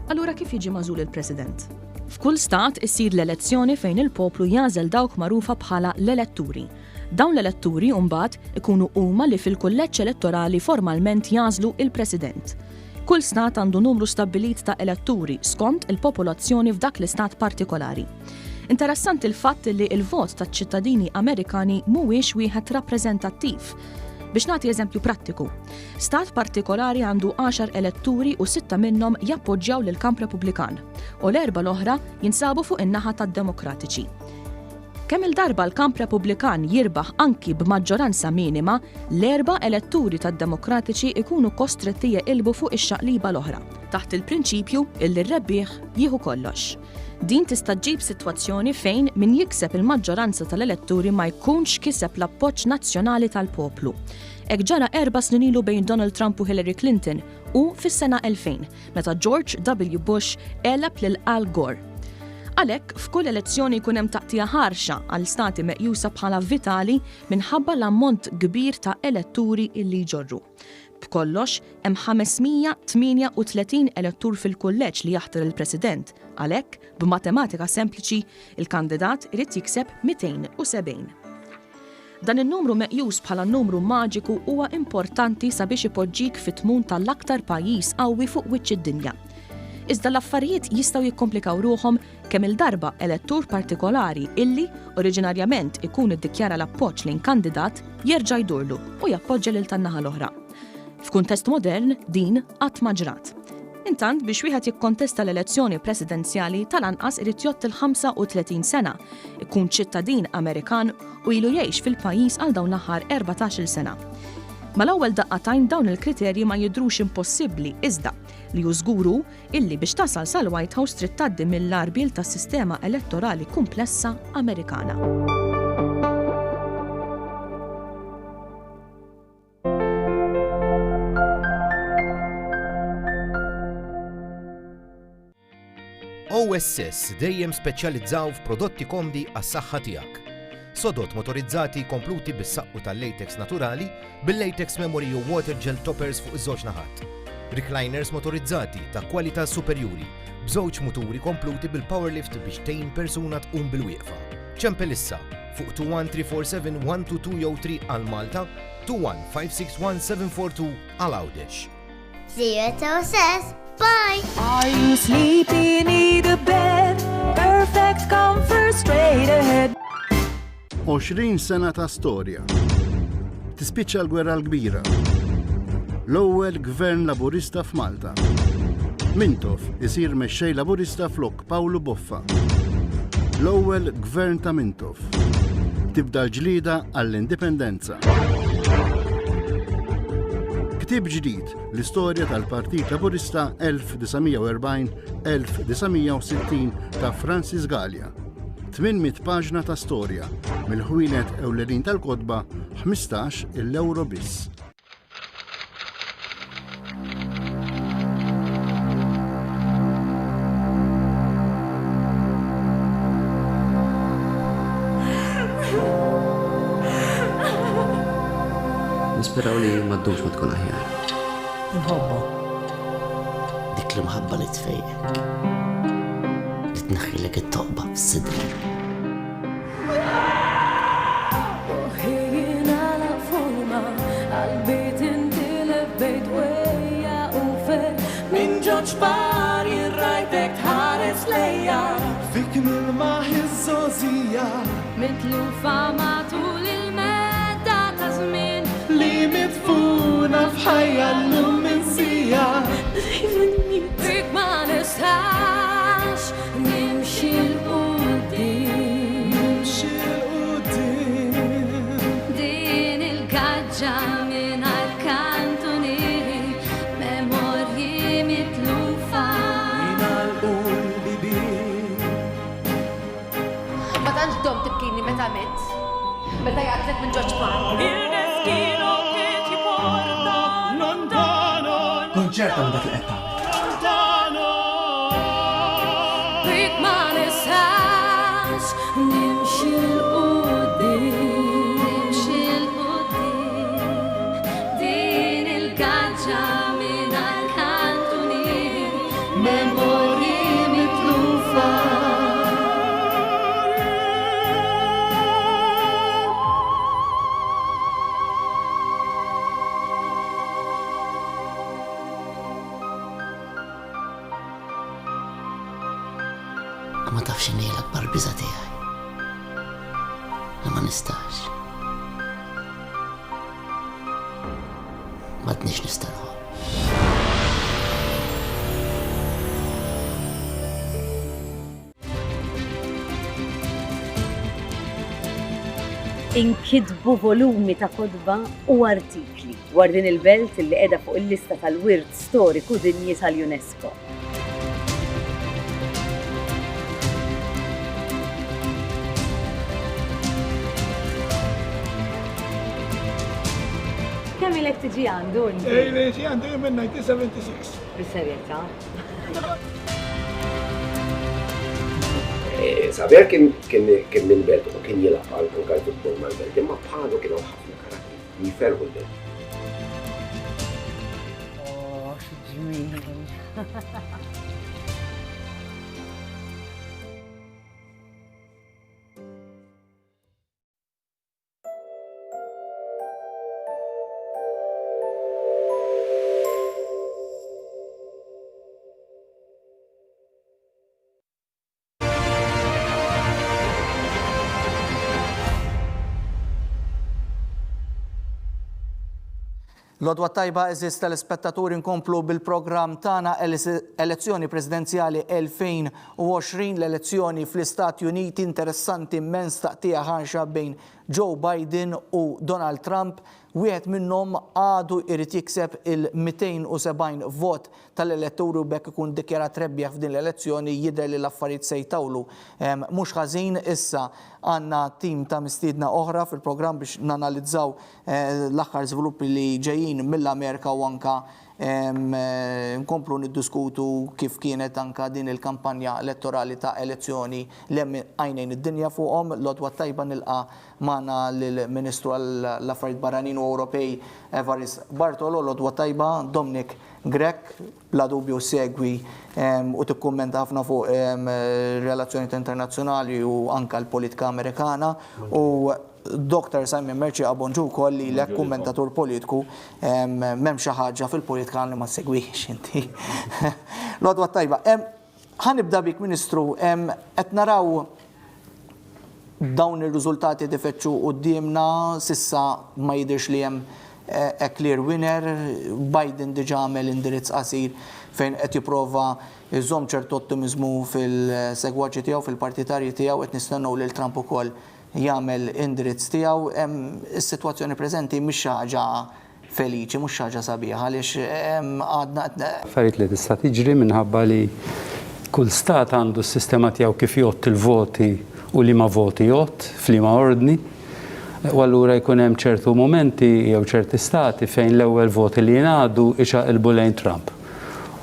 Allura kif jiġi magħżul il-President? F'kull stat issir l-elezzjoni fejn il-poplu jażel dawk magħrufa bħala l-elettori. Dawn l-elettori mbagħad ikunu huma li fil-kulleġġ elettorali formalment jażlu il-President. Kull stat għandu numru stabbilit ta' elettori skont il-popolazzjoni f'dak l-istat partikolari. Interessanti il-fatt li il-vot taċ-ċittadini Amerikani mhuwiex wieħed rappreżentattiv. Biex nagħti eżempju prattiku, stat partikolari għandu 10 elettori u 6 minnhom jappoġġjaw lil kamp Repubblikan u l-4 l-oħra jinsabu fuq in-naħa tad-Demokratiċi. Kemm il-darba l-kamp Repubblikan jirbaħ anki b'maġġoranza minima, l-4 elettori tad-Demokratiċi ikunu kostretti jeqilbu fuq ix-xaqliba l-oħra taħt il-prinċipju illi r-rebbieħ jieħu kollox. Din tista' ġġib sitwazzjoni fejn min jikseb il-maġġoranza tal-elettori ma jkunx kiseb l-appoġġ nazzjonali tal-poplu. Hekk ġara 4 snin ilu bejn Donald Trump u Hillary Clinton u fis-sena 2000, meta George W. Bush għelab lil Al Gore. Għalhekk f'kull elezzjoni jkun hemm taqtija ħarxa għal stati meqjusa bħala vitali minħabba l-ammont kbir ta' elettori illi jġorru. B'kollox hemm 538 elettur fil-kulleġġ li jaħtar il-President, għalhekk b'matematika sempliċi il-kandidat irid jikseb 270. Dan in-numru meqjus bħala numru maġiku huwa importanti sabiex ipoġġik fit-tmun tal-aktar pajjiż qawwi fuq wiċċ id-dinja. Iżda l-affarijiet jistgħu jikkomplikaw ruhom kemm il-darba elettur partikolari illi oriġinarjament ikun iddikjara l-appoġġ lejn kandidat jerġa' jdurlu u jappoġġja lil tan-naħa l-oħra. F'kuntest modern din qatt ma ġrat. Intant biex wieħed jikkontesta l-elezzjoni presidenzjali tal-anqas irid jott il-35 sena, ikun ċittadin Amerikan u ilu jgħix fil-pajjiż għal dawn l-aħħar 14-il sena. Mal-ewwel daqqatajn dawn il-kriterji ma jidhrux impossibbli iżda li żguru illi biex tasal sal-White House trid tgħaddi mill-arbil tas-sistema elettorali komplessa Amerikana. OSS dejjem speċjalizzaw f'prodotti komdi għas-saħħa tiegħek. Sodot motorizzati kompluti bis-saqqu tal-latex naturali bil-latex memory u water gel toppers fuq iż-żewġ naħat. Recliners motorizzati ta' kwalità superjuri b'żewġ muturi kompluti bil-powerlift biex tgħin persuna tqum bil-wieqfa. ċempelissa fuq 21347 jew 3 għal Malta, 21561 għal Għawdex. See you at OSS. Bye! Are you sleepy, need a bed? Perfect comfort straight ahead. 20 sena ta' storja. Tispiċċa l-gwerra l-kbira. L-ewwel gvern laburista f'Malta. Mintoff isir mexxej laburista flok Pawlu Boffa. L-ewwel gvern ta' Mintoff. Tibda l-ġlida għall-indipendenza. Ktib ġdid l-istorja tal-Partit Laburista 1940-1960 ta' Francis Gallia. 800 paġna ta' storja mill-ħwienet ewlenin tal-kotba 15 €. biss. Nisperaw li maddux ma tkun aħjar. Nħobba. Dik li mħabba li tfejqek. Li tneħħilek it-toqba fis-sidri. Uħina la forma għal-bejt inti lebbejt wejja u fer min ġoġ bari rajtek tħares lejja Fik nil-maħi z-zozija mitlufa matul il-medda ta' żmien li mitfuna f'ħajja l-lum minsija. Fik ma nistax nimxi l-qudiem. Din il-gaġġa mingħajr kantunieri, memorji mitlufa. Ma tantx dom tibkini meta mitt. Meta jgħatlek minn George Park. Konċerta minn dak l-etta. Fik ma nistax nimxi l-qudiem. Din il-gaġġa mingħajr kantunieri, memorji mitlufa. Ma tafx inni l-akbar biża tiegħi. Ma nistax. M'għadniex nistenħu. inkitbu volumi ta' kodba u artikli dwar din il-belt li qiegħda fuq il-lista tal-wirt storiku dinji tal-UNESCO. Kemm ilek tiġi għandu? Tiġi għandu minn 1976. Bis-serjetà. Saber kien mill-belt u kien jilab anka l-futbol mal-belt, imma bħalu kienu ħafna karatteri jiferħu l-belt. Oh, x'ġmil. Lodwa tajba eżis telespettaturi nkomplu bil-programm tagħna elezzjoni presidenzjali 2020 l-elezzjoni fl-Istati Uniti interessanti immens taqtija ħanxa bejn Joe Biden u Donald Trump. Wieħed minnhom għadu jrid jikseb il-270 vot tal-elettoru bekk ikun dikjarat rebbieħ f'din l-elezzjoni jidher li l-affarijiet se jtawlu. Mhux ħażin issa għandna tim ta' mistiedna oħra fil-programm biex nanalizzaw l-aħħar żviluppi li ġejjin mill-Amerika u anka nkomplu niddiskutu kif kienet anka din il-kampanja elettorali ta' elezzjoni li hemm għajnejn id-dinja fuqhom. Lodwa tajba nilqa' magħna lill-Ministru għall-Affarijiet Barranin u Ewropej Evarist Bartolo. Lodwa tajba Dominic Grech bla dubju segwi u tikkummenta ħafna fuq relazzjonijiet internazzjonali u anka l-politika Amerikana u Dr. Simon Merċi Abonġu kolli l-ek kummentatur politiku m'hemm xi ħaġa fil-politika li ma segwix inti. Lodwa tajba. Ħanibda bik Ministru, qed naraw dawn ir-riżultati tifeċċu qudiemna sissa ma jidhirx li hemm a clear winner. Biden diġà għamel indirizz qasir fejn qed jipprova jżomm ċertu ottimizmu fil-segwaġġi tiegħu fil-partitarji tiegħu qed nistennew lil Trump ukoll jagħmel indirizz tiegħu. Is-sitwazzjoni preżenti mhix ħaġa feliċi, mhux ħaġa sabiħa għaliex għadna affarijiet li tista' tiġri minħabba li kull stat għandu s-sistema tiegħu kif jgħott il-voti u li ma voti jgħott f'liema ordni. U allura jkun hemm ċertu momenti jew ċerti stati fejn l-ewwel voti li jingħaddu ixaqilbu lejn Trump.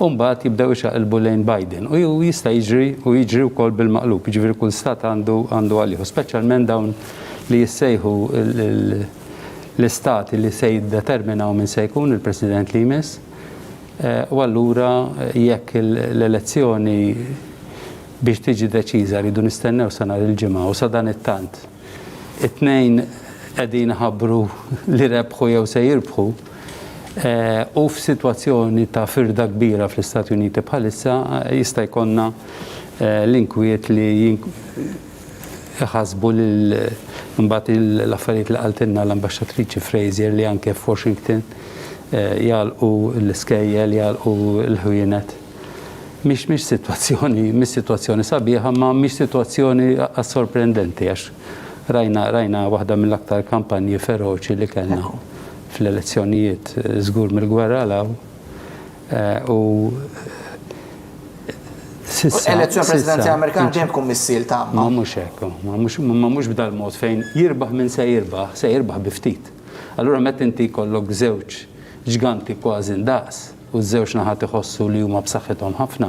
U mbagħad jibdew ixaqilbu lejn Biden. U jista' jiġri wkoll bil-maqlub, jiġifieri kull stat għandu għalih, speċjalment dawn li jissejħu l-istati li se jiddeterminaw min se jkun il-President li jmiss. U allura jekk l-elezzjoni biex tiġi deċiża rridu nistennew sa nhar il-ġimgħa u sa dan it-tant. It-tnejn qegħdin ħabbru li rebħu jew se jirbħu u f'sitwazzjoni ta' firda kbira fl-Istati Uniti bħalissa jista' jkollna l-inkwiet li ħasbu lil mbagħad l-affarijiet li qaltilna l-ambaxxatriċi Fraser li anke f'Washington jalqu l-iskejjel, jalqu l-ħwienet. Mhix sitwazzjoni sabiħa, ma mhix sitwazzjoni sorprendenti għax rajna waħda mill-aktar kampanji feroċi li kellna fl-elezzjonijiet żgur mill-gwerra law u Elezzjoni Presidenzjali Amerikana dejjem tkun missil ta' ma mhux hekk, ma mhux b'dal mod fejn jirbaħ min se jirbaħ bi ftit. Allura meta inti jkollok żewġ ġganti kważi ndaqs u ż-żewġ naħat iħossu li huma b'saħħithom ħafna.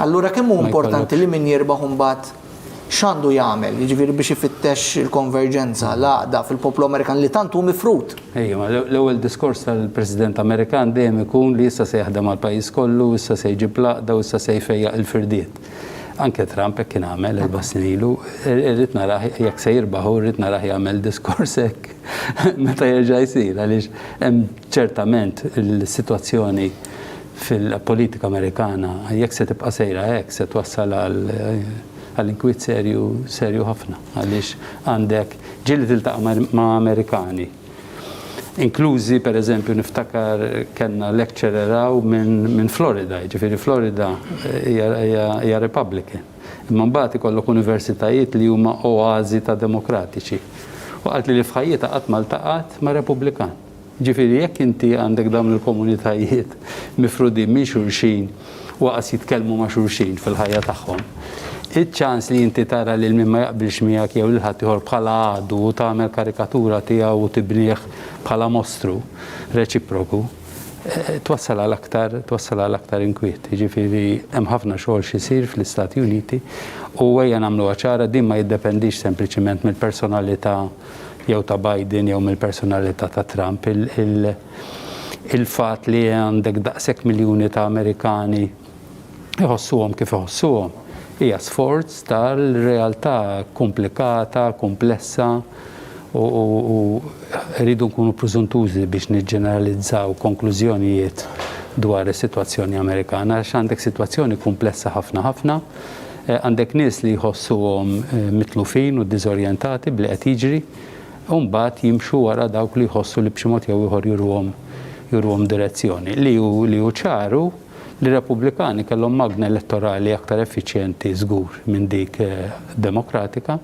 Allura kemm hu importanti li min jirbaħ imbagħad x'għandu jagħmel, jiġifieri biex ifittex il-konverġenza l-għaqda fil-poplu Amerikan li tant hu mifrut. Ejja, l-ewwel diskors tal-President Amerikan dejjem ikun li issa se jaħdem għall-pajjiż kollu, issa se jġib l-għaqda u issa se jfejjaq il-firdiet. Anke Trump hekk kien għamel 4 snin ilu, irrid narah jekk se jirbaħ irrid narah jagħmel diskors hekk meta jerġa' jsir għaliex hemm ċertament il-sitwazzjoni fil-politika Amerikana jekk se tibqa' sejra hekk se twassal għall-inkwiet serju ħafna għaliex għandek ġieli tiltaqa' ma' Amerikani. Inklużi pereżempju niftakar kellna lecturer minn Florida, ġifieri Florida hija Republican. Imma mbagħad ikollok universitajiet li huma oażi ta' demokratiċi. U qalt li f'ħajjita qatt ma ltaqat ma' Repubblikan. Ġifieri jekk inti għandek dawn il-komunitajiet mifrudin minn xulxin u qas jitkellmu ma' xulxin fil-ħajja tagħhom. Iċ-ċans li inti tara li min ma jaqbilx miegħek jew lil ħadd ieħor bħala għadu u tagħmel karikatura tiegħu u tibnieh bħala mostru reċiproku twassal għal aktar inkwiet. Ġifieri hemm ħafna xogħol xisir fl-Istati Uniti u ejja nagħmluha ċara din ma jiddependix sempliċement mill-personalità jew ta' Biden jew mill-personalità ta' Trump. Il-fatt li għandek daqshekk miljuni ta' Amerikani iħossuhom kif iħossuhom hija sforz tal-realtà komplikata, komplessa u rridu nkunu preżuntużi biex niġġeneralizzaw konklużjonijiet dwar is-sitwazzjoni Amerikana għax għandek sitwazzjoni komplessa ħafna, għandek nies li jħossuhom mitlufin u diżorjentati bli qed jiġri u mbagħad jimxu wara dawk li jħossu li b'xi mod jew ieħor jurhom direzzjoni. Li hu ċaru li Repubblikani kellhom magna elettorali aktar effiċjenti żgur minn dik demokratika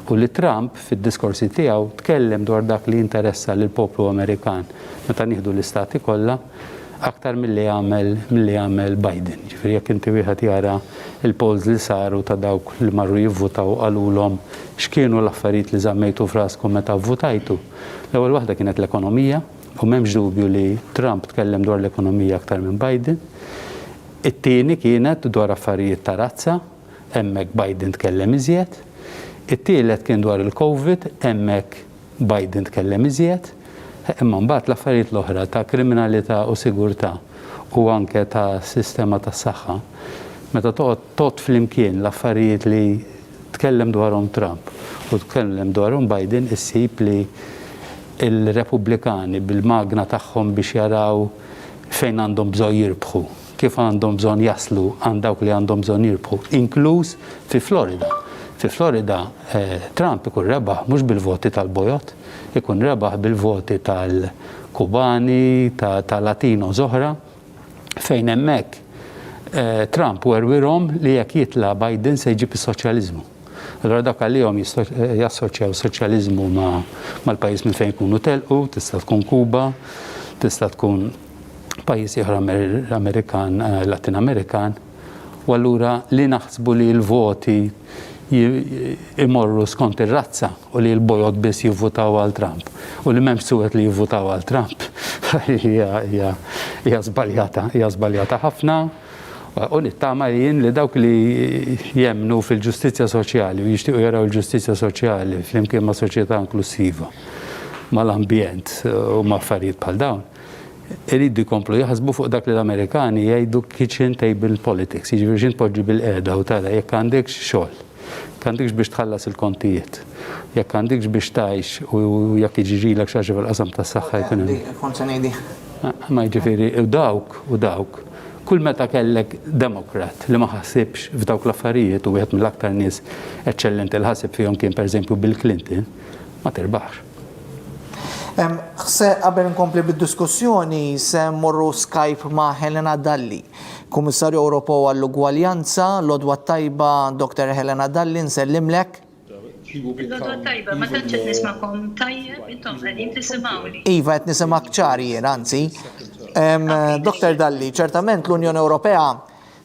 u li Trump fid-diskorsi tiegħu tkellem dwar dak li interessa lil poplu Amerikan meta nieħdu l-istati kollha aktar milli jagħmel Biden. Ġifieri jekk inti wieħed jara il-polls li saru ta' dawk li marru jivvutaw qalulhom x'kienu l-affarijiet li żammejtu f'raskom meta vvutajtu. L-ewwel waħda kienet l-ekonomija u m'hemmx dubju li Trump tkellem dwar l-ekonomija aktar minn Biden. It-tieni kienet dwar affarijiet ta' razza, hemmhekk Biden tkellem iżjed. It-tielet kien dwar il-COVID, hemmhekk Biden tkellem iżjed. Imma mbagħad l-affarijiet l-oħra ta' kriminalità u sigurtà u anke ta' sistema tas-saħħa. Meta toqgħod flimkien l-affarijiet li tkellem dwarhom Trump u tkellem dwarhom Biden issib li il-Repubblikani bil-magna tagħhom biex jaraw fejn għandhom bżonn jirbħu, kif għandhom bżonn jaslu għand dawk li għandhom bżonn jirbħu, inkluż fi Florida. Fi Florida Trump ikun rebaħ mhux bil-voti tal-bojot, ikun rebaħ bil-voti tal-Kubani, tal-Latinos oħra, fejn hemmhekk Trump werwirhom li jekk jitla' Biden se jġib is-soċjaliżmu. Allora dak għalihom jassoċjaw soċjaliżmu mal-pajjiż minn fejn ikunu telqu, tista' tkun Kuba, tista' tkun pajjiż ieħor Amerikan, Latin Amerikan, u allura li naħsbu li l-voti imorru skont ir-razza u li l-bojot biss jivvutaw għal Trump u li m'hemmx suwed li jivvutaw għal Trump hija żbaljata ħafna u nittama jien li dawk li jemnu fil-ġustizzja soċjali u jixtiequ jaraw il-ġustizzja soċjali flimkien ma' soċjetà inklusiva mal-ambjent u ma' affarijiet bħal dawn iridu jkomplu jaħsbu fuq dak li l-Amerikani jgħidu kitchen table politics, jiġifieri xi tpoġġi bil-qiegħda u tara jekk għandekx xogħol, jekk għandekx biex tħallas il-kontijiet, jekk għandekx biex tgħix u jekk jiġrilek xi ħaġa fil-qasam tas-saħħa jkun hemm. Ma jiġifieri u dawk kull meta kellek demokrat li ma ħassibx f'dawk l-affarijiet u wieħed mill-aktar nies eċċellenti li ħasib fihom kien pereżempju Bill Clinton, ma tirbaħx. Qabel nkompli bid-diskussjoni se mmorru Skype ma' Helena Dalli, Kummissarju Ewropew għall-Ugwaljanza, l-Odwa tajba Dr. Helena Dalli, nsellimlek. L-Odwa tajba, ma tantx qed nismakom tajjeb, intom qegħdin tisimgħuni. Iva qed nisimgħek ċari jien, anzi. Dr. Dalli, ċertament l-Unjoni Ewropea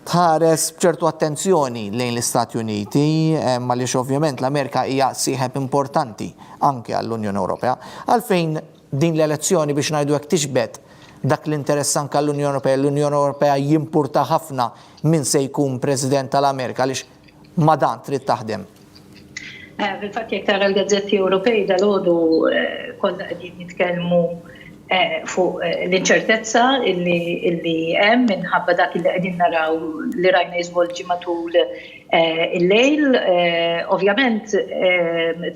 tħares b'ċertu attenzjoni lejn l-Istati Uniti, għaliex ovvjament l-Amerika hija sieħeb importanti anke għall-Unjoni Ewropea. Għalfejn din l-elezzjoni biex ngħidu hekk tixbed dak l-interess anke għall-Unjoni Ewropea, l-Unjoni Ewropea jimpurta ħafna min se jkun President tal-Amerika għaliex ma dan trid taħdem. Fil-fatt jekk tara l-gazzetti Ewropej dalgħodu kollha qegħdin jitkellmu fuq l-inċertezza illi hemm minħabba dak li qegħdin naraw li rajna jiżvolġi matul il-lejl. Ovvjament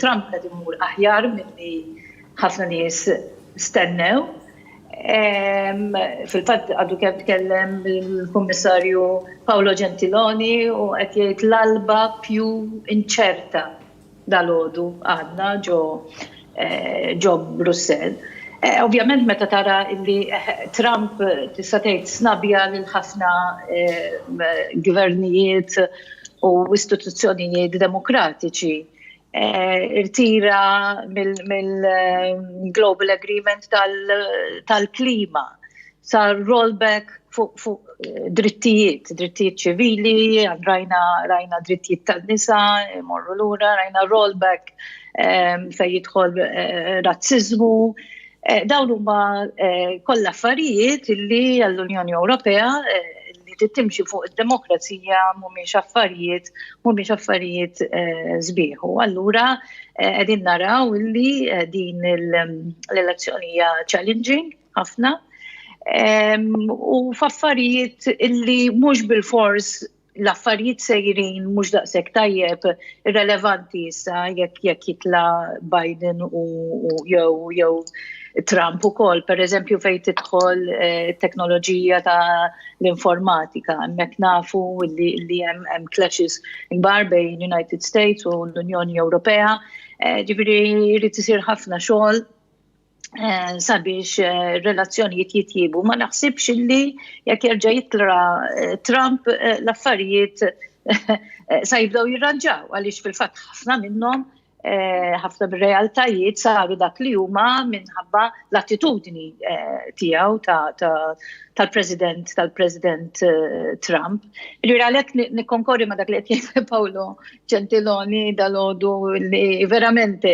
Trump qed imur aħjar milli ħafna nies stennew. Fil-fatt għadu kemm tkellem il-Kummissarju Paolo Gentiloni u qed jgħid l-alba più inċerta dalgħodu għadna ġo Brussell. Ovvjament meta tara li Trump tista' tgħid snabja lil ħafna gvernijiet u istituzzjonijiet demokratiċi. Irtira mill-Global Agreement tal-klima, sar rollback fuq drittijiet ċivili, rajna drittijiet tal-nisa, morru lura, rajna rollback fejn jidħol razzizmu. Dawn huma kollha affarijiet li għall-Unjoni Ewropea li timxi fuq id-demokrazija mhumiex affarijiet sbieħ. Allura qegħdin naraw li din l-elezzjoni hija challenging ħafna u f'affarijiet illi mhux bil-fors l-affarijiet sejrin mhux daqshekk tajjeb irrelevanti issa jekk jitla Biden u jew Trump ukoll, pereżempju fejn tidħol teknoloġija ta' l-informatika, hemmhekk nafu li hemm clashes kbar bejn United States u l-Unjoni Ewropea, ġifieri jrid isir ħafna xogħol sabiex relazzjonijiet jitjiebu. Ma naħsibx illi jekk jerġa' jitla Trump l-affarijiet sa jibdew jirranġaw għaliex fil-fatt ħafna minnhom ħafna bir-realtajiet saru dak li huma minħabba l-attitudni tiegħu tal-President Trump. Għalhekk nikkonkordi ma dak li qed jgħid Paolo Gentiloni dalodu li veramente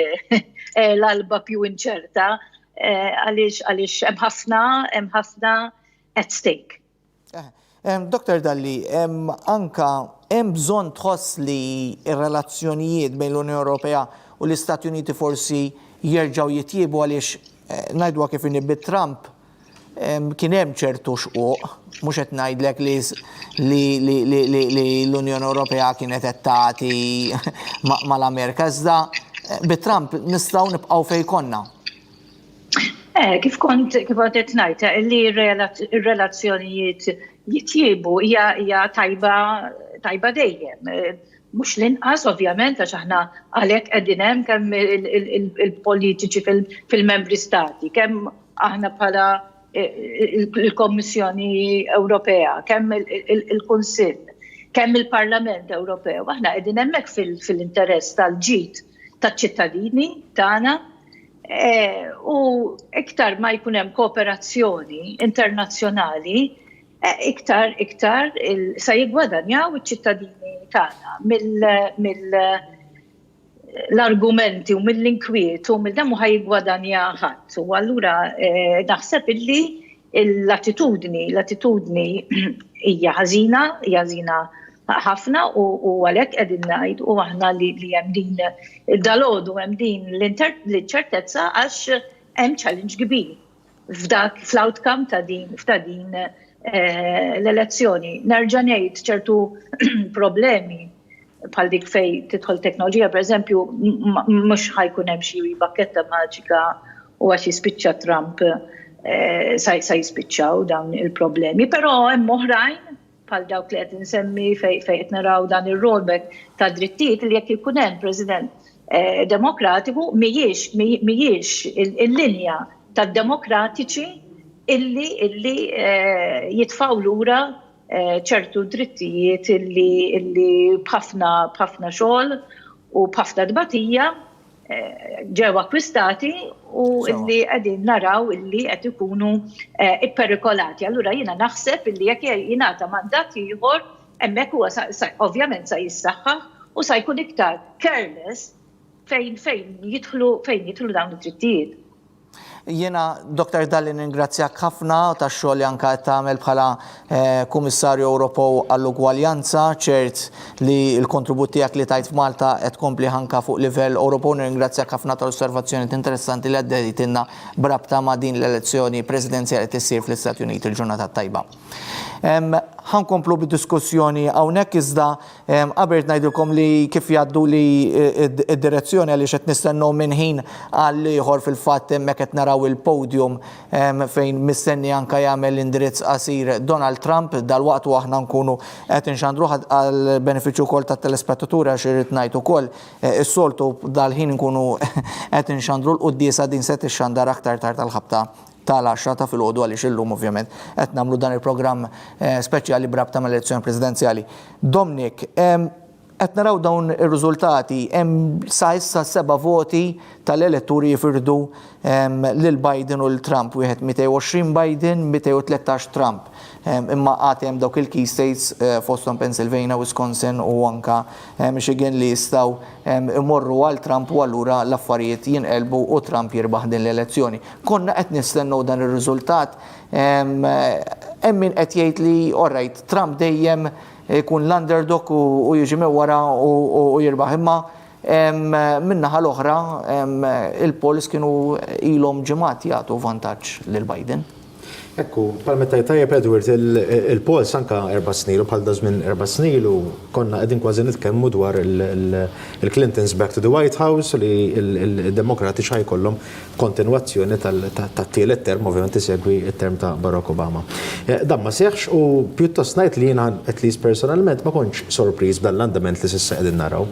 l-alba più inċerta għaliex hemm ħafna at stake. Dr. Dalli, anka hemm bżonn tħoss li r-relazzjonijiet bejn l-Unjoni Ewropea u l-Istati Uniti forsi jerġgħu jitjiebu għaliex ngħidwa kif inhi Trump kien hemm ċertu xquq, mhux qed ngħidlek li l-Unjoni Ewropea kienet qed tagħti mal-Amerika, iżda bit-Trump nistgħu nibqgħu fejn konna. Kif kont qed ngħid li r-relazzjonijiet jitjiebu hija tajba dejjem. Mhux l-inqas ovvjament għax aħna għalhekk qegħdin hemm kemm il-politiċi fil-membri stati, kemm aħna bħala il-Kommissjoni Ewropea, kemm il-Kunsill, kemm il-Parlament Ewropew. Aħna qegħdin hemmhekk fil-interess tal-ġid taċ-ċittadini tagħna. U iktar ma jkun hemm kooperazzjoni internazzjonali, iktar sa jiggwadanjaw iċ-ċittadini tagħna mill-argumenti u mill-inkwiet u mill-dan mhu ħajgwadanja ħadd. U allura naħseb illi l-attitudni hija ħażina ħafna u għalhekk qegħdin ngħid u aħna li hemm din dalodu hemm din l-inċertezza għax hemm challenge kbir fl-outcome ta' din l-elezzjoni. Nerġa' ngħid ċertu problemi bħal dik fejn tidħol teknoloġija, pereżempju mhux ħajkun hemm xi bakketta maġika u għax jispiċċa Trump sa jispiċċaw dawn il-problemi, però hemm oħrajn bħal dawk li qed insemmi fejn qed naraw dan ir-rollback ta' drittijiet li jekk ikun hemm President Demokratiku mhijiex il-linja tad-demokratiċi illi jitfgħu lura ċertu drittijiet illi b'ħafna xogħol u b'ħafna dbatija ġew akkwistati u illi qegħdin naraw illi qed ikunu ipperikolati. Allura jiena naħseb illi jekk jingħata mandat ieħor hemmhekk huwa ovvjament sa jissaħħaħ u sa jkun iktar careless fejn jidħlu dawn id-drittijiet. Jiena, Dr. Dalli, ningrazzjak ħafna tax-xogħol li anke qed tagħmel bħala Kummissarju Ewropew għall-Ugwaljanza, ċert li l-kontribut tiegħek li tajt f'Malta qed tkompli anke fuq livell Ewropew. Ningrazzjak ħafna tal-osservazzjoni interessanti li għaddejtilna brabta ma' din l-elezzjoni presidenzjali tissir fl-Istati Uniti il-ġurnata tajba. Ħankomplu bid-diskussjoni hawnhekk iżda qabel ngħidilkom li kif jgħaddu li d-direzzjoni għaliex qed nistennew minn ħin għal ieħor fil-fatt hemmhekk qed naraw il-podium fejn mistenni anke jagħmel indirizz qasir Donald Trump dalwaqt aħna nkunu qed inxandruh għal benefiċċju wkoll tat-telespettaturi għax irid ngħid ukoll is-soltu dal-ħin nkunu qed inxandru l-quddiesa din se tixxandar aktar tard tal-ħabta tal-10 ta' filgħodu għaliex illum ovvjament qed nagħmlu dan il-programm speċjali brabta mal-elezzjoni presidenzjali. Dominic, qed naraw dawn ir-riżultati hemm sa issa 7 voti tal-elettori jifirdu lil Biden u l-Trump, wieħed 220 Biden, 213 Trump. Imma għad hemm dawk il-key states fosthom Pennsylvania, Wisconsin u anka Michigan li jistgħu imorru għal Trump u allura l-affarijiet jinqelbu u Trump jirbaħ din l-elezzjoni. Konna qed nistennew dan ir-riżultat, hemm min qed jgħid li orajt Trump dejjem kun l-underdog u jiġi wara u jirbaħ, imma minnaħa l-oħra il-polls kienu ilhom ġimgħat jagħtu vantaġġ lil Biden. Ekku, pal-metta tajjeb Edward, il-polls anka 4 snilu, bħal dażmin 4 snilu, konna qegħdin kważi nitkellmu dwar il-Clintons back to the White House li il-Demokratiċi ħajkollhom kontinwazzjoni tat-tielet term, ovvjament isegwi it-term ta' Barack Obama. Dan ma seħħx u pjuttost ngħid li jiena at least personalment ma kontx sorpriż b'dan l-andament li s'issa qegħdin naraw.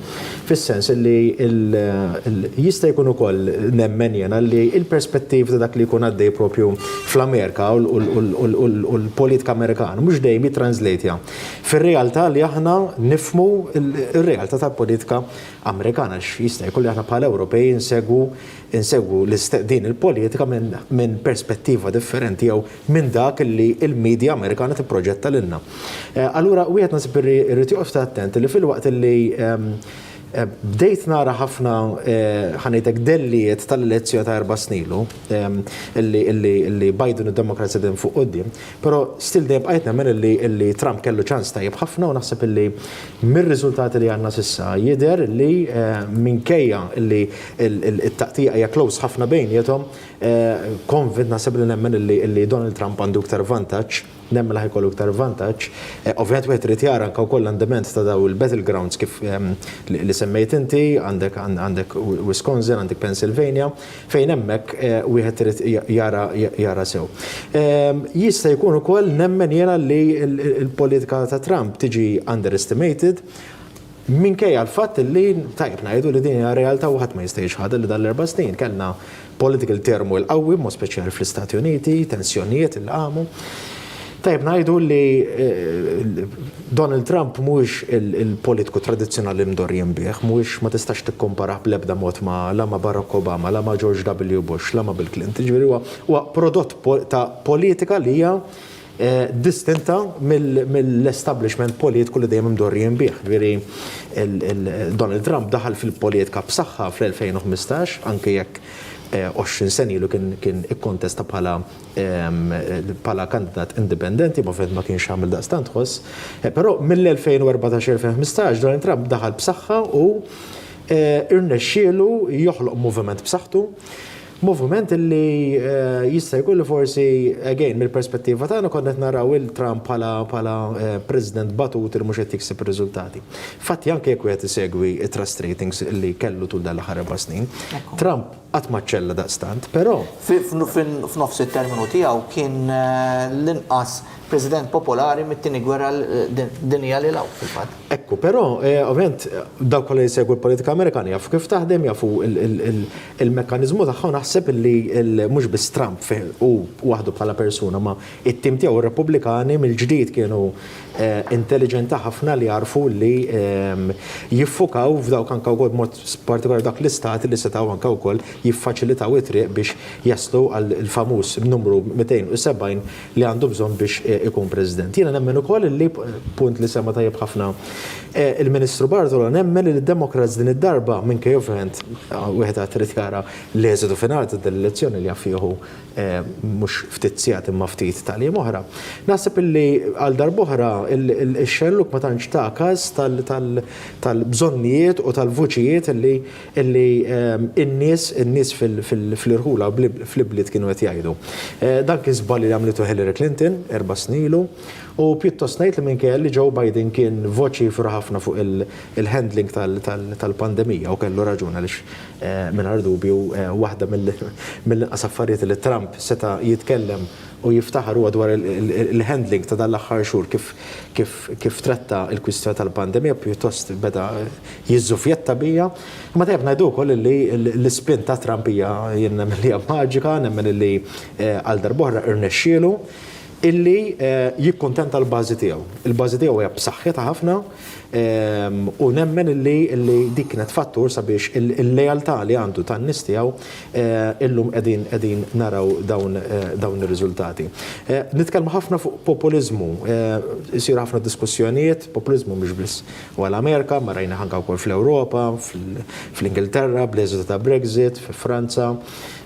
Fis-sens li jista' jkun ukoll nemmen jiena li l-perspettiv ta' dak li jkun għaddej propju fl-Amerika u l-politika Amerikana, mhux dejjem jitranzletja fir-realtà li aħna nifhmu ir-realtà tal-politika Amerikana x'jista' jkun li aħna bħala Ewropej insegwu din il-politika minn perspettiva differenti jew minn dak li l-medja Amerikana tipproġetta lilna. Allura wieħed nasib irrid joqgħod attent li fil-waqt li bdejt nara ħafna ħanejtek dellijiet tal-elezzjoni ta' 4 snilu illi Biden u d-Demokrats din fuq qudiem, però still dejjem bqajt nemmen illi Trump kellu ċans tajjeb ħafna u naħseb illi mir-riżultati li għandna s'issa jidher li minkejja illi t-taqtija hija close ħafna bejniethom, konvint naħseb li nemmen illi Donald Trump għandu iktar vantaġġ, nemmen li ħajkollu iktar vantaġġ. Ovvjament wieħed irid jara anke wkoll l-andament ta' daw il-battlegrounds kif li semmejt inti, għandek Wisconsin, għandek Pennsylvania, fejn hemmhekk wieħed irid jara sew. Jista' jkun ukoll nemmen jiena li l-politika ta' Trump tiġi underestimated minkejja l-fatt li tajb ngħidu li din hija realtà u ħadd ma jista' jixħad li dal-4 snin kellna political turmoil qawwi, mod speċjali fl-Istati Uniti, tensjonijiet il qamu. Tajb ngħidu li Donald Trump mhuwiex il-politiku tradizzjonali mdorrijin bih, mhuwiex ma tistax tikkomparah bl-ebda mod la ma Barack Obama, la ma George W. Bush, la ma Bill Clinton. Ġifieri huwa prodott ta' politika li hija distinta mill-establishment politiku li dejjem mdorrijin bih. Ġifieri Donald Trump daħal fil-politika b'saħħa fl-2015 anke jekk 20 sena ilu kien ikkontesta bħala kandidat indipendenti, ma kienx għamil daqstant tħoss. Però mill-2014-2015 Donald Trump daħal b'saħħa u irnexxielu joħloq moviment b'saħħtu. Moviment li jista' jkun li forsi, again, mill-perspettiva tagħna konna qed naraw il-Trump bħala President batut li mhux qed jikseb ir-riżultati. Fatti anke jekk wieħed isegwi it-trust ratings li kellu tul dal-aħħar 4 snin, Trump qatt ma ċella daqstant, però f'nofs it-terminu tiegħu kien l-inqas President popolari mit-tieni gwerra dinja li law fil-fatt. Ekku, però ovvjament dawk li jsegwu l-politika Amerikana jafu kif taħdem, jafu il-mekkaniżmu tagħha naħseb li mhux biss Trump u waħdu bħala persuna, ma it-tim tiegħu ir-Repubblikani mill-ġdid kienu intelligenti ħafna li jarfu li jiffukaw f'dawk anke wkoll mod partikolari dak l-istati li setgħu anke wkoll jiffaċilitaw it-triq biex jaslu għal il-famuż numru 270 li għandu bżonn biex ikun president. Jiena nemmen ukoll li punt li sema tajjeb ħafna il-Ministru Bartola nemmen li d-Demokrats din id-darba minkejja ovvjament wieħed trid jara l-eżitu finali tal-elezzjoni li jaffieħu mhux ftit sigħat imma ftit tal-jiem oħra. Naħseb illi għal darb'oħra il-xelluk ma tantx ta' każ tal-bżonnijiet u tal-vuċijiet illi in-nies fil-irħula fl-ibliet kienu qed jgħidu. Dan kien żball li għamlitu Hillary Clinton 4 snilu u pjuttost ngħid li minkejja li Joe Biden kien voċifru ħafna fuq il-handling tal-pandemija u kellu raġun għaliex mingħajr dubju waħda mill-inqas affarijiet li Trump seta' jitkellem u jiftaħar huwa dwar il-handling ta' dal-aħħar xhur kif tratta l-kwistjoni tal-pandemija pjuttost beda jiżżufjetta bija. Ma tajjeb ngħidu wkoll li l-ispin ta' Trump hija jien nemmen li hija maġika, nemmen li għal darb'oħra irnexxielu. illi jikkontenta l-bażi tiegħu. Il-bażi tiegħu hija b'saħħitha ħafna u nemmen illi dik kienet fattur sabiex il-lealtà li għandu tan-nies tiegħu illum qegħdin naraw dawn ir-riżultati. Nitkellmu ħafna fuq populiżmu, isir ħafna diskussjonijiet, populiżmu mhux biss l-Amerika, ma rajna ħanka wkoll fl-Ewropa, fl-Ingilterra, bl-eżitu ta' Brexit, fi Franza,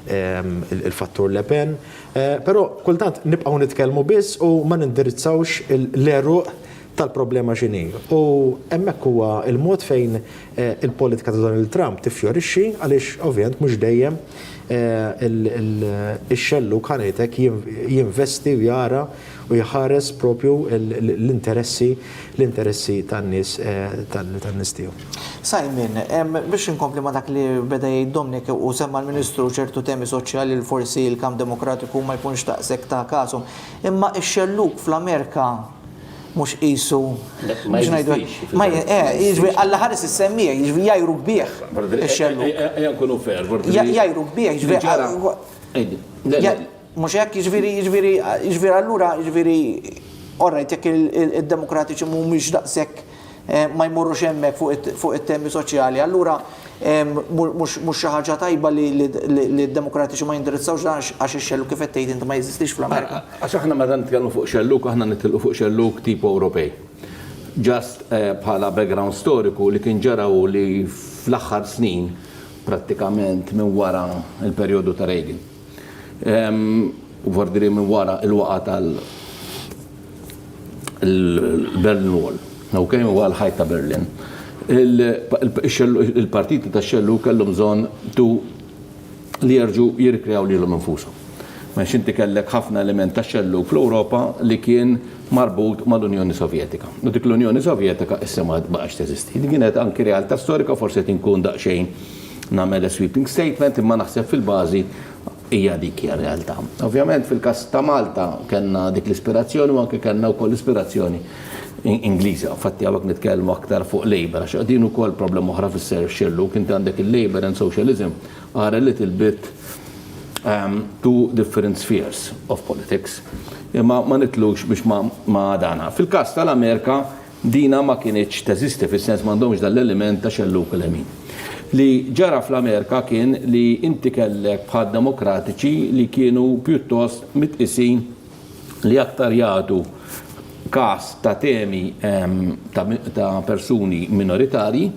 il-fattur Le Pen, però kultant nibqgħu nitkellmu biss u ma nindirizzawx l-eruq tal-problema x'inhi. U hemmhekk huwa il-mod fejn il-politika ta' Donald Trump tifjorixxi għaliex ovvjament mhux dejjem ix-xelluk ħanetek jinvesti u jara u jħares propju l-interessi tan-nies tiegħu. Simon, biex inkompli ma dak li beda jgħid Dominic u semma l-Ministru ċertu temi soċjali li forsi l-Kamp Demokratiku ma jkunx taqsek ta' kasom, imma x-xelluk fl-Amerika mux qisu biex ngħidu Alla ħares is-semmija, jiġri jajruk bih ix-xelluk. Jankunu fer, jajruk bih, mux jekk jiġviri allura jiġviri orrajt jekk il-demokratiċi mhumiex daqshekk ma jmorrux hemmhekk fuq it-temi soċjali, allura mhux xi ħaġa tajba li d-demokratiċi ma jindirizzawx dan għax ix-xelluk kif qed tgħid inti ma jeżistix fl-Amerika. Għax aħna meta nitkellmu fuq xelluk, aħna nitilqu fuq xelluk tipu Ewropej. Just bħala background storiku li kien ġaraw li fl-aħħar snin prattikament minn wara il-perjodu ta' Reagan. Vordiri minn wara il-waqa tal-Berlin Wall. Ok, huwa l-ħajt ta' Berlin. Il-partiti ta' xellu kellhom bżonn li jerġu jirkrew lilhom infushom. Mhux inti kellek ħafna element ta' xellu fl-Ewropa li kien marbut mal-Unjoni Sovjetika. U dik l-Unjoni Sovjetika issa ma baqgħux teżisti. Din kienet anki realtà storika, forsi qed inkun daqsxejn nagħmel sweeping statement, imma naħseb fil-bażi hija dik hija realtà. Ovvjament fil-każ ta' Malta kellna dik l-ispirazzjoni u anke kellna wkoll l-ispirazzjoni Ingliża. Fatti għabak nitkellmu aktar fuq Labour, għax din ukoll problema oħra fis-ser xellu, kien għandek il-Labour and Socialism are a little bit two different spheres of politics. Imma ma nitlux biex ma dana. Fil-każ tal-Amerika dina ma kienx teżisti fis-sens m'għandhomx dal-element ta' xelluk l-emin. Li ġara fl-Amerika kien li inti kellek bħad demokratiċi li kienu pjuttost mitqisin li aktar jagħtu każ ta' temi ta' persuni minoritari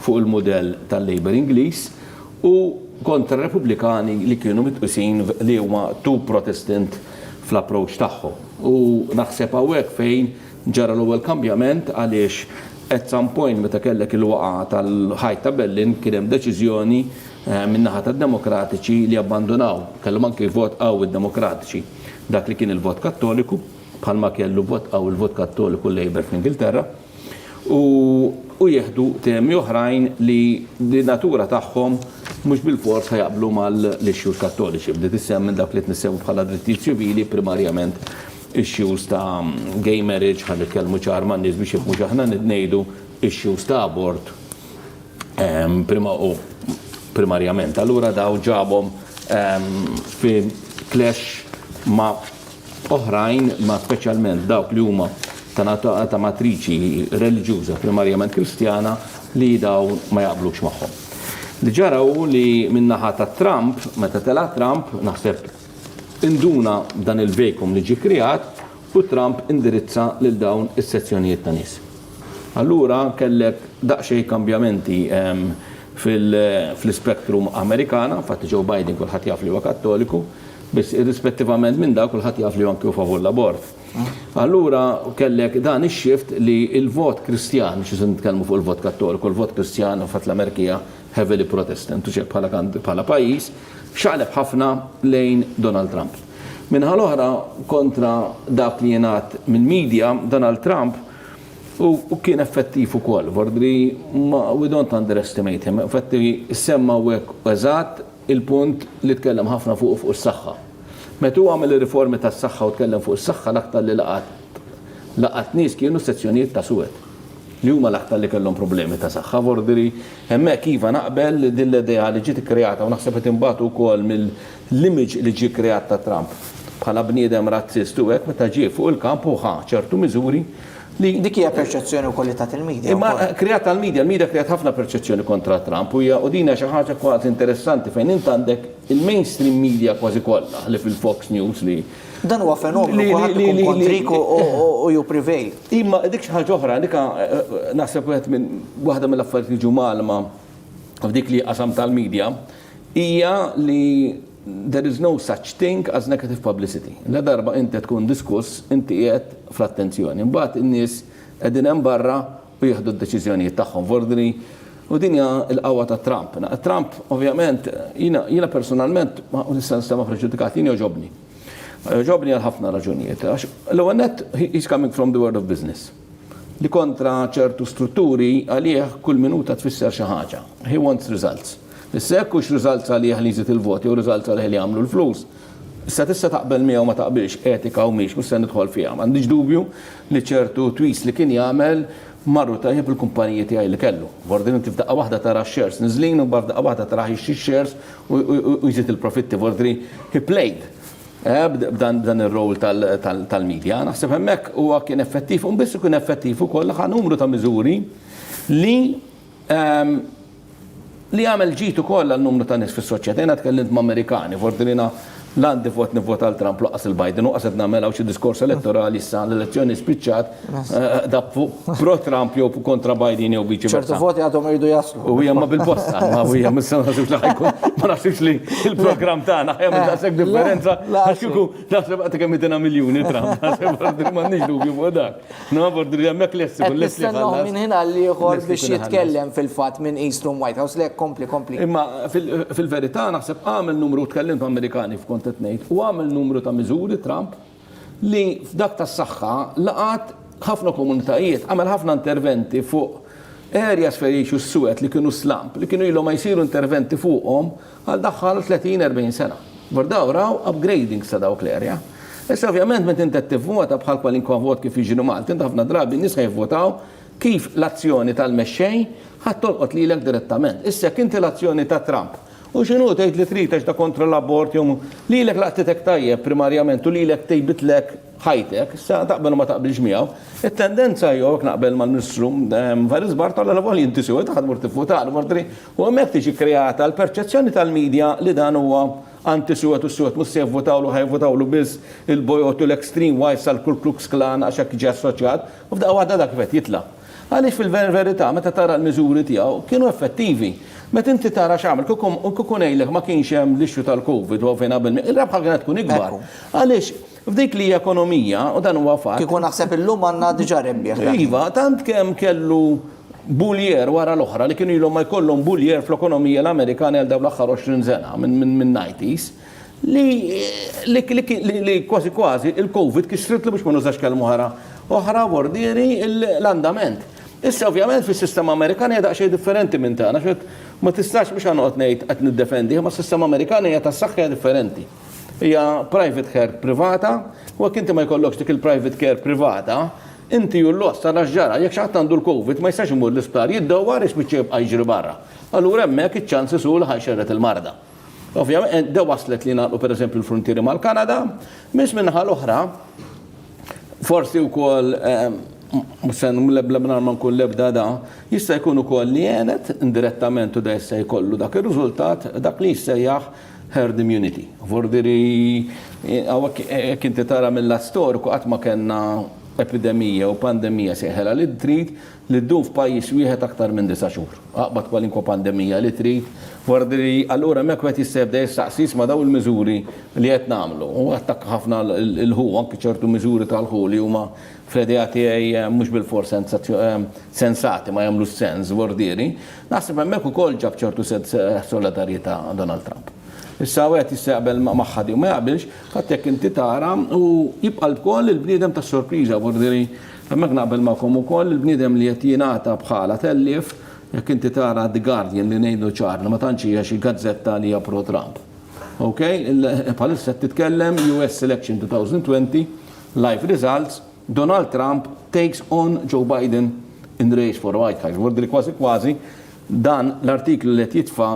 fuq il-modell tal-Labour Ingliż u kontra Repubblikani li kienu mitqisin li huma too Protestant fl-approach tagħhom. U naħseb hawnhekk fejn ġara l-ewwel kambjament għaliex at some point meta kellek il-waqa tal-ħajt ta' Berlin kien hemm deċiżjoni min-naħa tad-Demokratiċi li abbandonaw, kellhom anke vot qawwi id-Demokratiċi dak li kien il-vot Kattoliku bħalma kellu vot qawwi il-vot Kattoliku Labour fl-Ingilterra u jieħdu temi oħrajn li natura tagħhom mhux bil-fors ħajaqblu mal-issues Kattoliċi. Bdiet issemm minn dak li tnissew bħala drittijiet ċivili primarjament issues ta' gay marriage, ħan nitkellmu ċar ma' nies biex jibqgħu aħna ngħidu issues ta' abort primarjament. Allura daw ġabhom fi clash ma' oħrajn ma' speċjalment dawk li huma ta' matriċi reliġjuża primarjament Kristjana li daw ma jaqblux magħhom. Li ġaraw li min-naħa ta' Trump, meta tela Trump, naħseb induna dan il-vacuum li ġi kreat u Trump indirizza lil dawn is-sezzjonijiet ta' nies. Allura kellek daqsxejn kambjamenti fl-spektrum Amerikana, infatti Joe Biden kulħadd jaf li huwa Kattoliku, biss irrispettivament minn dak kulħadd jaf li anke favur l-abort. Allura kellek dan ix-xift li il-vot Kristjan, xi se nitkellmu fuq il-vot Kattoliku, il-vot Kristjan fatt l-Amerikija heavily Protestant, u bħala pajjiż xaqleb ħafna lejn Donald Trump. Minħa l-oħra kontra dak li jingħad mill-medja Donald Trump u kien effettiv ukoll. Vordri we don't underestimate him. Infatti semma hekk eżatt il-punt li tkellem ħafna fuq is-saħħa. Meta huwa għamel ir-riformi tas-saħħa u tkellem fuq is-saħħa l-aktar li laqat nies kienu sezzjonijiet ta' suwed li huma l-aktar li kellhom problemi ta' saħħa. Vordri hemmhekk iva naqbel din l-idea li ġiet ikkreata u naħseb qed imbagħtu wkoll mill-image li ġie kreat ta' Trump bħala bniedem razzist u hekk meta ġie fuq il-kamp u ċertu miżuri li dik hija perċezzjoni wkoll ta' il-medja. Imma kreat il-medja kreat ħafna perċezzjoni kontra Trump u dina xi ħaġa kważi interessanti fejn int għandek il-mainstream media kważi kollha li fil-Fox News li dan huwa fenomenu ikun kontrik u you prevail. Imma dik xi ħaġa oħra dik naħseb wieħed minn waħda mill-affarijiet li ġu malma f'dik li qasam tal-medja hija li there is no such thing as negative publicity. La darba inti tkun diskuss, inti qiegħed fl-attenzjoni. Imbagħad in-nies qegħdin hemm barra u jieħdu d-deċiżjonijiet tagħhom f'ordni u din hija l-qawwa ta' Trump. Trump ovvjament jiena personalment ma nista' nistema' preġudikat jien joġobni. Joġobni għal ħafna raġunijiet. L-ewwel nett he's coming from the world of business. Li kontra ċertu strutturi għalih kull minuta tfisser xi ħaġa. He wants results. Issa hekk hux riżults għalih li jżid il-voti u riżults għalih li jagħmlu l-flus. Issa tista' taqbel miegħu ma taqbilx etika u mhix mhux se nidħol fiha. M'għandix dubju li ċertu twis li kien jagħmel marru tajjeb il-kumpaniji tiegħi li kellu. Bordin inti f'daqqa waħda tara x-shares niżlin u b'daqqa waħda tara x-shares u jżid il-profitti bordri he played. B'dan ir-rol tal-medja. Naħseb hemmhekk huwa kien effettiv u biss ikun effettiv ukoll ħa numru ta' miżuri li għamel ġitu koll għal-numru ta' nis fis-soċjetà. Jiena tkellimt ma' Amerikani, fordilina l-għandi nivvota għal Trump laqas il-Biden u qased nagħmel xi diskors elettorali issa l-elezzjoni spiċċat da pro-Trump jew kontra Biden jew viċi versa. ċertu voti għadhom iridu jaslu. U hija ma bil-posta, ma hija ma naħsibx li il-programm tagħna ħajjagħmel daqshekk differenza għax kieku naħseb qed kemm idina miljuni Trump. Naħseb m'għandniex dubju fuq dak. No bordri hemmhekk lessi lessi ħallas. Minn hina li ieħor biex jitkellem fil-fatt minn Eastern White House li kompli. Imma fil-verità naħseb għamel numru tkellimt Amerikani f'kont u għamil numru ta' miżuri Trump li f'dak tas-saħħa laqat ħafna komunitajiet, għamel ħafna interventi fuq areas fejn jgħixu s-suwed li kienu slump, li kienu ilhom ma jsiru interventi fuqhom għal daħħal 30-40 sena. Bordaw raw upgrading sa dawk l-area. Issa ovvjament meta inti tivvota bħal kwalinkwa vot kif jiġi Malti, inti ħafna drabi n-nies ħajvvotaw kif l-azzjoni tal-mexxej ħadd tolqot lilek direttament. Issa kien l-azzjoni ta' Trump u xinu tgħid li trid għax ta' kontra l-abort jew lilek laqtitek tajjeb primarjament u lilek tejbitlek ħajtek, issa taqbel ma taqbilx miegħu. It-tendenza jew naqbel mal-Ministru Faris Bartola la vol jintisew taħdmur tiffutar u hemmhekk tiġi kreata l-perċezzjoni tal-medja li dan huwa antisuwed u s-suwed mhux se jivvotawlu ħajvotawlu biss il-bojot u l-extreme white sal-Ku Klux Klan għax hekk ġie assoċjat u f'daqqa waħda dak qed jitla'. Għaliex fil-verità meta tara l-miżuri tiegħu kienu effettivi. Meta inti tara x'għamel kukun ngħidlek ma kienx hemm l-ixxu tal-COVID u fejn qabel il-rebħa kienet tkun ikbar. Għaliex f'dik li ekonomija u dan huwa fatt. Kieku naħseb illum għandna diġà rebbieħ. Iva, tant kemm kellu bullier wara l-oħra li kienu ilhom ma jkollhom bullier fl-ekonomija l-Amerikani għal dawn l-aħħar 20 sena minn 90s li kważi il-COVID kisret li biex ma nużax kelma oħra bordieri l-andament. Issa ovvjament fis-sistema Amerikani hija daqsxejn differenti minn tagħna ma tistax biex għanqod ngħid qed niddefendi, ma s-sistema Amerikani hija tas-saħħa differenti. Hija private care privata, u jekk inti ma jkollokx dik il-private care privata, inti ju l-lost tara ġara, jekk xatt għandu l-COVID ma jistax imur l-isptar jiddewwar ix biċċie jibqa' jiġri barra. Allura hemmhekk iċ-ċans isu li ħajxerret il-marda. Ovvjament da waslet li nagħlqu pereżempju l-frontieri mal-Kanada, mhix minnaħa l-oħra forsi wkoll musen l-ebna ma nkun lebda da, jista' jkun ukoll li għenet indirettament u da jista' jkollu dak ir-riżultat dak li jissejjaħ herd immunity. Vordiri, jekk inti tara mill-lat storiku qatt ma kellna epidemija u pandemija seħela li trid li ddum f'pajjiż wieħed aktar minn 9 xhur. Aqbad kwalinkwa pandemija li trid. Vordiri, allura hemmhekk qed jissebda jistaqsis ma' daw il-miżuri li qed nagħmlu. U attakka ħafna l-ħu anke ċertu miżuri tal-ħu li huma fl-idea tiegħi mhux bil-fors sensati ma jagħmlu sens vordieri. Naħseb hemmhekk ukoll ġab ċertu solidarjetà Donald Trump. Issa għet jistaqbel maħħadi u ma jaqbilx, għattek inti tara u jibqa l-koll il-bniedem ta' sorpriża vordieri. Hemmhekk naqbel magħkom ukoll il-bniedem li qed jingħata bħala tellif jekk inti tara The Guardian li ngħidu ċarna ma tantx hija xi gazzetta li hija pro Trump. Okay? Bħalissa titkellem US Election 2020, live results, Donald Trump takes on Joe Biden in race for White House. Vordieri kważi dan l-artiklu li qed jitfa'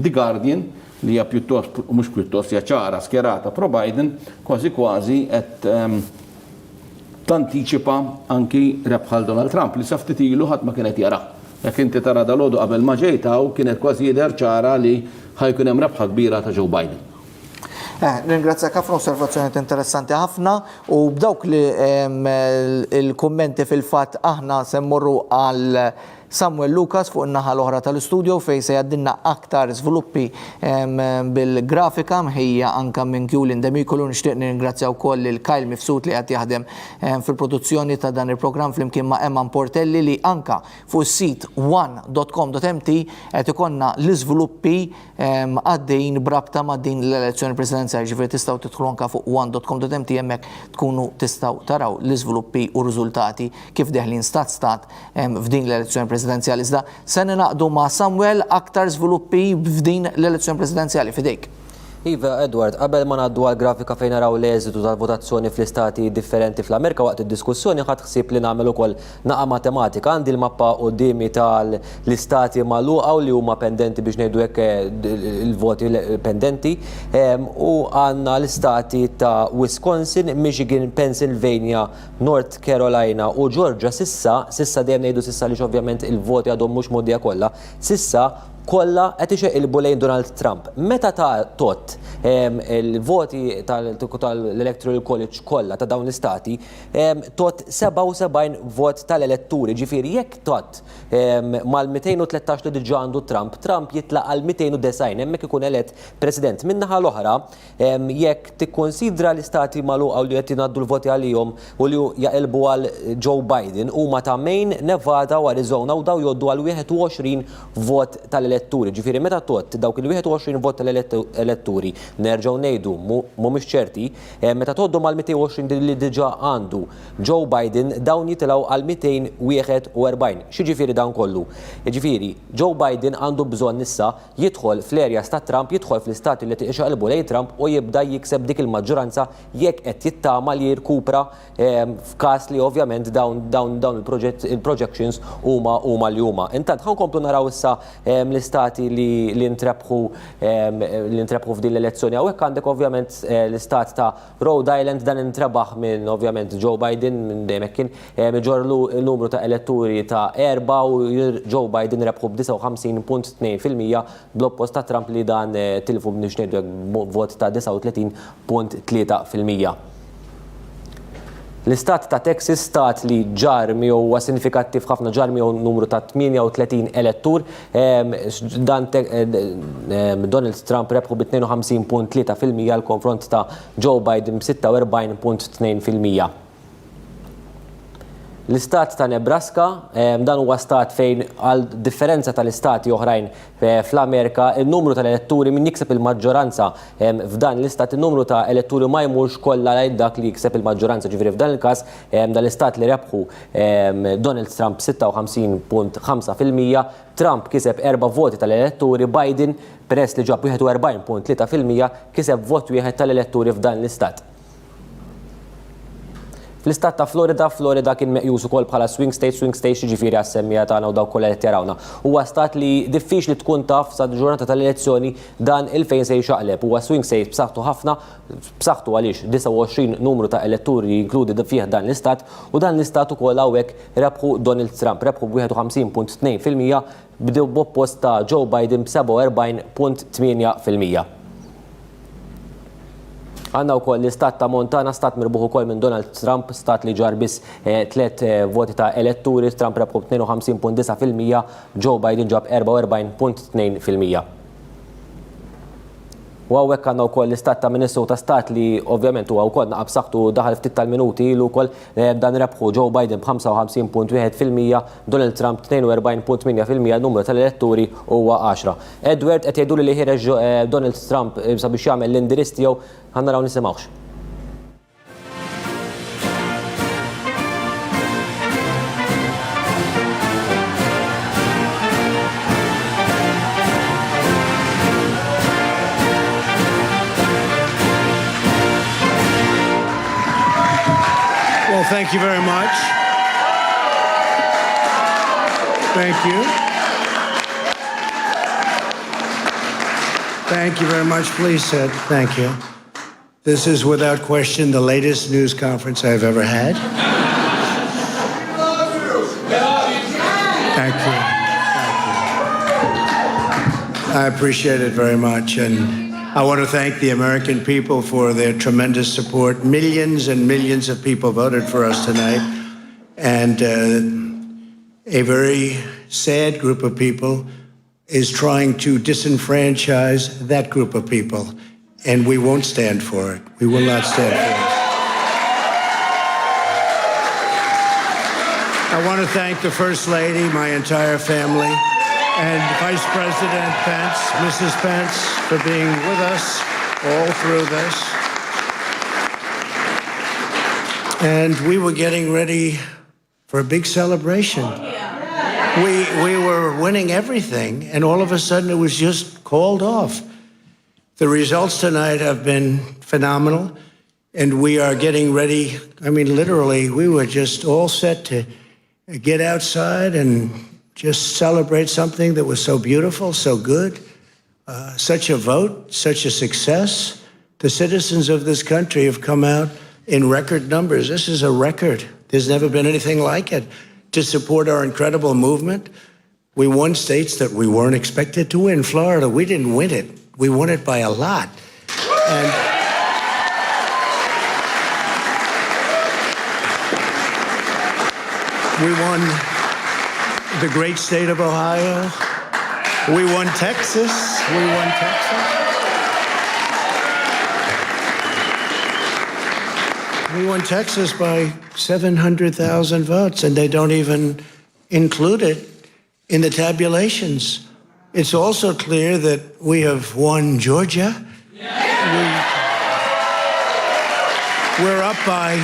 The Guardian li hija pjuttost, mhux pjuttost, hija ċara skjerata pro Biden, kważi qed tantiċipa anki rebħal Donald Trump li saftit ilu ħadd ma kienet jara. Jekk inti tara dalodu qabel ma ġejtaw kienet kważi jidher ċara li ħajkun hemm rebħa kbira ta' Joe Biden. Ringrazzjak ħafna, osservazzjoni interessanti ħafna u b'dawk li il-kummenti fil-fatt aħna semmorru għal Samuel Lucas fuq in-naħa l-oħra tal-istudio fejn se jgħaddilna aktar żviluppi bil-grafika mħejja anke minn Julien Demikolu. Nixtieq nirringrazzja wkoll lil Kyle Mifsud li qed jaħdem fil-produzzjoni ta' dan il-programm flimkien ma' Emma Portelli li anke fuq is-sit one.com.mt qed ikollna l-iżviluppi għaddejjin brabta ma' din l-elezzjoni presidenzjali. Ġifieri tistgħu tidħlu anke fuq one.com.mt hemmhekk tkunu tistgħu taraw l-iżviluppi u riżultati kif deħlin stat f'din l-elezzjoni presidenzjali. Iżda se naqdu ma' Samuel aktar żviluppi f'din l-elezzjoni presidenzjali fidejk. Iva, Edward, qabel ma ngħaddu għal grafika fejn naraw l-eżitu tal-votazzjoni fl-istati differenti fl-Amerika waqt id-diskussjoni ħadd ħsieb li nagħmel ukoll naqa' matematika. Għandi l-mappa qudiemi tal-istati magħluqa li huma pendenti biex ngħidu hekk il-voti pendenti u għandna l-istati ta' Wisconsin, Michigan, Pennsylvania, North Carolina u Georgia sissa dejjem ngħidu sissa li ovvjament il-voti għadhom mhux moddija kollha. Sissa kollha qed ixeqilbu lejn Donald Trump. Meta ta' tot il-voti tal-Electoral College kollha ta' dawn l-istati tot 77 vot tal-elettori. Ġifieri jekk tot mal-213 li diġà għandu Trump jitlaq għal 290 hemmhekk ikun elett President. Min-naħa l-oħra jekk tikkonsidra l-istati magħluqa li qed jingħaddu l-voti għalihom u li jaqilbu għal Joe Biden huma ta' Maine, Nevada u Arizona u daw jgħoddu għal 21 vot tal-elettori. Ġifieri meta tot dawk il-21 vot tal-elettori nerġgħu ngħidu mhumiex ċerti, meta tgħoddu mal-220 li diġà għandu Joe Biden dawn jitilgħu għal 241. X'jiġifieri dawn kollu? Jiġifieri Joe Biden għandu bżonn issa jidħol fl-areas ta' Trump, jidħol fl-istati li tixaqilbu lejn Trump u jibda jikseb dik il-maġġoranza jekk qed jittama li jirkupra f'każ li ovvjament dawn il-projections huma li huma. Intant ħankomplu naraw issa l-istati li ntrebħu f'din l-elezzjoni. Hawnhekk għandek ovvjament l-istat ta' Rhode Island dan intrebaħ minn ovvjament Joe Biden minn dejjem kien ġorlu l-numru ta' elettori ta' 4 u Joe Biden rebħu b'59.2% bl-oppost ta' Trump li dan tilfu b'nix ngħidu vot ta' 39.3%. L-istat ta' Texas stat li ġar miegħu huwa sinifikattiv ħafna ġar miegħu numru ta' 38 elettur. Donald Trump rebħu b'52.3% għal konfront ta' Joe Biden b'46.2%. L-istat ta' Nebraska, dan huwa stat fejn għal differenza tal-istati oħrajn fl-Amerika, il-numru tal-elettori min jikseb il-maġġoranza f'dan l-istat, il-numru ta' elettori ma jmurx kollha lejn dak li jikseb il-maġġoranza. Ġifieri f'dan il-każ dan l-istat li rebħu Donald Trump 56.5%, Trump kiseb 4 voti tal-elettori, Biden peress li ġab 41.3% kiseb vot wieħed tal-elettori f'dan l-istat. Fl-istat ta' Florida kien meqjus ukoll bħala swing state ġifieri għas-semmija tagħna u dawk kollha qed jarawna. Huwa stat li diffiċli tkun taf sa ġurnata tal-elezzjoni dan il-fejn se jxaqleb. Huwa swing state b'saħħtu ħafna, b'saħħtu għaliex 29 numru ta' elettori jinkludi fih dan l-istat u dan l-istat ukoll hawnhekk rebħu Donald Trump, rebħu b'51.2% bdew b'oppost ta' Joe Biden b'47.8%. Għanna wkoll l-istat ta' Montana, stat mirbuħ ukoll minn Donald Trump, stat li ġar biss 3 voti ta' elettori, Trump rebħu b'52.9%, Joe Biden ġab 44.2%. U għawek għanna wkoll l-istat ta' Minnesota, stat li ovvjament huwa wkoll naqab b'saħħtu daħal ftit tal-minuti ilu wkoll dan rebħu Joe Biden b'55.1%, Donald Trump 42.8%, numru tal-elettori huwa 10. Edward qed jgħidu li ħireġ Donald Trump sabiex jagħmel l-indirizz tiegħu, ħanna raw nisimgħux. Well, thank you very much. Thank you. Thank you very much. Please sit. Thank you. This is without question the latest news conference I've ever had. Thank you. I appreciate it very much. And I want to thank the American people for their tremendous support. Millions and millions of people voted for us tonight. And a very sad group of people is trying to disenfranchise that group of people. And we won't stand for it. We will not stand for it. I want to thank the First Lady, my entire family, and Vice President Pence, Mrs. Pence, for being with us all through this. And we were getting ready for a big celebration. We were winning everything, and all of a sudden it was just called off. The results tonight have been phenomenal, and we are getting ready. I mean, literally, we were just all set to get outside and just celebrate something that was so beautiful, so good, such a vote, such a success. The citizens of this country have come out in record numbers. This is a record. There's never been anything like it to support our incredible movement. We won states that we weren't expected to win. Florida, we didn't win it. We won it by a lot. And we won the great state of Ohio. We won Texas. We won Texas. We won Texas by 700,000 votes, and they don't even include it in the tabulations. It's also clear that we have won Georgia. We're up by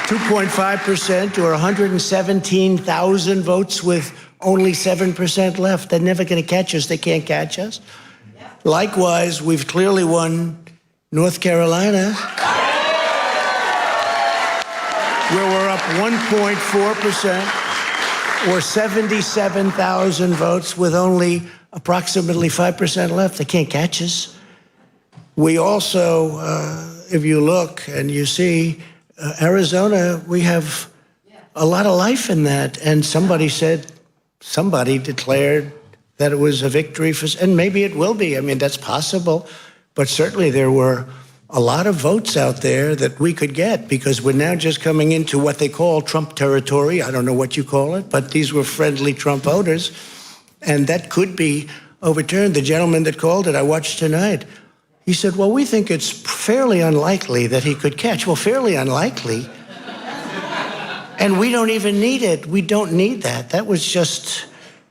2.5% or 117,000 votes with only 7% left. They're never going to catch us. They can't catch us. Likewise, we've clearly won North Carolina, where we're up 1.4%. or 77,000 votes with only approximately 5% left. They can't catch us. We also, if you look and you see, Arizona, we have a lot of life in that. And somebody declared that it was a victory for, and maybe it will be. I mean, that's possible. But certainly there were a lot of votes out there that we could get because we're now just coming into what they call Trump territory. I don't know what you call it, but these were friendly Trump voters. And that could be overturned. The gentleman that called it, I watched tonight, he said, well, we think it's fairly unlikely that he could catch. Well, fairly unlikely. And we don't even need it. We don't need that. That was just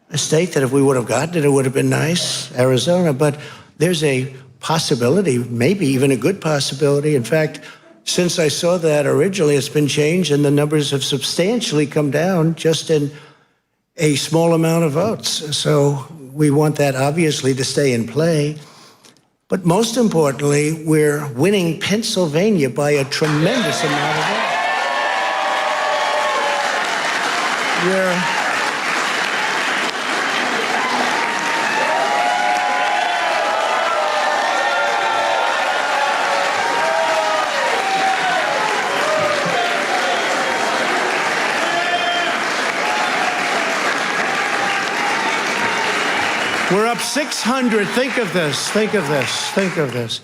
a state that if we would have gotten it, it would have been nice, Arizona. But there's a possibility, maybe even a good possibility. In fact, since I saw that originally, it's been changed and the numbers have substantially come down just in a small amount of votes. So we want that obviously to stay in play. But most importantly, we're winning Pennsylvania by a tremendous amount of votes. We're up 600. Think of this. Think of this. Think of this.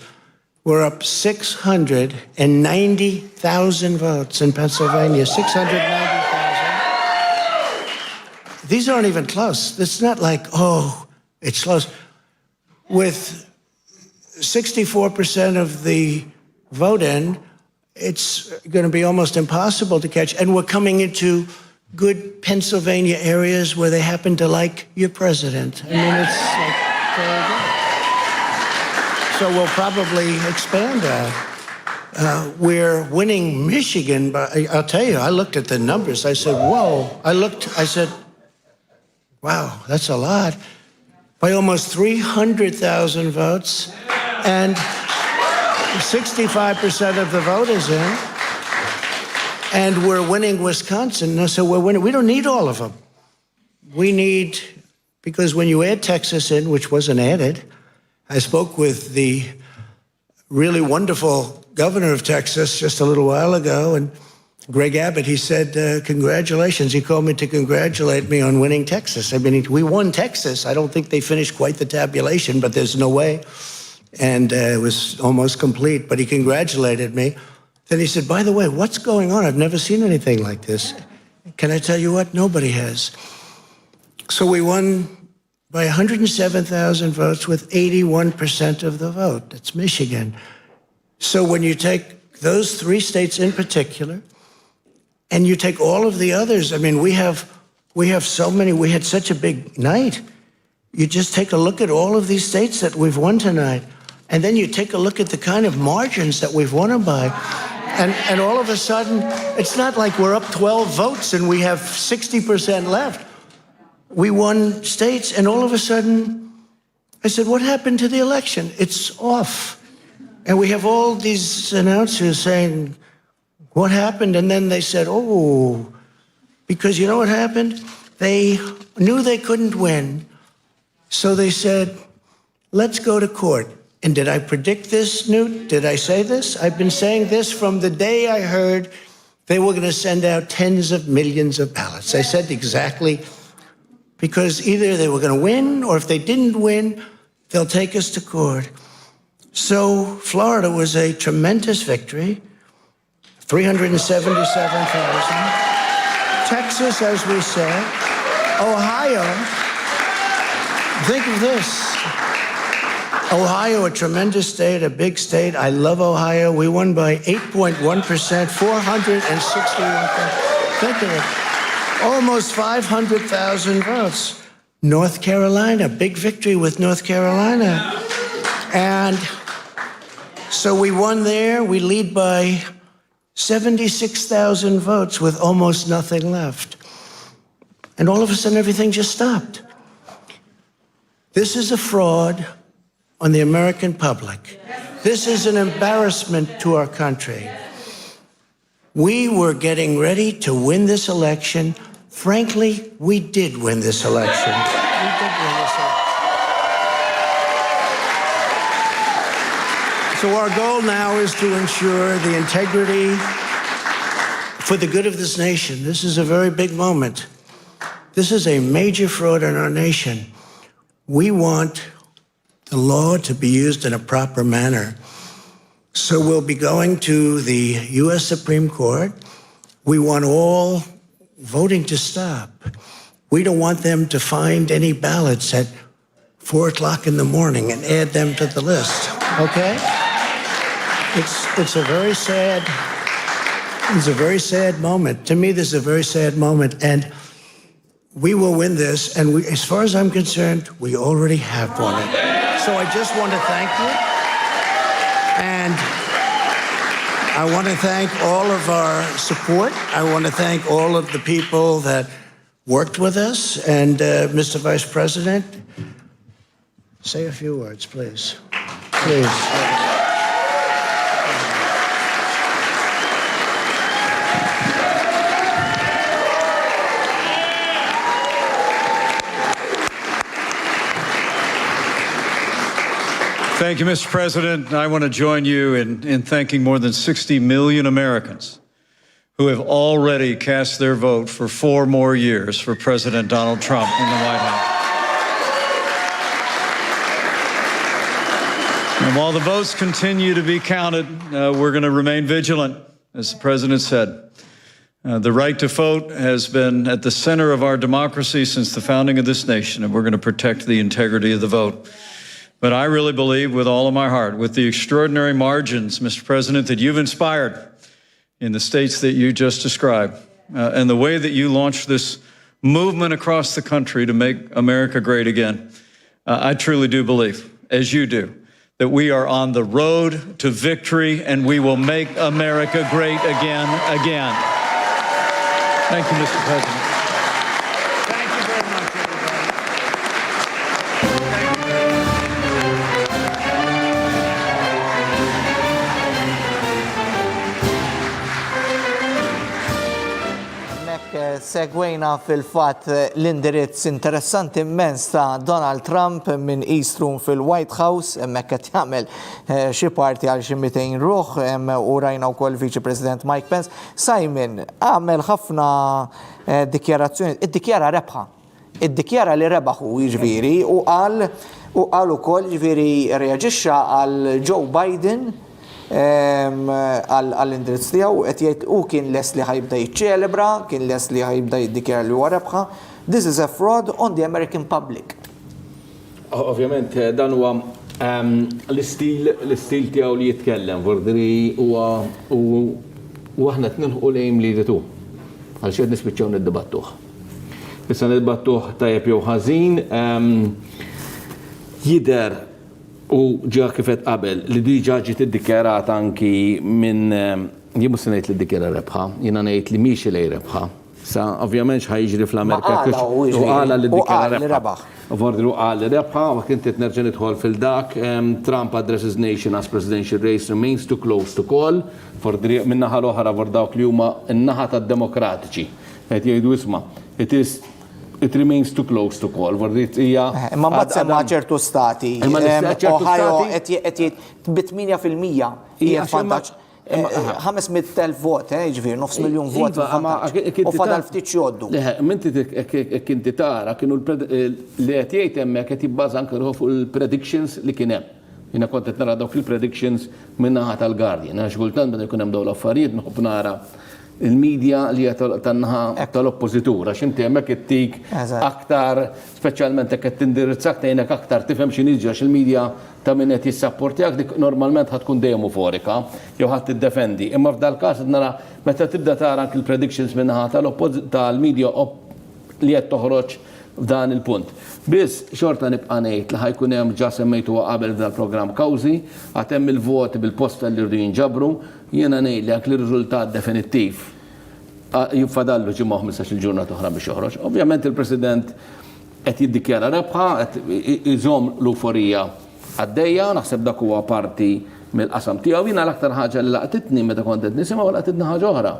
We're up 690,000 votes in Pennsylvania. 690,000. These aren't even close. It's not like, oh, it's close. With 64% of the vote in, it's going to be almost impossible to catch. And we're coming into good Pennsylvania areas where they happen to like your president. I mean, it's like very good. So we'll probably expand that. We're winning Michigan, but I'll tell you, I looked at the numbers. I said, whoa. I said, wow, that's a lot. By almost 300,000 votes, and 65% of the vote is in. And we're winning Wisconsin. So we're winning. We don't need all of them. We need, because when you add Texas in, which wasn't added, I spoke with the really wonderful governor of Texas just a little while ago, and Greg Abbott, he said, congratulations. He called me to congratulate me on winning Texas. I mean, we won Texas. I don't think they finished quite the tabulation, but there's no way. And it was almost complete, but he congratulated me. Then he said, by the way, what's going on? I've never seen anything like this. Can I tell you what? Nobody has. So we won by 107,000 votes with 81% of the vote. That's Michigan. So when you take those three states in particular, and you take all of the others, I mean, we have so many, we had such a big night. You just take a look at all of these states that we've won tonight, and then you take a look at the kind of margins that we've won them by. And all of a sudden, it's not like we're up 12 votes and we have 60% left. We won states, and all of a sudden, I said, what happened to the election? It's off. And we have all these announcers saying, what happened? And then they said, oh, because you know what happened? They knew they couldn't win. So they said, let's go to court. And did I predict this, Newt? Did I say this? I've been saying this from the day I heard they were going to send out tens of millions of ballots. I said exactly, because either they were going to win, or if they didn't win, they'll take us to court. So Florida was a tremendous victory, 377,000. Texas, as we said. Ohio, think of this. Ohio, a tremendous state, a big state. I love Ohio. We won by 8.1%, 461,000. Think of it. Almost 500,000 votes. North Carolina, big victory with North Carolina. And so we won there. We lead by 76,000 votes with almost nothing left. And all of a sudden, everything just stopped. This is a fraud on the American public. This is an embarrassment to our country. We were getting ready to win this election. Frankly, we did win this election. We did win this election. So our goal now is to ensure the integrity for the good of this nation. This is a very big moment. This is a major fraud in our nation. We want the law to be used in a proper manner. So we'll be going to the U.S. Supreme Court. We want all voting to stop. We don't want them to find any ballots at 4 o'clock in the morning and add them to the list, okay? It's a very sad moment. To me, this is a very sad moment, and we will win this, and as far as I'm concerned, we already have won it. So I just want to thank you, and I want to thank all of our support. I want to thank all of the people that worked with us, and Mr. Vice President, say a few words, please. Please. Thank you, Mr. President. I want to join you in thanking more than 60 million Americans who have already cast their vote for 4 more years for President Donald Trump in the White House. And while the votes continue to be counted, we're going to remain vigilant, as the President said. The right to vote has been at the center of our democracy since the founding of this nation, and we're going to protect the integrity of the vote. But I really believe with all of my heart, with the extraordinary margins, Mr. President, that you've inspired in the states that you just described, and the way that you launched this movement across the country to make America great again, I truly do believe, as you do, that we are on the road to victory and we will make America great again. Thank you, Mr. President. Segwejna fil-fat l-indirizz interessanti immens ta' Donald Trump minn East Room fil-White House, emmek qed jagħmel xi parti għal xi 200 ruħ, u rajna wkoll Viċi President Mike Pence. Simon għamel ħafna dikjarazzjoni, iddikjara rebħa. Iddikjara li rebaħu jiġifieri u qal ukoll jiġifieri reaġixxa għal Joe Biden għall-indirizz tiegħu qed jgħid u kien les li ħajbda jiċċelebra, kien les li ħajbda jiddikjara li huwa rebħa. This is a fraud on the American public. Ovvjament dan huwa l-istil tiegħu li jitkellem, vordri u aħna tnilħu lejn li jritu. Għal xed nispiċċaw niddibattuh. Issa niddibattuh tajjeb jew ħażin, jidher u ġa kifet qabel li diġa ġiet iddikjarat anki minn jien mhux se ngħid li ddikjara rebħa, jiena ngħid li mhix lejn rebħa. Sa ovvjament x'ħajġri fl-Amerika u qala li ddikjara rebħa. Vordri u qal li rebħa, ma kien nerġa' nidħol fil-dak. Trump addresses nation as presidential race remains too close to call. Vordri min-naħa l-oħra dawk li huma n-naħa tad-demokratiċi. Qed jgħidu isma' it remains too close to call. Imma mbagħad semma ċertu stati. Ohio qed jgħid b'8% hija vantaġġ. 500,000 vot, ġifier, 500,000 vot. U fadal ftit jgħoddu. Minti kinti tara kienu li qed jgħid hemmhekk qed jibbaża anke fuq il-predictions li kien hemm. Jiena kont qed nara dawk il-predictions min-naħa tal-Guardian. Għax kultant meta jkun hemm dawn l-affarijiet noħobb nara il-medja li tan-naħa tal-oppożitur, għax inti hemmhekk ittik aktar, speċjalment hekk qed tindirizzak tgħinek aktar tifhem x'inhi għax il-medja ta' min qed jissapportjak dik normalment ħad tkun dejjem euforika jew ħadd tiddefendi. Imma f'dal każ nara meta tibda tara anke il-predictions min-naħa tal-medja li qed toħroġ f'dan il-punt. Biss xorta nibqa' ngħid li ħajkun hemm ġa semmejtuha qabel f'dal-programm kawżi, għad hemm il-voti bil-posta li rridu jinġabru, jiena ngħidlek li r-riżultat definittiv jinfadallu ġimgħa 15-il ġurnata oħra biex joħroġ. Ovvjament il-President qed jiddikjara rebħa, qed iżomm l-euforija għaddejja, naħseb dak huwa parti mill-qasam tiegħu. Jiena l-aktar ħaġa li laqtitni meta kont qed nisimgħu laqtitni ħaġa oħra.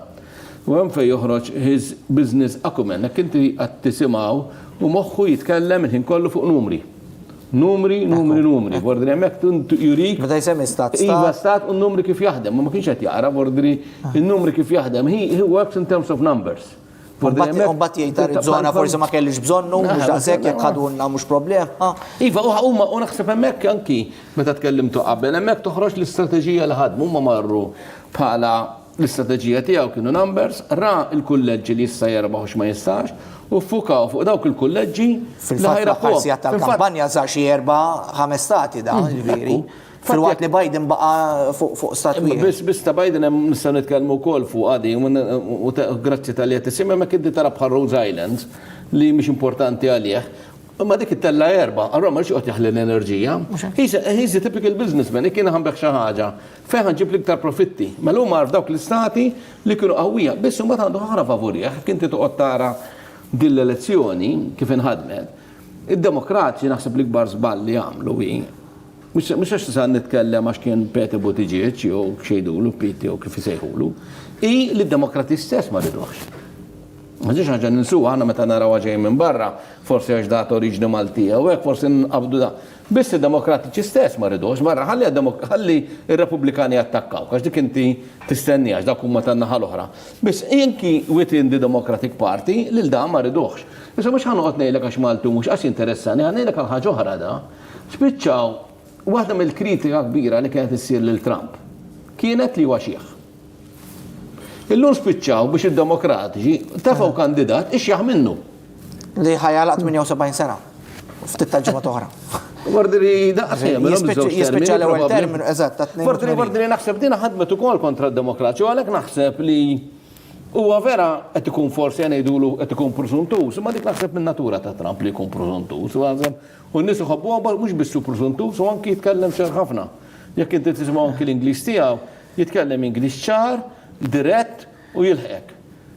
U hemm fejn joħroġ his business acumen, hekk inti qed tisimgħu u moħħu jitkellem il-ħin kollu fuq numri. Numri. Bordri hemmhekk jurik. Meta jsemmi stat. Iva stat u n-numri kif jaħdem, ma kienx qed jaqra bordri il-numri kif jaħdem. He works in terms of numbers. Mbagħad jgħid Arizona forsi ma kellix bżonnu, mhux daqshekk jekk ħadulna mhux problema. Iva, huma u naħseb hemmhekk anki meta tkellimtu qabel, hemmhekk toħroġ l-istrateġija li ħadmu huma marru bħala l-istrateġija tiegħu kienu numbers, ra il-kulleġġi li jista' jerbaħ u ma jistax, u fukaw fuq dawk il-kulleġġi fil-fatt tal-kampanja żar xi 4-5 stati da, ġifieri. Fil-waqt li Biden baqa' fuq stat wieħed. Biss ta' Biden hemm nistgħu nitkellmu wkoll fuq għadi u grazzi tal-li qed isimha hemmhekk inti tara bħal Rose Islands li mhix importanti għalih. Imma dik it-tella erba', allura ma xi qed jaħli l-enerġija. He's a typical businessman, kien ħambeħ xi ħaġa. Fejn ħanġib l-iktar profitti. Mela huma f'dawk l-istati li kienu qawwija, biss huma għandu ħara favorih. Kien toqgħod tara din l-elezzjoni kif inħadmet. Id-demokratiċi naħseb l-ikbar żball li għamlu mhux għax sa nitkellem għax kien Peti Buttigieg jew xejdulu Piti jew kif isejħulu, li d-demokrati stess ma ridux. Ma ġiex ħaġa ninsuha aħna meta naraw ġej minn barra, forsi għax dat oriġni Maltija u hekk forsi nqabdu da. Biss id-demokratiċi stess ma ridux, barra ħalli ir-Repubblikani attakkaw, għax dik inti tistenni għax dak huma tan-naħa l-oħra. Biss inki within the Democratic Party lil dan ma ridux. Issa mhux ħanoqgħod ngħidlek għax Malti mhux għax interessani, ngħidlek għal ħaġa oħra da. Spiċċaw waħda mill-kritika kbira li kienet issir lil Trump kienet li huwa xieħ. Illum spiċċaw biex id-demokratiċi tefgħu kandidat ixjaħ minnu. Li ħajalaq 78 sena. Ftit tal-ġimgħa oħra. Wardri daqsejjem jispiċċa l-ewwel terminu eżatt ta' 82. Wardri naħseb din ħadmet ukoll kontra d-demokratiċi u għalhekk naħseb li huwa vera qed ikun forsi ngħidulu qed ikun preżuntuż, imma dik naħseb min-natura ta' Trump li jkun preżuntuż. U n-nies iħobbuha mhux biss preżuntuż u anki jitkellem xar ħafna. Jekk inti tisimgħu anki l-Ingliż tiegħu, jitkellem Ingliż ċar, dirett u jilħek.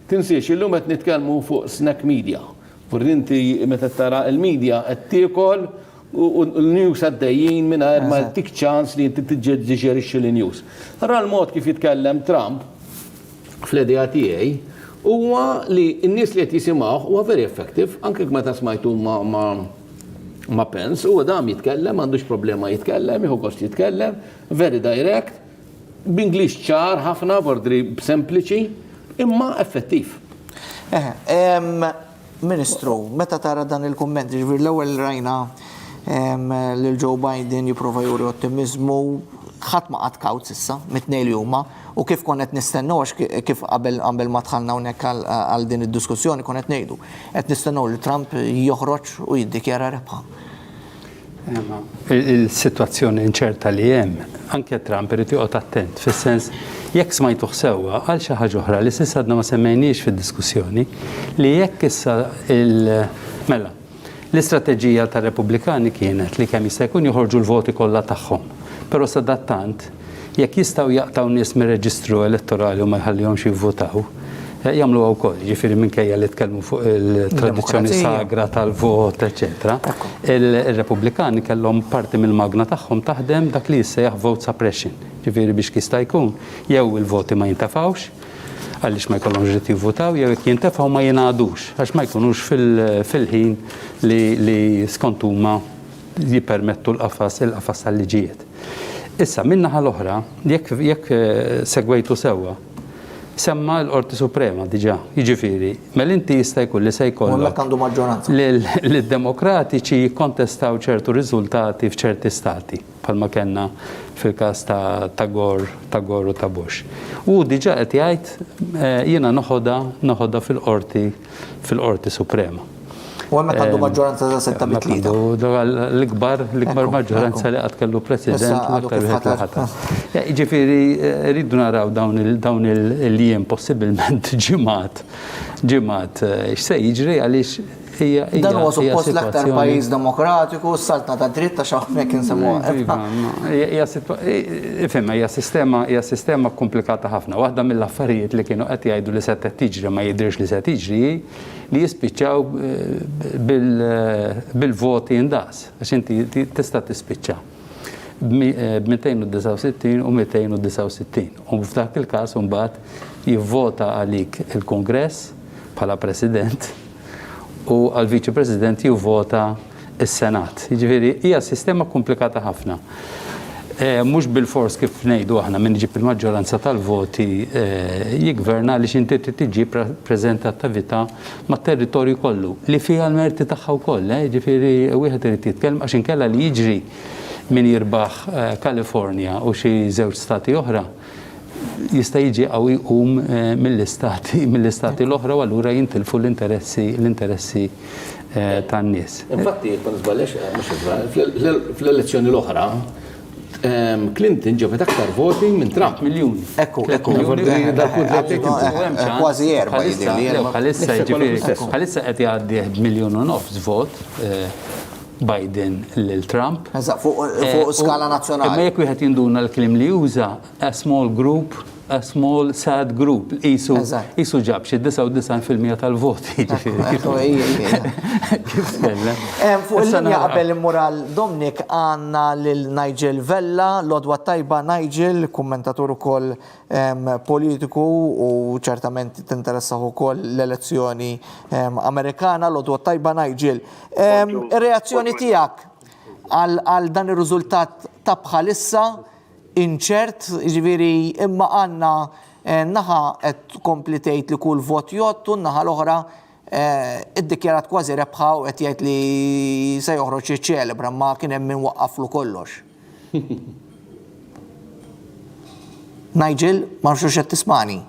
Tinsiex illum qed nitkellmu fuq snack media. Inti meta tara l-medja qed tiekol u l-news għaddejjin mingħajr ma tik ċans li inti tiġġerixxi l-news. Ara l-mod kif jitkellem Trump fl-idea tiegħi huwa li n-nies li qed jisimgħu huwa very effective, anke meta smajtu ma' Pence, huwa dam jitkellem, m'għandux problema jitkellem, jieħu gost jitkellem, very direct, b'Ingliż ċar ħafna, bordri sempliċi, imma effettiv. Ministru, meta tara dan il-kumment, ġifier l-ewwel rajna lil Joe Biden jipprova juri ottimizmu, ħadd ma qatt kawt issa mit-tnejn li huma, u kif kont qed nistennew kif qabel ma dħalna hawnhekk għal din id-diskussjoni kont qed ngħidu. Qed nistennew li Trump joħroġ u jiddikjara rebħa. Il-sitwazzjoni inċerta li hemm, anke Trump irid joqgħod attent, fis-sens jekk smajtuh sewwa għal xi ħaġa oħra li s'issa għadna ma semmejniex fid-diskussjoni li jekk issa mela l-istrateġija tar-Repubblikani kienet li kemm jista' jkun joħorġu l-voti kollha tagħhom. Però sadattant jekk jistgħu jaqtaw nies mir-reġistru elettorali u ma jħallihomx jivvotaw, jagħmlu wkoll, jiġifieri minkejja li tkellmu fuq il-tradizzjoni sagra tal-vot, eċetera. Il-Repubblikani kellhom parti mill-magna tagħhom taħdem dak li jissejjaħ vote suppression. Ġifieri biex jista' jkun jew il-voti ma jintefgħux għaliex ma jkollhomx ġrid jivvutaw jew jekk jintefgħu ma jingħadux għax ma jkunux fil-ħin li skont huma jippermettu il-qafas tal-liġijiet. Issa min-naħa l-oħra, jekk segwejtu sewwa, semma l-Qorti Suprema diġà, jiġifieri, mel-inti jista' jkun li se jkollok għandu maġġoranza. Lid-demokratiċi jikkontestaw ċertu riżultati f'ċerti stati, bħalma kellna fil-każ ta' Gore u ta' Bush. U diġà qed jgħid jiena noħodha fil-Qorti Suprema. U għemmek għandu maġġoranza ta' 6 l-ikbar maġġoranza li għad kellu president l-aktar wieħed laħata. Ġifieri rridu naraw dawn il-jiem possibilment ġimgħat x'se jiġri għaliex hija dan huwa suppost l-aktar pajjiż demokratiku, s-saltna ta' dritta x'hawnhekk insemmuha. Hija sistema komplikata ħafna. Waħda mill-affarijiet li kienu qed jgħidu li se tiġri ma jidhirx li se tiġri li jispiċċaw bil-voti indaqs, għax inti tista' tispiċċa b'269 u 269. U f'dak il-każ imbagħad jivvota għalik il-Kungress bħala President u għal Viċi President jivvota is-Senat. Jiġifieri hija sistema komplikata ħafna. Mhux bil-fors kif ngħidu aħna min iġib il-maġġoranza tal-voti jigverna li inti tiġi preżentattività mat-territorju kollu li fiha l-merti tagħha wkoll, jiġifieri wieħed irid jitkellem għax inkella li jiġri min jirbaħ Kalifornja u xi żewġ stati oħra jista' jiġi qawwi jqum mill-istati l-oħra u allura jintilfu l-interessi tan-nies. Infatti, ma nisballix, fl-elezzjoni l-oħra Clinton ġabet aktar voti minn Trump. Miljuni. Ekku. Kważi 4 bħalissa qed jgħaddi 1.5 miljun vot Biden lil Trump. Fuq skala nazzjonali. Imma jekk wieħed jinduna l-klim li juża a small group, a small sad group, isu ġab xi 99% tal-voti. Fuq il-linja qabel immural Dominic għandna lil Nigel Vella, l-odwa tajba Nigel, kummentatur ukoll politiku u ċertament tinteressaħ ukoll l-elezzjoni Amerikana, l-odwa tajba Nigel. Ir-reazzjoni tiegħek għal dan ir-riżultat ta' bħalissa inċert, ġifieri imma għandna naħa qed tkompli tgħid li kull vot jgħottu, naħa l-oħra iddikjarat kważi rebħa u qed jgħid li se joħroġ jiċċelebra ma kien hemm min waqqaflu kollox. Nigel, ma nafx qed tismani.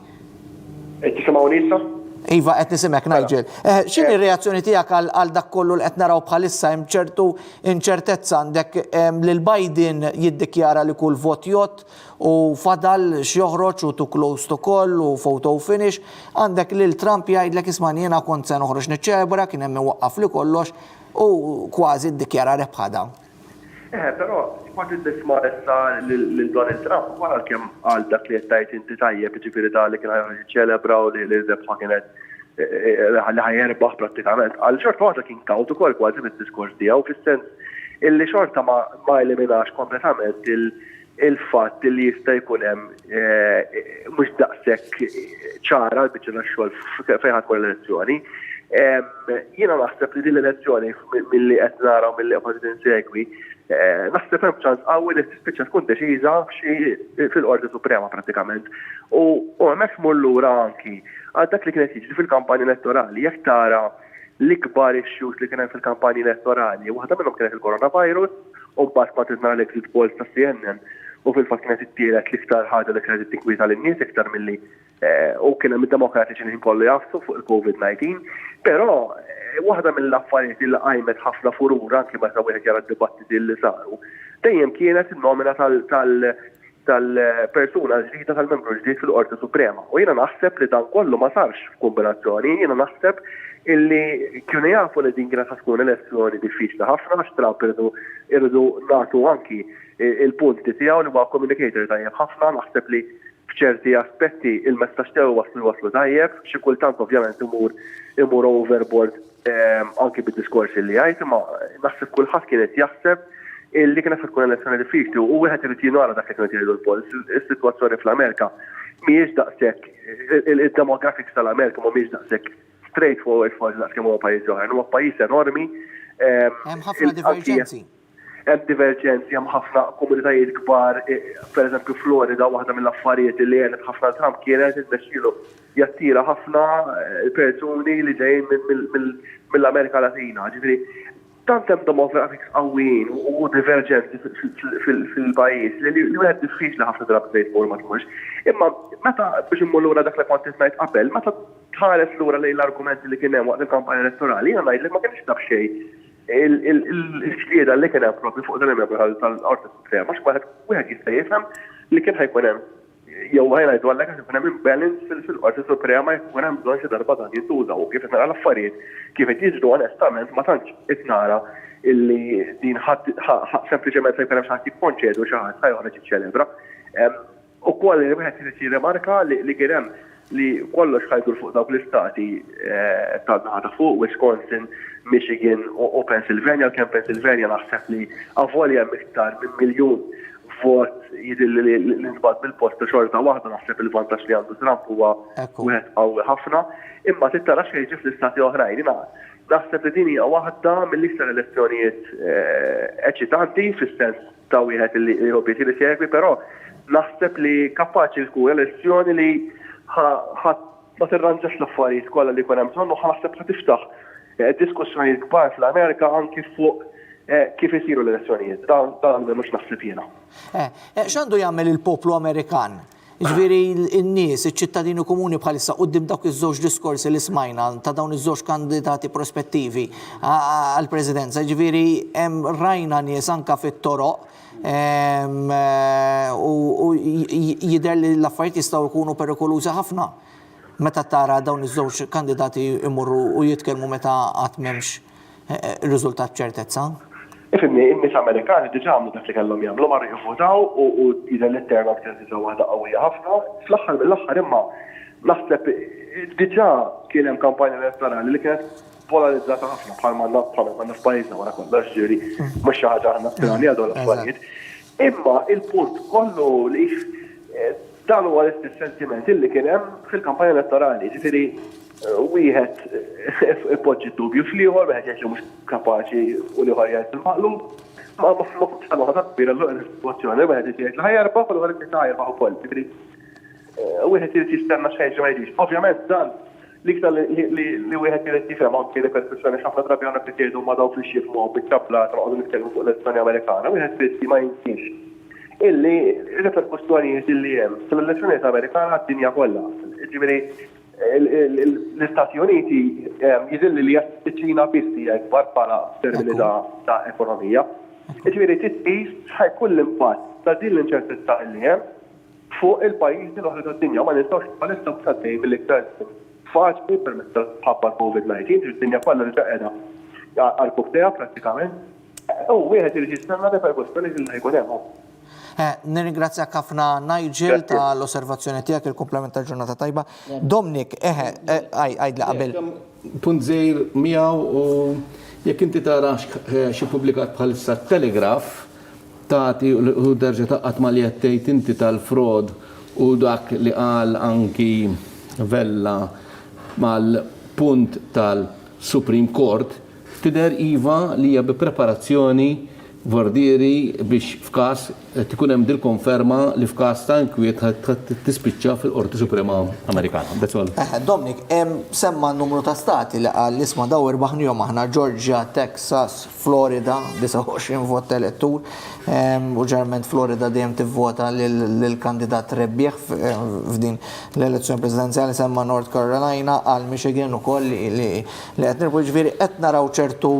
Qed tisimgħuni issa? Iva, qed nisimek Nigel. X'inhi r-reazzjoni tiegħek għal dak kollu li qed naraw bħalissa hemm ċertu inċertezza għandek lil Biden jiddikjara li kull vot jgħott u fadal x'joħroġ u to close to call u photo finish, għandek lil Trump jgħidlek ismani jiena kont se noħroġ niċċelebra kien hemm iwaqqaf li kollox u kważi ddikjara rebħa dawn. Però kont tisma' issa lil Donald Trump wara kemm għal dak li qed tgħid inti tajjeb jiġifieri dak li kien jiċċelebra u li rebħa kienet li ħajjerbaħ prattikament. Għal xorta waħda kien kawt ukoll kważi mid-diskors tiegħu fis-sens illi xorta ma eliminax kompletament il-fatt li jista' jkun hemm mhux daqshekk ċara l-biċċa tax-xogħol fejn ħadd l-elezzjoni. Jiena naħseb li din l-elezzjoni milli qed nara u milli qed insegwi, naħseb hemm ċans qawwi li tispiċċa tkun deċiża fil-Qorti Suprema prattikament. U hemmhekk tmur lura anki għal dak li kienet jiġri fil-kampanja elettorali, jekk tara l-ikbar issues li kien hemm fil-kampanja elettorali, waħda minnhom kienet il-coronavirus, u mbagħad ma tidna l-exit polls ta' CNN u fil-fatt kienet ittielet l-iktar ħaġa li kienet tinkwita lin-nies iktar milli u kien hemm id-demokratiċi li kollu jafsu fuq il-COVID-19, però waħda mill-affarijiet li qajmet ħafna furur anke meta wieħed jara d-dibattiti li saru, dejjem kienet in-nomina tal-persuna ġdida tal-membru ġdid fil-Qorti Suprema. U jiena naħseb li dan kollu ma sarx f'kombinazzjoni, jiena naħseb illi kienu jafu li din kienet tkun elezzjoni diffiċli ħafna għax Trump irridu nagħtu anki il-punti tiegħu li huwa communicator tajjeb ħafna, naħseb li f'ċerti aspetti il-messaġġ tiegħu waslu tajjeb, xi kultant ovvjament imur overboard anki bid-diskorsi li jgħid, imma naħseb kulħadd kienet jaħseb illi kienet tkun elezzjoni diffiċli u wieħed irid jinara dak li kienu jgħidu l-polls. Is-sitwazzjoni fl-Amerika mhijiex daqshekk, il-demographics tal-Amerika mhumiex daqshekk straightforward forsi daqs kemm huwa pajjiż oħra, huwa pajjiż enormi. Hemm ħafna divergenzi. Hemm divergenzi, hemm ħafna komunitajiet kbar, pereżempju Florida waħda mill-affarijiet li għenet ħafna Trump kienet iddexxielu jattira ħafna persuni li ġejjin mill-Amerika Latina. Ġifieri tant hemm demographics qawwijin u divergenzi fil-pajjiż li wieħed diffiċli ħafna drabi straightforward ma tmurx. Imma meta biex immur lura dak li kont ngħid qabel, meta tħares lura lejn l-argumenti li kien hemm waqt il-kampanja elettorali, jiena ngħidlek ma kienx taf xejn il-xlieda li kien hemm propri fuq dan il-membru tal-Qorti Suprema, għax wieħed jista' jifhem li kien ħajkun hemm jew ngħidu għalhekk għax ikun hemm imbalance fil-Qorti Suprema jkun hemm bżonn xi darba dan jintuża u kif qed nara l-affarijiet kif qed jiġru onestament ma tantx qed nara illi din ħadd sempliċement se jkun hemm xi ħadd jikkonċedu xi ħadd ħajjoħroġ jiċċelebra. Ukoll li wieħed irid jirrimarka li kien hemm li kollox ħajdur fuq dawk l-istati ta' fuq Wisconsin, Michigan u Pennsylvania, kemm Pennsylvania naħseb li avolja iktar minn miljun vot jidilli li l-intbad bil-post xorta waħda naħseb il-vantaġġ li għandu Trump huwa wieħed qawwi ħafna, imma titara xejn jiġi fl-istati oħrajn. Naħseb li din hija waħda mill-iktar elezzjonijiet eċitanti fis-sens ta' wieħed li jħobb li segwi, però naħseb li kapaċi tkun elezzjoni li ma tirranġax l-affarijiet kollha li jkun hemm bżonn u naħseb ħa tiftaħ diskussjonijiet kbar fl-Amerika anki fuq kif isiru l-elezzjonijiet. Dan mhux naħseb jiena. X'għandu jagħmel il-poplu Amerikan? Ġifieri n-nies, iċ-ċittadini komuni bħalissa quddiem dawk iż-żewġ diskorsi li smajna ta' dawn iż-żewġ kandidati prospettivi għall-Presidenza. Ġifieri hemm rajna nies anke fit-toroq u jidher li l-affarijiet jistgħu jkunu perikolużi ħafna meta tara dawn iż-żewġ kandidati imorru u jitkellmu meta qatt m'hemmx riżultat ċertezza. Ifimni, in-nies Amerikani diġà għamlu dak li kellhom jagħmlu marru jivvotaw u jidher l-internet kienet diġà waħda qawwija ħafna. Fl-aħħar mill-aħħar imma naħseb diġà kien hemm kampanja elettorali li kienet polarizzata ħafna bħalma f'pajjiżna wara kollox ġieri mhux xi ħaġa aħna strani għal l-affarijiet. Imma il-punt kollu li dan huwa l-istess sentiment illi kien hemm fil-kampanja elettorali. Ġifieri wieħed ipoġġi dubju fl-ieħor, wieħed jgħid li mhux kapaċi u liħor jgħid il-maqlub, ma ma ħadd kbira l-sitwazzjoni, wieħed jgħid li ħajerbaħ u l-ieħor jgħid ħajerbaħ ukoll. Ġifieri wieħed irid jistenna xejn ma jgħidix. Ovvjament dan l-iktar li wieħed irid jifhem anke l-persuni ħafna drabi għandna qed ma daw fix-xif ma bit-tabla noqogħdu nitkellmu fuq l-elezzjoni Amerikana, wieħed irid ma jinsix illi reperkussjonijiet illi hemm fl-elezzjonijiet Amerikana d-dinja kollha. Ġifieri l-Istati Uniti jidilli li ċ-Ċina bisti akbar bħala termini ta' ekonomija. Ġifieri titqis ħajkun l-impatt ta' din l-inċertezza li hemm fuq il-pajjiżi l-oħra tad-dinja ma nistgħux bħalissa b'saddej mill-iktar faċli permezz tal-ħabba COVID-19, id-dinja kollha li qiegħda għall-cocktail prattikament. U wieħed irid jistenna reperkussjoni li ħajkun hemm. Nirringrazzjak ħafna Nigel tal-osservazzjoni tiegħek il-komplement tal-ġurnata tajba. Dominic, għajdli qabel. Punt żejr miegħu u jekk inti tara xi pubblikat bħalissa Telegraph tagħti u terġa' taqqat ma li qed tgħid inti tal-frod u dak li qal anki Vella mal-punt tal-Supreme Court tidher iva li hija bi preparazzjoni vordieri biex f'każ tkun hemm dil-konferma li f'każ ta' inkwiet tispiċċa fil-Qorti Suprema Amerikana. That's all. Dominik, semma n-numru ta' stati li qal isma' daw irbaħnihom aħna Georgia, Texas, Florida, 29 vot elettur, u ġerment Florida dejjem tivvota lill-kandidat rebbieħ f'din l-elezzjoni presidenzjali, semma North Carolina, għal Michigan ukoll li qed nirbu ġifieri qed naraw ċertu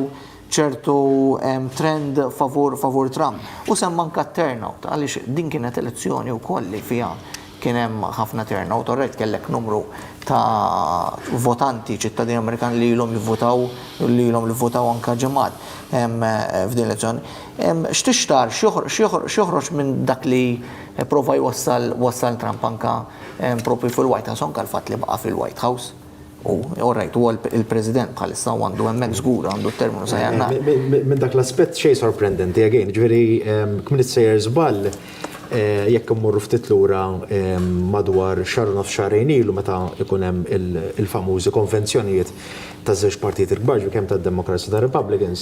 trend favur Trump. U semma anke turnout, għaliex din kienet elezzjoni wkoll li fiha kien hemm ħafna turnout, orrejt kellek numru ta' votanti ċittadini Amerikani li ilhom jivvotaw anke ġimgħat f'din l-elezzjoni. X'tixtar x'joħroġ minn dak li prova jwassal Trump anke propri fil-White House, anke l-fatt li baqa' fil-White House. Orrejt, u il-President bħalissa għandu hemmhekk żgur għandu t-terminu sa jannar. Minn dak l-aspett xejn sorprendenti again, ġifieri kmiet sejjer żball jekk immorru ftit lura madwar xahar u nofs xahrejn ilu meta ikun hemm il-famużi konvenzjonijiet taż-żewġ partiti l-kbar kemm tad-Democrats u tar-Republicans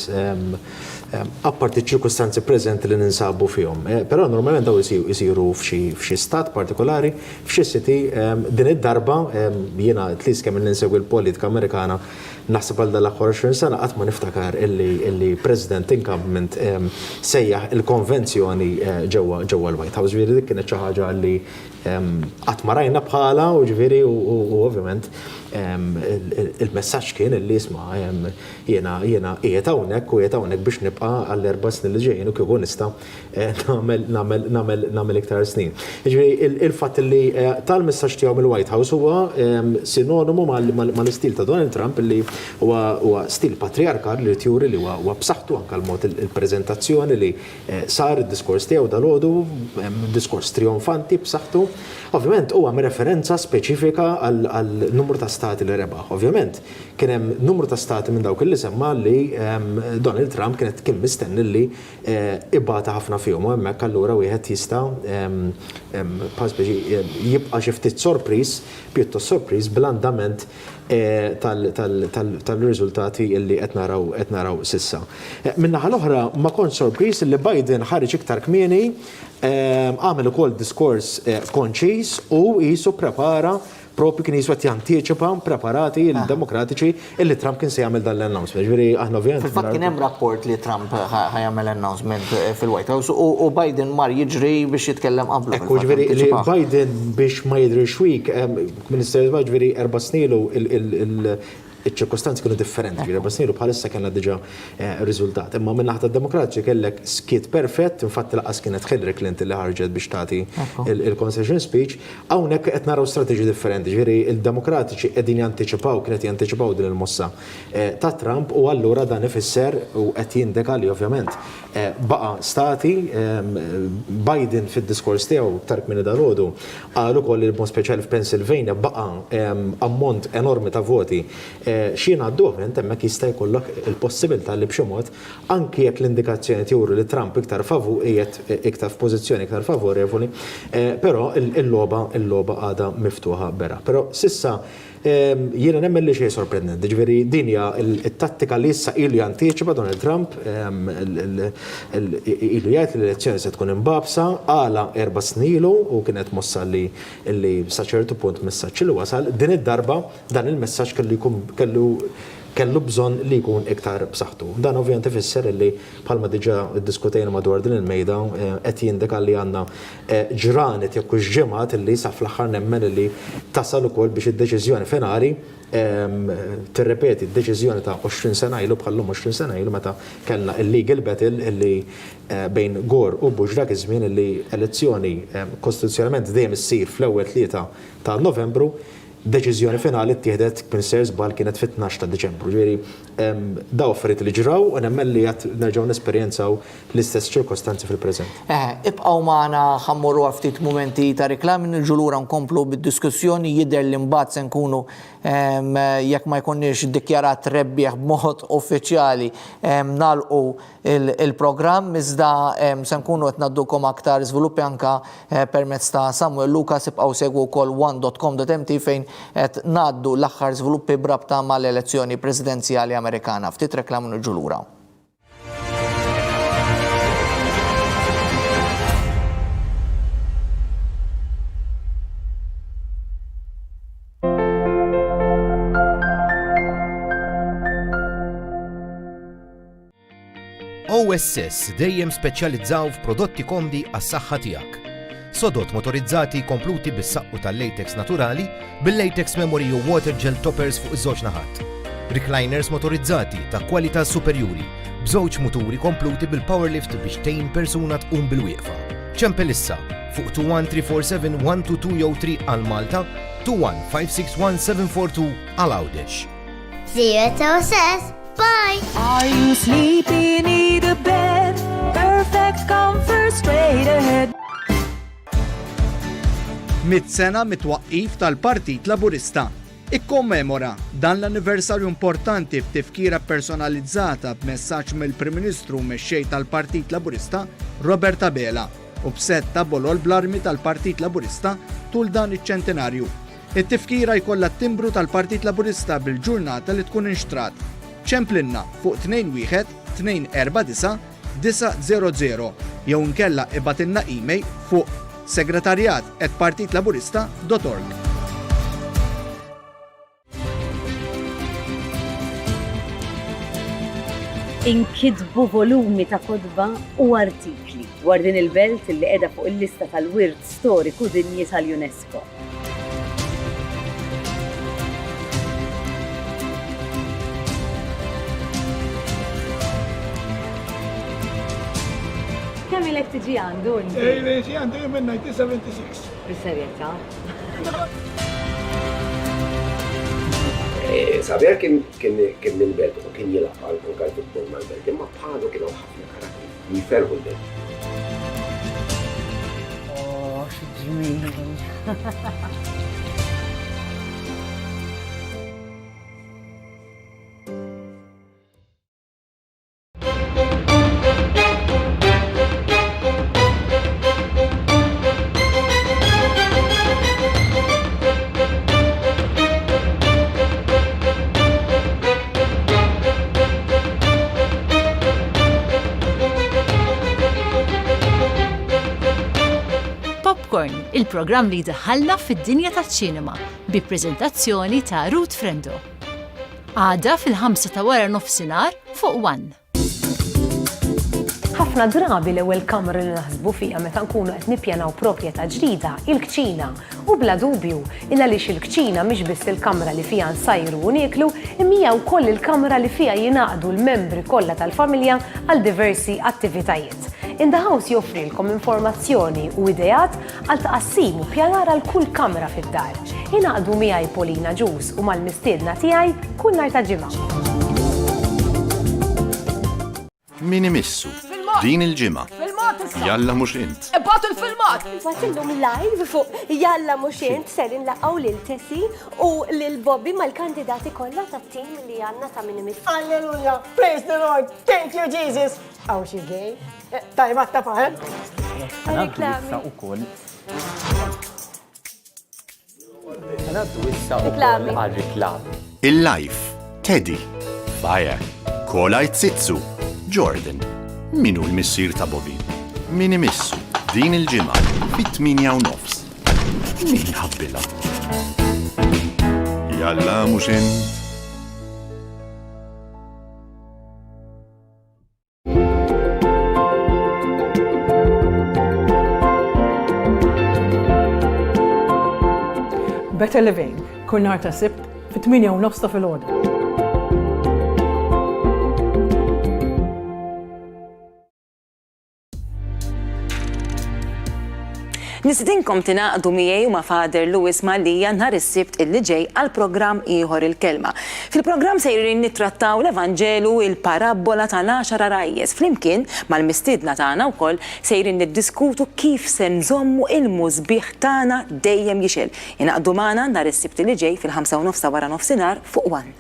apparti ċ-ċirkustanzi preżenti li ninsabu fihom. Però normalment daw isiru f'xi stat partikolari, f'xi city din id-darba jiena tlies kemm ninsegwi l-politika Amerikana naħseb għal dal-aħħar 20 sena qatt ma niftakar illi President incumbent sejjaħ il-konvenzjoni ġewwa l-White House. Ġifieri dik kienet xi ħaġa li qatt ma rajna bħala u ġifieri u ovvjament il-messaġġ kien illi isma' jiena qiegħed hawnhekk u qiegħed hawnhekk biex nibqa' għall-4 snin li ġejjin u kieku nista' nagħmel iktar snin. Ġifieri il-fatt li tal-messaġġ tiegħu mill-White House huwa sinonimu mal-istil ta' Donald Trump illi huwa stil patriarkal li tjuri li huwa b'saħħtu anke l-mod il-preżentazzjoni li sar id-diskors tiegħu dalodu, diskors trionfanti b'saħħtu. Ovvjament huwa referenza speċifika għal numru ta' stati li rebaħ. Ovvjament kien hemm numru ta' stati minn dawk li semma li Donald Trump kien mistenni li ibata ħafna fihom u hemmhekk allura wieħed jista' jibqa' xi ftit pjuttost sorpriż bl-andament tal-riżultati li qed naraw sissa. Min-naħa l-oħra ma kontx sorpriż li Biden ħareġ iktar kmieni għamel ukoll diskors konċis u qisu prepara propri kien jiswet jantiċipa preparati il-demokratiċi illi Trump kien se jagħmel dan l-announcement. Ġifieri aħna ovvjament. Fil-fatt kien hemm rapport li Trump ħajamel announcement fil-White House u Biden mar jiġri biex jitkellem qablu. Ekku ġifieri li Biden biex ma jidhirx week, Ministeru ġifieri 4 snielu iċ-ċirkostanzi kienu differenti, ġifieri bħalissa kellna diġà riżultat. Imma minn naħa tad-Demokratiċi kellek skit perfett, infatti laqas kienet Hillary Clinton li ħarġet biex tagħti il-concession speech. Hawnhekk qed naraw strateġi differenti, ġifieri il-Demokratiċi qegħdin kienet jantiċipaw din il-mossa ta' Trump u allura dan ifisser u qed jindika li ovvjament baqa' stati Biden fid-diskors tiegħu tark minn dalgħodu qal ukoll il-mod speċjali f'Pennsylvania baqa' ammont enormi ta' voti xien għaddu ovvjament hemmhekk jista' jkollok il-possibilità li b'xi mod anki jekk l-indikazzjoni tjuru li Trump iktar iktar f'pożizzjoni iktar favorevoli, però il-logħba għadha miftuħa bera. Però sissa jiena nemmen li xejn sorprendenti. Ġifieri din hija t-tattika li issa ilu jantiċipa Donald Trump ilu jgħid li l-elezzjoni se tkun imbabsa għala 4 snilu u kienet mossa li sa ċertu punt messaġġ li wasal din id-darba dan il-messaġġ kellu bżonn li jkun iktar b'saħħtu. Dan ovvjament ifisser li bħalma diġà ddiskutejna madwar din il-mejda qed jindika li għandna ġranet jekk hux ġimgħat illi sa fl-aħħar nemmen li tasal ukoll biex id-deċiżjoni finali tirrepeti d-deċiżjoni ta' 20 sena ilu bħallhom 20 sena ilu meta kellna il-legal battle illi bejn Gore u Bush dak iż-żmien illi elezzjoni kostituzzjonalment dejjem issir fl-ewwel 3 ta' Novembru. Deċiżjoni finali ttieħdet Minister żball kienet fit-12 ta' Diċembru. Ġifieri daw affarijiet li ġraw u nemmen li qed nerġgħu nesperjenzaw l-istess ċirkostanzi fil-preżent. Ibqgħu magħna ħammurru ftit mumenti ta' riklam niġu lura nkomplu bid-diskussjoni jidher li mbagħad se nkunu jekk ma jkunniex dikjarat rebbieħ b'mod uffiċjali nagħlqu il-programm iżda se nkunu qed ngħaddukom aktar żviluppi anke permezz ta' Samuel Lucas ibqgħu segwu wkoll one.com.mt fejn qed ngħaddu l-aħħar żviluppi brabta mal-elezzjoni presidenzjali Amerikana. Ftit reklamu niġu lura. OSS dejjem speċjalizzaw f'prodotti komdi għas-saħħa tiegħek. Sodot motorizzati kompluti bis-saqqu tal-latex naturali bil-latex memory u water gel toppers fuq iż-żewġ naħat. Recliners motorizzati ta' kwalità superjuri b'żewġ muturi kompluti bil-powerlift biex tgħin persuna tqum bil-wieqfa. ċempelissa fuq 21347 122 jew 3 għal Malta, 21 742 għal Għawdex. ZSS. Bye. Are you sleepy? Need a bed? Perfect comfort straight ahead. Mit-sena mit-twaqqif tal-Partit Laburista. Ikkommemora dan l-anniversarju importanti b'tifkira personalizzata b'messaġġ mill-Prim Ministru mexxej tal-Partit Laburista Robert Abela u b'setta bolol bl-armi tal-Partit Laburista tul dan iċ-ċentenarju. It-tifkira jkollha t-timbru tal-Partit Laburista bil-ġurnata li tkun inxtrat. ċemplinna fuq 21-249-900 jew nkella ibatilna email fuq segretarjat@partitlaburista.org. Inkitbu volumi ta' kodba u artikli dwar din il-belt li qiegħda fuq il-lista tal-wirt storiku dinji tal-UNESCO. Kemm ilek tiġi għandu? Tiġi għandu minn 1976. Bis-serjetà. Sabiħ kien il-belt u kien jilaq għal konkret futbol mal-belt, imma bħalu kienu ħafna karatteri, jiferħu l-belt. Oh, xi ġmil. Il-programm li daħalna fid-dinja taċ-ċinema bi preżentazzjoni ta' Ruth Frendo. Għada fil-5 ta' wara nofsinhar fuq One. Ħafna drabi l-ewwel kamra li naħsbu fiha meta nkunu qed nippjanaw proprjetà ġdida, il-kċina, u bla dubju il għaliex il-kċina mhix biss il-kamra li fiha nsajru u nieklu, imma wkoll il-kamra li fiha jingħaqdu l-membri kollha tal-familja għal diversi attivitajiet. In the House joffrilkom informazzjoni u ideat għal taqassim u pjanar għal kull kamra fid-dar. Jingħaqdu miegħi Polina Ġus u mal-mistiedna tiegħi kull nhar ta' ġimgħa. Min imissu din il-ġimgħa. Jalla mhux int. Batu l-filmat! Batillum live fuq Jalla mhux int ser inlaqgħu lil Tessi u lil Bobby mal-kandidati kollha tat-tim li għandna ta' min imissu. Alleluja! Praise the Lord! Thank you Jesus! Aw xi gay? Tajma ta' faħem? Għanaddu issa ukoll. Għanaddu issa ukoll għal-reklam. Il-Life, Teddy, Fire, Kola Itzitzu, Jordan. Minu l-missir ta' Bobby? Min imissu din il-ġimgħa fit-8:30. Min ħabbilha? Jalla mhux int. Better Living, kull nhar ta' Sibt fit-8:30 ta' filgħodu. Nistidinkom tingħaqdu miegħi u ma' Father Louis Malija nhar is-Sibt illi ġej għal programm ieħor il-kelma. Fil-programm sejrin nittrattaw l-Evanġelu il-parabola tal-10 rajjes. Flimkien mal-mistiedna tagħna wkoll sejrin niddiskutu kif se nżommu il-mużbieħ tagħna dejjem jixel. Inaqdu magħna nhar is-Sibt li ġej fil-5:30 wara nofsinhar fuq One.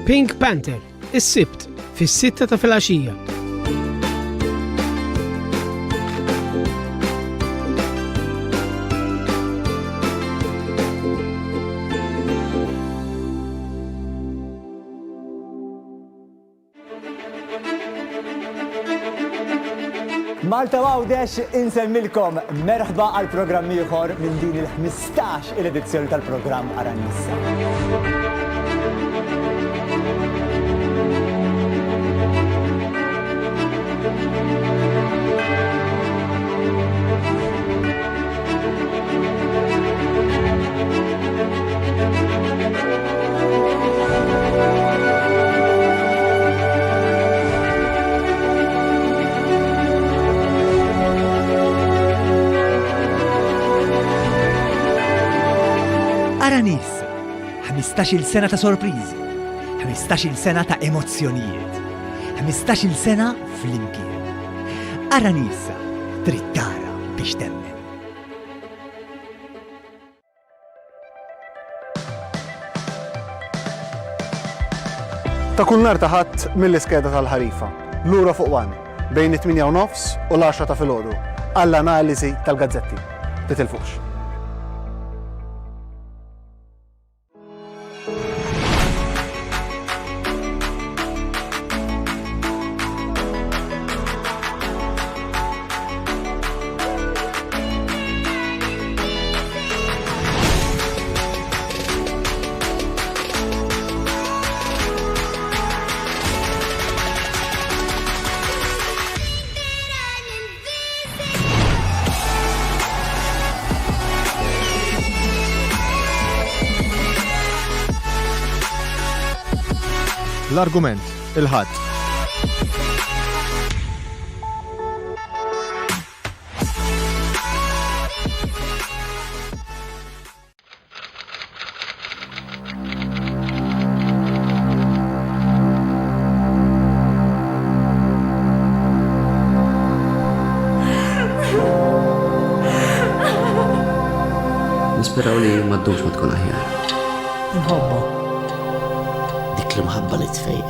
Pink Panther, is-Sibt, fis-6 ta' filgħaxija. Malta Għawdex insemmilkom merħba għal programm ieħor minn din il-15 il-edizzjoni tal-programm Aranissa. Aranis, 15 sena ta' sorpriżi, 15 sena ta' emozzjonijiet, 15 sena flimkien. Aranissa, trid tara biex temmen. Ta' kull nhar ta' ħadd mill-iskeda tal-ħarifa, lura fuq One, bejn it-8:30 u l-10 ta' filgħodu, għall-analiżi tal-gazzetti. Titilfux. L-argument, il-ħadd. Nisperaw li maddux ma tkun aħjar. Inħobba. Dik l-mħabba li tfejq.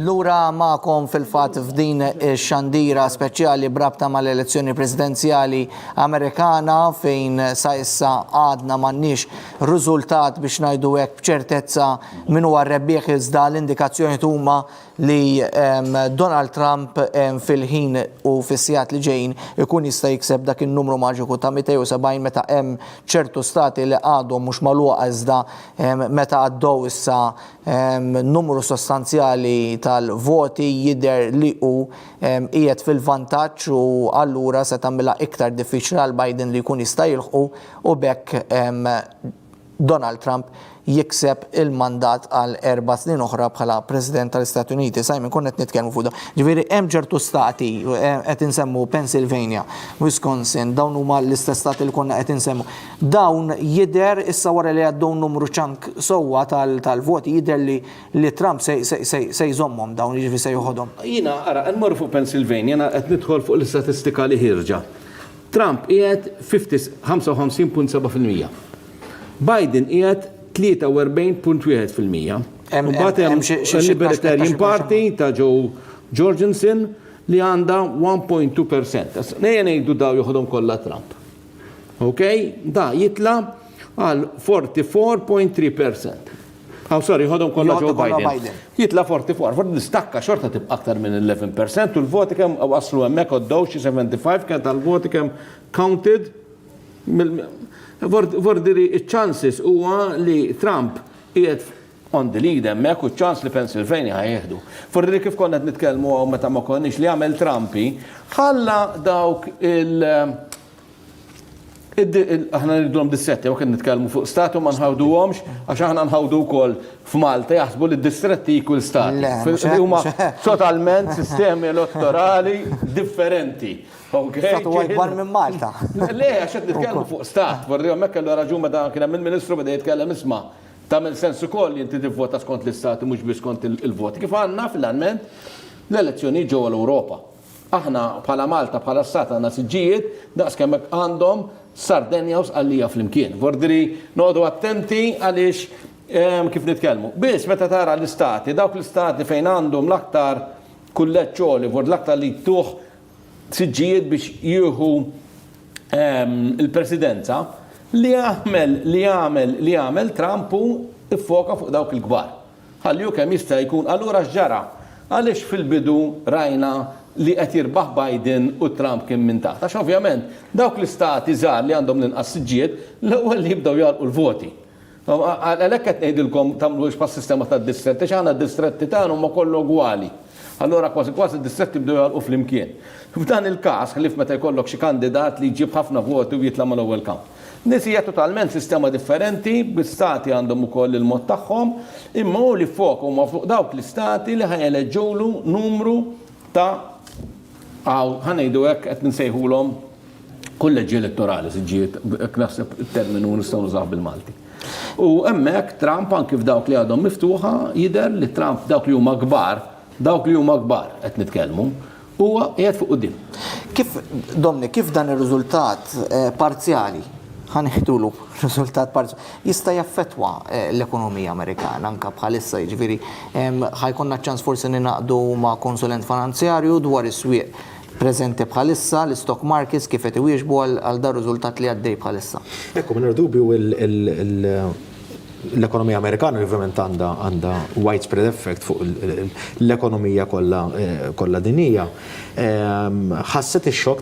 Lura ma'kom fil-fat f'din xandira speċjali brabta mal-elezzjoni prezidenzjali Amerikana fejn sa issa għadna m'għandniex riżultat biex ngħidu hekk b'ċertezza min huwa r-rebbieħ iżda l-indikazzjoni huma li Donald Trump fil-ħin u fis-sigħat li ġejjin ikun jista' jikseb dak in-numru maġiku ta' 270 meta hemm ċertu stati li għadhom mhux magħluqa iżda meta għaddew issa numru sostanzjali tal-voti jidher li hu qiegħed fil-vantaġġ u allura se tagħmilha iktar diffiċli għal Biden li jkun jista' jilħqu u bekk Donald Trump jikseb il-mandat għal 4 snin oħra bħala President tal-Istati Uniti. Simon, konnet nitkellmu fuq da. Ġifieri hemm ċertu stati qed insemmu Pennsylvania, Wisconsin, dawn huma l-istess stati li konna qed insemmu. Dawn jidher issa wara li għaddew numru ċank sewwa tal-voti jidher li Trump se jżommhom dawn jiġifieri se joħodhom. Jiena ara nmorru fuq Pennsylvania jiena qed nidħol fuq l-istatistika li ħirġa. Trump qiegħed 55.7%. Biden qiegħed 43.1%. Mbagħad hemm il-Libertarian Party ta' Joe Jorgensen li għandha 1.2%. Nejja ngħidu daw joħodhom kollha Trump. Okay? Da jitla għal 44.3%. Joħodhom kollha Joe Biden. Jitla 44, nistakka xorta tibqa' aktar minn 11% u l-voti kemm waslu hemmhekk għoddew xi 75 kien tal-voti kemm counted Vordiri il-chances huwa li Trump qiegħed on the lead hemmhekk u ċans li Pennsylvania ħajjeħdu. Vordiri kif konna qed nitkellmu meta ma konniex li għamel Trumpi, ħalla dawk aħna nridulhom dissetti, kien nitkellmu fuq statu ma nħawduhomx għax aħna nħawdu wkoll f'Malta jaħsbu li d-distretti jkun stati. Huma totalment sistemi elettorali differenti. Statu għajbar minn Malta. Le, għax qed nitkellmu fuq stat, vorri hemmhekk kellu raġun meta kien hemm il-Ministru beda jitkellem isma' tagħmel sens ukoll li inti tivvota skont l-istati mhux biss skont il-voti. Kif għandna fil-alment l-elezzjoni ġewwa l-Ewropa. Aħna bħala Malta bħala stat għandna siġġijiet daqskemm għandhom Sardenja u Sqallija flimkien. Vordiri noqogħdu attenti għaliex kif nitkellmu. Biss meta tara l-istati, dawk l-istati fejn għandhom l-aktar kulleġġ ċoli, l-aktar li tuħ siġġijiet biex jieħu il-presidenza li jagħmel Trump u iffoka fuq dawk il-kbar. Ħallu kemm jista' jkun allura x'ġara għaliex fil-bidu rajna li qed jirbaħ Biden u Trump kien minn taħt. Għax ovvjament dawk l-istati żgħar li għandhom l-inqas siġġiet l-ewwel li jibdew jagħlqu l-voti. Għalhekk qed ngħidilkom tagħmlux pas-sistema tad-distretti għax għandna d-distretti tagħna huma kollu gwali. Allora kważi d-distretti bdew jagħlqu flimkien. F'dan il-każ ħlif meta jkollok xi kandidat li jġib ħafna voti u jitla' mal-ewwel kamp. Nisija totalment sistema differenti, bl-istati għandhom ukoll il-mod tagħhom, imma hu li fuq dawk l-istati li ħajeleġġulu numru ta' ħanejdu hekk qed nsejħulhom kolleġġi elettorali, siġġiet hekk naħseb it-terminu nistgħu nużaw bil-Malti. U hemmhekk Trump anke f'dawk li għadhom miftuħa jidher li Trump dawk li huma kbar qed nitkellmu huwa qiegħed fuq quddiem. Kif dan ir-riżultat parzjali ħaneħdulu riżultat parzjali jista' jaffettwa l-ekonomija Amerikana anke bħalissa jiġifieri ħajkonna ċans forsi ninaqdu ma' konsulent finanzjarju dwar is-swieq preżenti bħalissa l-stock markets kif qed iwieġbu għal dar riżultat li għaddej bħalissa. Ekku minn dubju l-ekonomija Amerikana ovvjament għandha widespread effect fuq l-ekonomija kollha dinija. Ħasset ix-xokk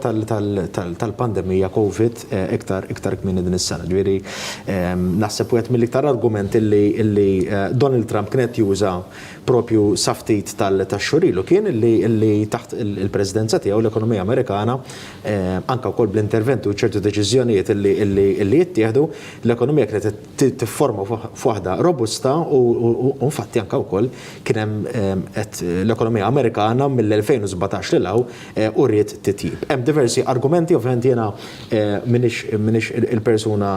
tal-pandemija COVID iktar kmieni din is-sena. Ġifieri naħseb wieħed mill-iktar argument illi Donald Trump kien qed juża propju saftit tax-xurilu kien illi taħt il-presidenza tiegħu l-ekonomija Amerikana anke wkoll bl-interventi u ċertu deċiżjonijiet illi jittieħdu l-ekonomija kienet tifforma f'waħda robusta u infatti anke wkoll kien hemm l-ekonomija Amerikana mill-2017 lil u rrid titjib. Hemm diversi argumenti, ovvjament jiena minix il-persuna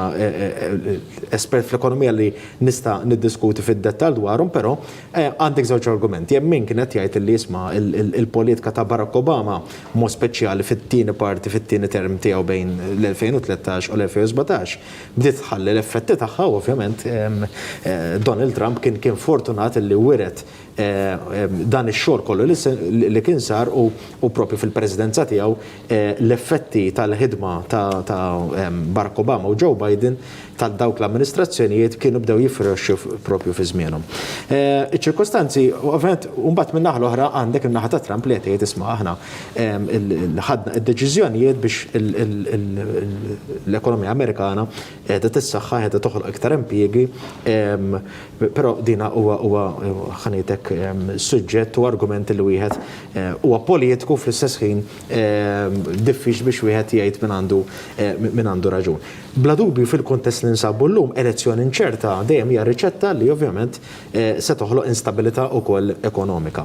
espert fl-ekonomija li nista' niddiskuti fid-dettall dwarhom, però għandek żewġ argumenti. Hemm min kien qed jgħid li jisma' il-politika ta' Barack Obama mod speċjali fit-tieni term tiegħu bejn l-2013 u l-2017 bdiet tħalli l-effetti tagħha ovvjament Donald Trump kien fortunat li wiret dan ix-xogħol kollu li kien sar u propju fil-presidenza tiegħu l-effetti tal-ħidma ta' Barack Obama u Joe Biden tal dawk l-amministrazzjonijiet kienu bdew jifrexxu propju fi żmienhom. Iċ-ċirkostanzi ovvjament mbagħad minn naħa l-oħra għandek in-naħa ta' Trump li qed jgħid isma' aħna ħadna d-deċiżjonijiet biex l-ekonomija Amerikana qiegħda tissaħħa qiegħda toħloq iktar impjiegi, però dina huwa ħanietek suġġett u argument li wieħed huwa politiku fl-istess ħin diffiċli biex wieħed jgħid min għandu raġun. Bla dubju fil-kuntest li nsabu llum elezzjoni inċerta dejjem hija riċetta li ovvjament se toħloq instabilità wkoll ekonomika.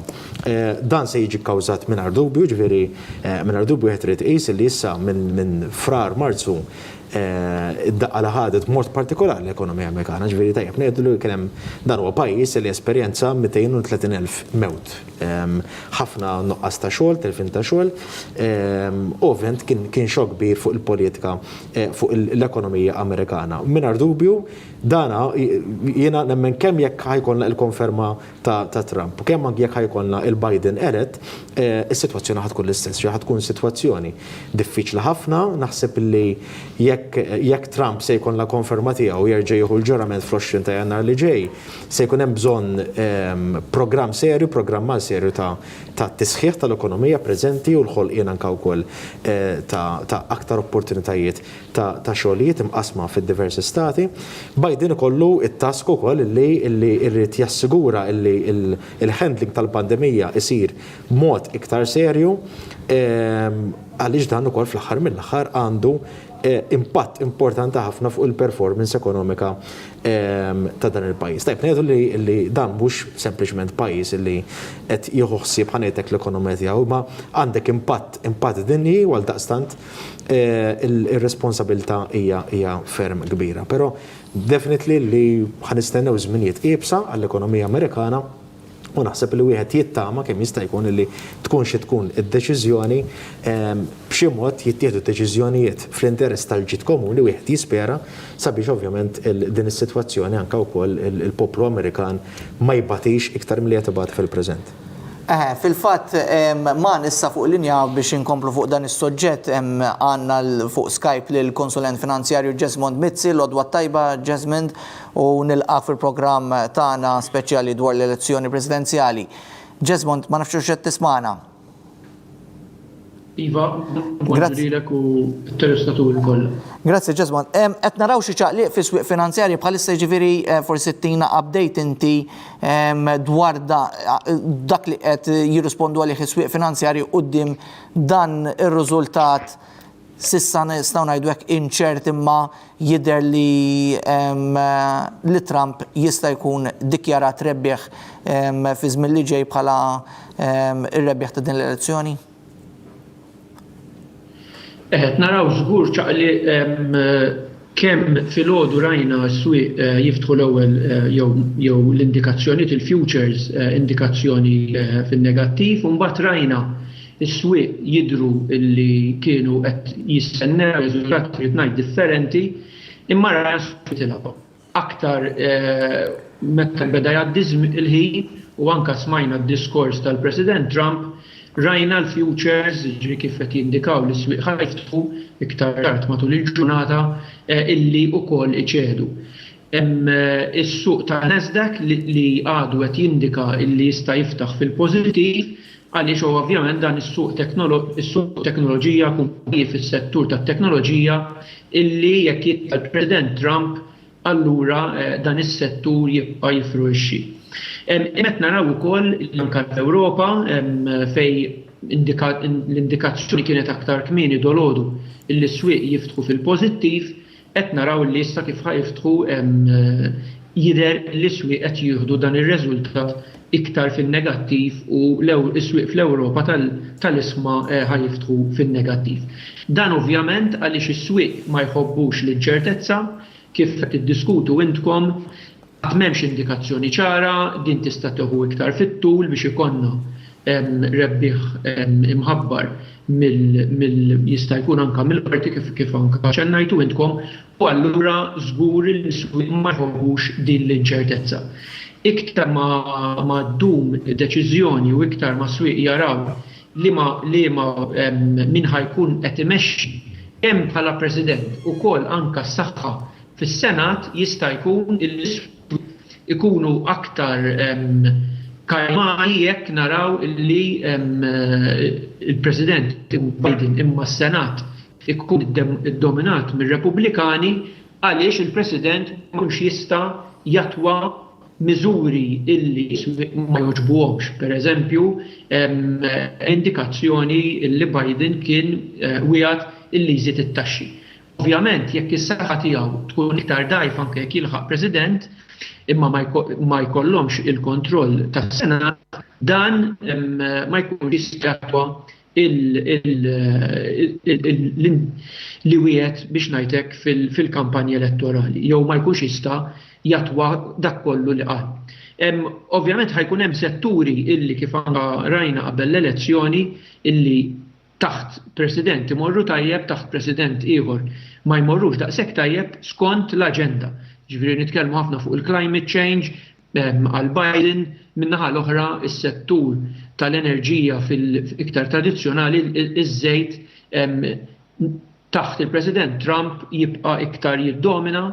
Dan se jiġi kkawżat mingħajr dubju, ġifieri mingħajr dubju wieħed irid qis li issa minn frar Marzu id-daqqa li ħadet mod partikolari l-ekonomija Amerikana, ġifieri tajjeb ngħidu li kien hemm dan huwa pajjiż li esperjenza 230,000 mewt. Ħafna nuqqas ta' xogħol, telfin ta' xogħol, ovvjament kien xokk kbir fuq il-politika fuq l-ekonomija Amerikana. Mingħajr dubju dana jiena nemmen kemm jekk ħajkollna l-konferma ta' Trump u kemm jekk ħajkollna il-Biden elett, is-sitwazzjoni ħadkun l-istess, ħadkun sitwazzjoni diffiċli ħafna, naħseb li jekk jekk Trump se jkun la konferma tiegħu jerġa' jieħu l-ġurament fl-20 ta' Jannar li ġej, se jkun hemm bżonn programm serju ta' tisħiħ tal-ekonomija preżenti u l-ħolqien anke wkoll ta' aktar opportunitajiet ta' xogħlijiet imqasma fid-diversi stati. Biden ikollu it-task ukoll li jrid jassigura li il-handling tal-pandemija isir b'mod iktar serju għaliex dan ukoll fl-aħħar mill-aħħar għandu impatt importanti ħafna fuq il-performance ekonomika ta' dan il-pajjiż. Tajb, ngħidu li dan mhux sempliċement pajjiż li qed jieħu ħsieb ħanejtek l-ekonomija tiegħu, ma għandek impatt dinji u għaldaqstant ir-responsabilità hija ferm kbira. Però definitely li ħanistennew żminijiet qiebsa għall-ekonomija Amerikana u naħseb li wieħed jittama kemm jista' jkun li tkun xi tkun id-deċiżjoni b'xi mod jittieħdu deċiżjonijiet fl-interess tal-ġid komuni wieħed jispera sabiex ovvjament din is-sitwazzjoni anke wkoll il-poplu Amerikan ma jbatix iktar milli qed ibagħat fil-preżent. Fil-fatt ma nissa fuq linja biex inkomplu fuq dan is-soġġett għandna fuq Skype lil konsulent finanzjarju Jesmond Mizzi, l-odwa tajba Jesmond, u nilqa' fil-programm tagħna speċjali dwar l-elezzjoni presidenzjali. Jesmond, ma nafx x'qed tisma'na. Iva, grazilek u t-telestaturi kollha. Grazzi Jesmond. Qed naraw xi ċaqliq fis-swieq finanzjarji bħalissa jiġifieri forsi tina update inti dwar dak li qed jirrispondu għalih is-swieq finanzjarji quddiem dan ir-riżultat sissa nistgħu ngħidu hekk inċert imma jidher li Trump jista' jkun dikjarat rebbieħ fi żmien li ġej bħala ir-rebbieħ ta' din l-elezzjoni? Naraw żgur ċaqli kemm filgħodu rajna s-swieq jiftħu l-ewwel jew l-indikazzjonijiet il-futures indikazzjoni fin-negattiv u mbagħad rajna s-swieq jidhru li kienu qed jistennew riżultati trid ngħid differenti imma rajna tilgħu. Aktar meta beda jgħaddi il-ħin u anke smajna d-diskors tal-President Trump rajna l-futures, ġri kif qed jindikaw li s-swieq ħajftħu iktar tard matul il-ġurnata illi wkoll iċedu. Is-suq ta' Nasdaq li għadu qed jindika illi jista' jiftaħ fil-pożittiv għaliex ovvjament dan is-suq teknoloġija kumpaniji fis-settur tat-teknoloġija illi jekk jitla l-President Trump allura dan is-settur jibqa' jifruxxi. Qed naraw ukoll anke fl-Ewropa fej l-indikazzjoni kienet aktar kmieni dolodu illi s-swieq jiftħu fil-pożittiv, qed naraw li issa kif ħajftħu jidher li s-swieq qed jieħdu dan ir-reżultat iktar fin-negattiv u l-swieq fl-Ewropa tal-isma ħajftħu fin-negattiv. Dan ovvjament għaliex is-swieq ma jħobbux l-inċertezza kif qed tiddiskutu intkom m'hemmx indikazzjoni ċara, din tista' tieħu iktar fit-tul biex ikonna rebbieħ imħabbar jista' jkun anke mill-parti kif anke ċennajtu intkom u allura żgur il-swieq ma jħobbux din l-inċertezza. Iktar ma ddum deċiżjoni u iktar ma swieq jaraw li ma min ħajkun qed imexxi hemm bħala President ukoll anke s-saħħa fis-Senat jista' jkun ikunu aktar kajmani jekk naraw li il-President Biden imma s-Senat ikun dominat mir-Repubblikani għaliex il-President ma jkunx jista' jatwa miżuri illi ma jogħġbuhomx. Pereżempju, indikazzjoni illi Biden kien wieħed illi jżid it-taxxi. Ovvjament jekk is-saħħa tiegħu tkun iktar dgħajfa anke jekk jilħaq President imma ma jkollhomx il-kontroll tas-Senat, dan ma jkunx jista' jatwa li wieħed biex ngħidlek fil-kampanja elettorali jew ma jkunx jista' jatwa dak kollu li qal. Ovvjament ħajkun hemm setturi illi kif rajna qabel l-elezzjoni illi taħt President imorru tajjeb, taħt President ieħor ma jmorrux daqshekk tajjeb skont l-aġenda. Ġifieri nitkellmu ħafna fuq il-climate change għal Biden, min-naħa l-oħra is-settur tal-enerġija fil-iktar tradizzjonali iż-żejt taħt il-President Trump jibqa' iktar jiddomina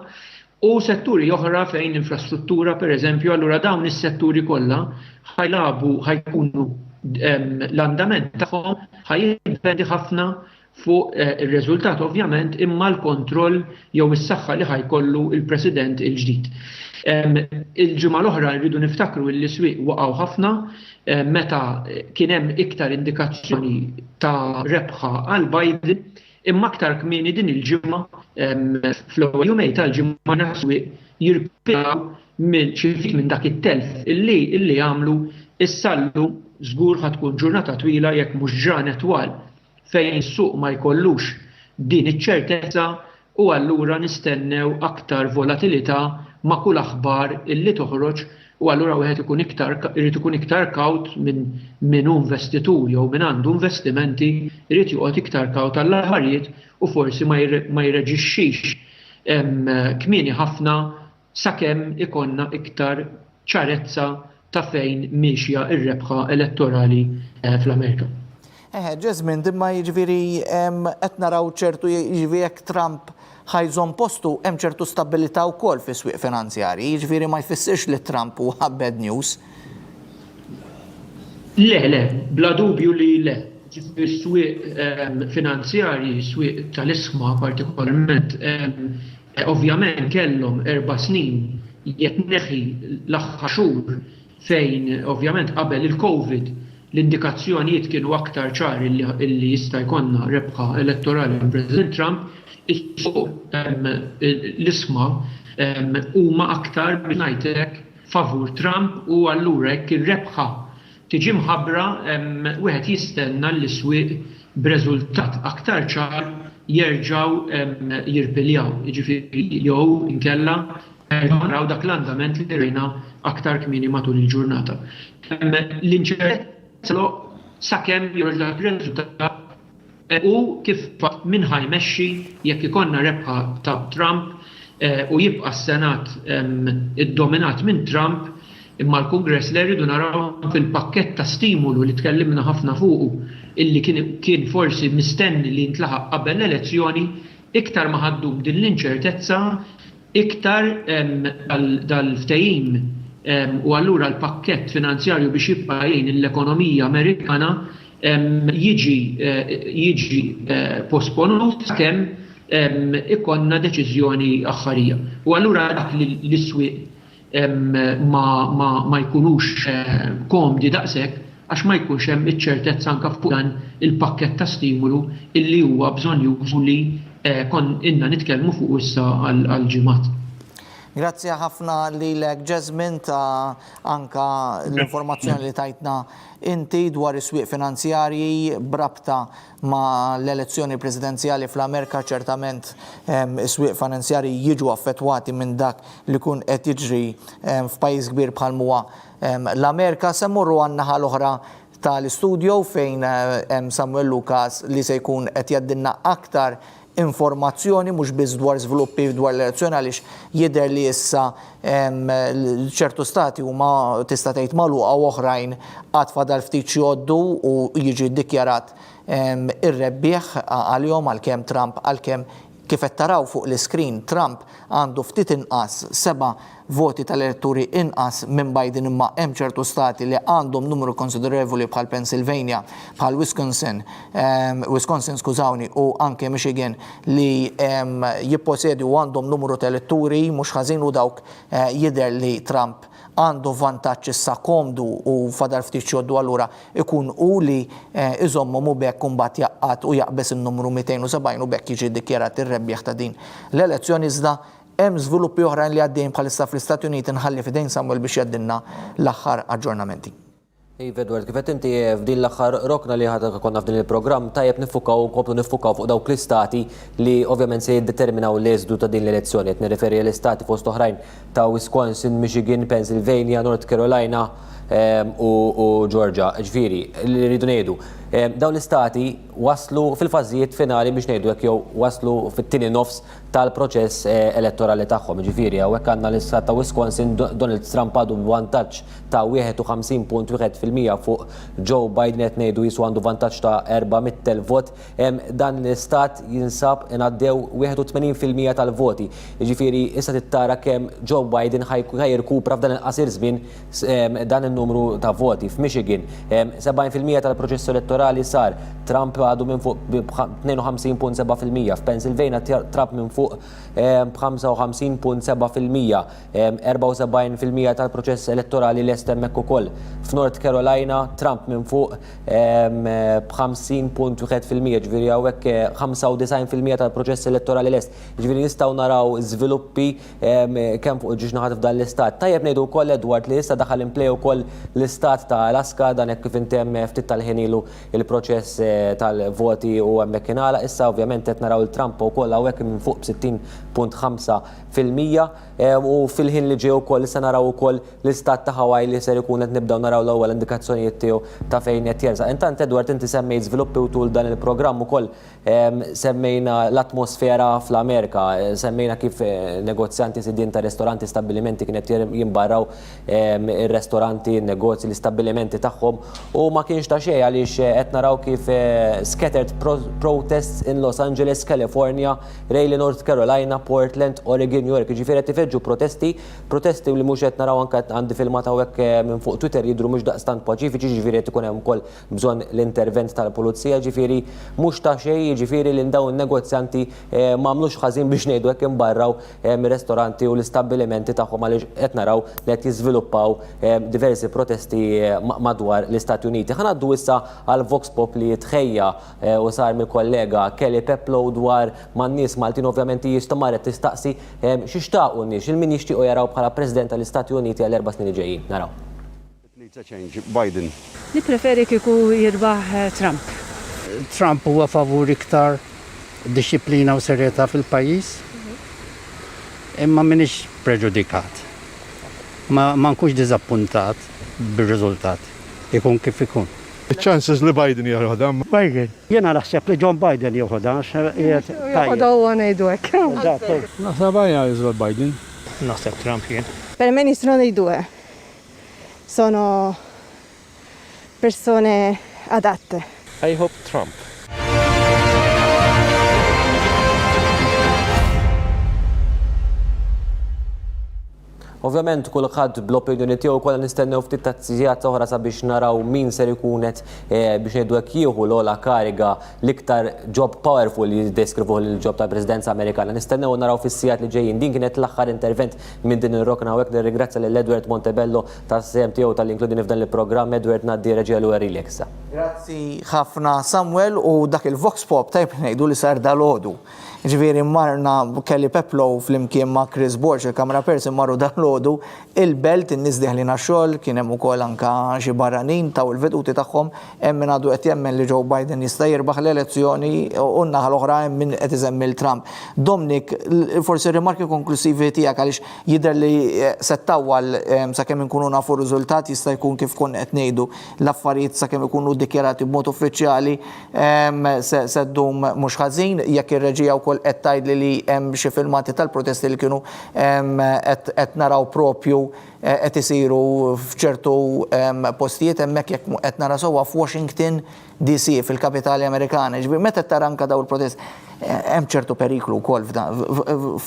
u setturi oħra fejn infrastruttura pereżempju, allura dawn is-setturi kollha ħajkunu l-andament tagħhom ħajjiddependi ħafna fuq ir-riżultat ovvjament imma l-kontroll jew is-saħħa li ħajkollu il-President il-ġdid. Il-ġimgħa l-oħra rridu niftakru li l-iswieq waqgħu ħafna meta kien hemm iktar indikazzjoni ta' rebħa għal Biden imma aktar kmieni din il-ġimgħa fl-ewwel jumej tal-ġimgħa l-iswieq jirpjaw minn dak it-telf illi għamlu issallu żgur ħatkun ġurnata twila jekk mhux ġranet twal fejn is-suq ma jkollux din iċ-ċertezza u allura nistennew aktar volatilità ma' kull aħbar illi toħroġ u allura wieħed irid ikun iktar kawt minn investitur jew minn għandu investimenti irid joqgħod iktar kawt għall-aħbarijiet u forsi ma jreġixxix kmieni ħafna sakemm ikonna iktar ċarezza ta' fejn miexja ir-rebħa elettorali fl-Amerika. Jasmine, dimma jiġifieri qed naraw ċertu jiġifieri jekk Trump ħajżon postu hemm ċertu stabilità wkoll fis-swieq finanzjarji, jiġifieri ma jfissirx li Trump huwa bad news. Le, bla dubju li le. Ġifieri swieq finanzjarji, swieq tal-isma partikolarment, ovvjament kellhom 4 snin jitneħħi l-aħħar xhur fejn ovvjament qabel il-COVID l-indikazzjonijiet kienu aktar ċari li jista' jkollna rebħa elettorali minn President Trump, l-isma huma aktar ngħidlek favur Trump u allura jekk ir-rebħa tiġi mħabbra wieħed jistenna l-iswieq b'reżultat aktar ċar jerġgħu jirpiljaw. Jiġifieri jew inkella naraw dak l-andament li rejna aktar kmieni matul il-ġurnata. L-inċertezza sakemm jorġ dak ir-riżultat u kif min ħajmexxi jekk ikonna rebħa ta' Trump u jibqa' s-Senat iddominat minn Trump imma l-Kungress li rridu naraw fil-pakkett ta' stimulu li tkellimna ħafna fuqu illi kien forsi mistenni li jintlaħaq qabel l-elezzjoni iktar ma ħaddum din l-inċertezza iktar dal-ftehim u allura l-pakkett finanzjarju biex jibqa' jgħin l-ekonomija Amerikana jiġi posponut sakemm ikonna deċiżjoni aħħarija. U allura dak li l-iswieq ma jkunux komdi daqshekk għax ma jkunx hemm iċ-ċertezza anke fuq dan il-pakkett ta' stimulu illi huwa bżonn jużu li inna nitkellmu fuq issa għal-ġimgħat. Grazzi ħafna lilek Jasmine ta' anka l-informazzjoni li tajtna inti dwar is-swieq finanzjarji brabta ma' l-elezzjoni presidenzjali fl-Amerika ċertament is-swieq finanzjarji jiġu affettwati minn dak li kun qed jiġri f'pajjiż kbir bħal huwa l-Amerika. Se mmorru għan-naħa l-oħra tal-istudio fejn Samuel Lucas li se jkun qed jgħaddilna aktar informazzjoni mhux biss dwar żviluppi dwar l-elezzjoni għaliex jidher li issa ċertu stati huma tista' tgħid magħluqa u oħrajn qatt fadal ftit jgħoddu u jiġi ddikjarat ir-rebbieħ għalihom għalkemm Trump għalkemm kif qed taraw fuq l-iskrin Trump għandu ftit inqas 7 voti tal-elettori inqas minn Biden imma hemm ċertu stati li għandhom numru konsiderevoli bħal Pennsylvania, bħal Wisconsin skużawni u anke Michigan li jipposedu għandhom numru tal-elettori mhux ħażin u dawk jidher li Trump għandu vantaġġ issa komdu u fadal ftit xoddu allura ikun u li iżommu mu bekk kumbat jaqqat u jaqbes in-numru 270 u bekk jiġi ddikjarat ir-rebbieħ ta' din l-elezzjoni iżda hemm żviluppi oħrajn li għaddejjin bħalissa fl-Istati Uniti nħalli f'idejn Samuel biex jgħaddilna l-aħħar aġġornamenti. Edward, kif qed inti f'din l-aħħar rokna li ħadha konna f'din il-programm tajjeb niffukaw fuq dawk l-istati li ovvjament se jiddeterminaw l-eżdu ta' din l-elezzjoni. Qed nirreferi l-istati fost oħrajn ta' Wisconsin, Michigan, Pennsylvania, North Carolina, u Georgia. Ġifieri, li rridu ngħidu, dawn l-istati waslu fil-fażijiet finali biex ngħidu hekk jew waslu fit-tieni nofs tal-proċess elettorali tagħhom. Ġifieri hawnhekk għandna l-istat ta' Wisconsin, Donald Trump għadu vantaġġ ta' 51.1% fuq Joe Biden qed ngħidu jisu għandu vantaġġ ta' 400,000 vot. Dan l-istat jinsab ingħaddew 81% tal-voti. Jiġifieri issa tittara kemm Joe Biden ħajrkupra f'dan il-qasir żmien dan in-numru ta' voti. F'Michigan 70% tal-proċess elettorali sar, Trump għadu minn fuq 52.7%, f'Pennsylvania Trump minn fuq 55.7%, 74% tal-proċess elettorali lest hemmhekk ukoll. F'North Carolina Trump minn fuq 50.1%, ġifieri hawnhekk 95% tal-proċess elettorali lest. Ġifieri nistgħu naraw żviluppi kemm fuq ġiex f'dan l-istat. Tajjeb ngħidu wkoll Edward li issa daħal in play ukoll l-istat ta' Alaska dan hekk kif intemm ftit tal-ħin ilu il-proċess tal-voti u hemmhekk ingħalaq. Issa ovvjament qed naraw il-Trump ukoll hawnhekk minn fuq 60.5% u fil-ħin li ġej ukoll issa naraw ukoll l-istat ta' Hawaii li ser ikun qed nibdew naraw l-ewwel indikazzjonijiet tiegħu ta' fejn qed jersaq. Intant Edward inti semmejt żviluppi tul dan il-programm ukoll semmejna l-atmosfera fl-Amerika, semmejna kif negozjanti sidin ta' ristoranti, stabbilimenti kienet jimbarraw ir-restoranti, negozji, l-istabbilimenti tagħhom u ma kienx ta' xejn għaliex qed naraw kif scattered protests in Los Angeles, California, Raleigh, North Carolina, Portland, Oregon, New York. Ġifieri qed ifeġġu protesti li mhux qed naraw anke għandi filmat hawnhekk minn fuq Twitter jidhru mhux daqstant paċifiċi, ġifieri qed ikun hemm ukoll bżonn l-intervent tal-pulizija, ġifieri mhux ta' xejn, ġifieri li dawn in-negozjanti m'għamlux ħażin biex ngħidu hekk imbarraw ir-restoranti u l-istabbilimenti tagħhom għaliex qed naraw li qed jiżviluppaw diversi protesti madwar l-Istati Uniti. Ħanaddu issa għal Vox Pop li tħejja u sar mill-kollega Kelly Peplow dwar man-nies Maltin ovvjament jistamaret tistaqsi x'ixtaqu n-nies, il-min jixtiequ jaraw bħala President tal-Istati Uniti għal 4 snin ġejjin. Naraw. Biden. Nippreferi kieku jirbaħ Trump. Trump huwa favur iktar disciplina u serjetà fil-pajjiż, imma m'iniex preġudikat. Ma nkunx diżappuntat bir-riżultat. Ikun kif ikun. Chances li Biden jarħodha. Biden. Jena naħseb li John Biden joħodha. Joħodha huwa ngħidu hekk. Naħseb jgħid Biden. Naħseb Trump jien. Per me nistgħu ngħidu sono persone adatte. I hope Trump. Ovvjament kulħadd bl-opinjoni tiegħu kollha nistennew ftit tazzijat oħra sabiex naraw min ser ikun qed biex ngħidu hekk jieħu l-ogħla kariga l-iktar job powerful li jiddeskrivuh lill-ġob tal-Presidenza Amerikana. Nistennew naraw fis-sigħat li ġejjin. Din kienet l-aħħar intervent minn din ir-rokna hawnhekk nirringrazzja lil Edward Montebello tas-sehem tiegħu tal-inkludini f'dan il-programm. Edward ngħaddi reġgħel u għerilek issa. Grazzi ħafna Samuel u dak il-Vox Pop tajb ngħidu li sar dal-għodu. Ġifieri marna Kelly Peplow flimkien ma' Chris Borch, il-Kamra Persi marru dal-għodu il-belt in-nies deħlina xogħol, kien hemm ukoll anke xi barranin taw il-veduti tagħhom hemm min għadu qed jemmen li Joe Biden jista' jirbaħ l-elezzjoni u n-naħa l-oħra hemm min qed iżemmil Trump. Dominic, forsi rimarki konklusivi tiegħek għaliex jidher li settawwal sakemm inkunu nafu r-riżultat jista' jkun kif kon qed ngħidu l-affarijiet sakemm ikunu ddikjarati b'mod uffiċjali se ddum mhux ħażin jekk ir-reġija wkoll qed tgħidli li hemm xi filmati tal-protesti li kienu qed naraw propju qed isiru f'ċertu postijiet hemmhekk jekk qed nara sewwa f'Washington DC fil-Kapitali Amerikana. Ġifieri meta tara anke dawn il-protesti hemm ċertu periklu wkoll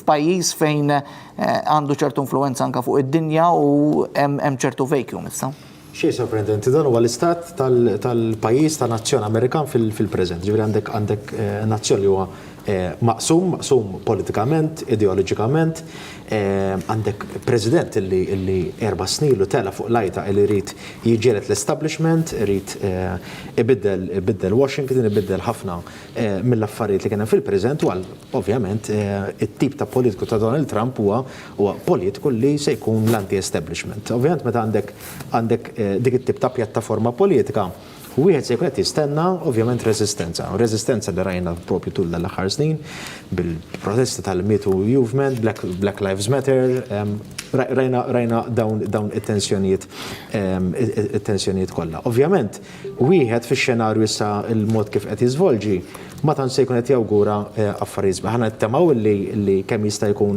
f'pajjiż fejn għandu ċertu influenza anke fuq id-dinja u hemm ċertu vacuum issa. Xej sorprendenti, dan huwa l-istat tal-pajjiż ta' nazzjon Amerikan fil-preżent. Ġifieri għandek nazzjon li huwa maqsum politikament, ideoloġikament, għandek president illi 4 snin lu tela fuq lajta illi rrit jiġġieled l-establishment, rrit ibiddel Washington, ibiddel ħafna mill-affarijiet li kien hemm fil-preżent u ovvjament it-tip ta' politiku ta' Donald Trump huwa politiku li se jkun l-anti-establishment. Ovvjament meta għandek dik it-tip ta' pjattaforma politika wieħed se jkun qed jistenna ovvjament resistenza li rajna propju tul l-aħħar snin bil-protesti tal-Me Too Movement, Black Lives Matter, rajna dawn it-tensjonijiet kollha. Ovvjament, wieħed fix-xenarju issa il-mod kif qed jiżvolġi ma tantx se jkun qed jawgura affarijiet sbieħ. Aħna nittamaw li kemm jista' jkun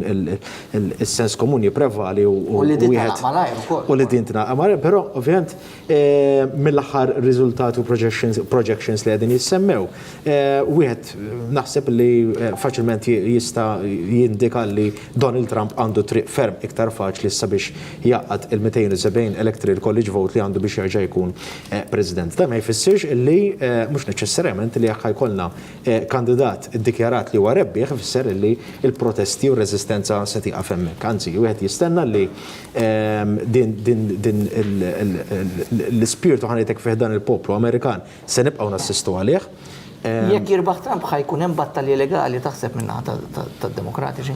is-sens komuni prevali u li din tingħaqad malajr ukoll. U li din tingħaqad malajr, però ovvjament mill-aħħar riżultati u projections li qegħdin jissemmew, wieħed naħseb li faċilment jista' jindika li Donald Trump għandu triq ferm iktar faċli sabiex jaqgħad il-270 electoral college vote li għandu biex jerġa' jkun president. Da ma jfissirx illi mhux neċessarjament li jekk jkollna kandidat iddikjarat li huwa rebbieħ ifisser li il-protesti u r-reżistenza se tieqaf hemmhekk. Anzi, wieħed jistenna li din l-ispirtu ħanejtek fih dan il-poplu Amerikan se nibqgħu nassistu għalih. Jekk jirbaħ Trump ħajkun hemm battalji legali taħseb minnaħa tad-demokratiċi.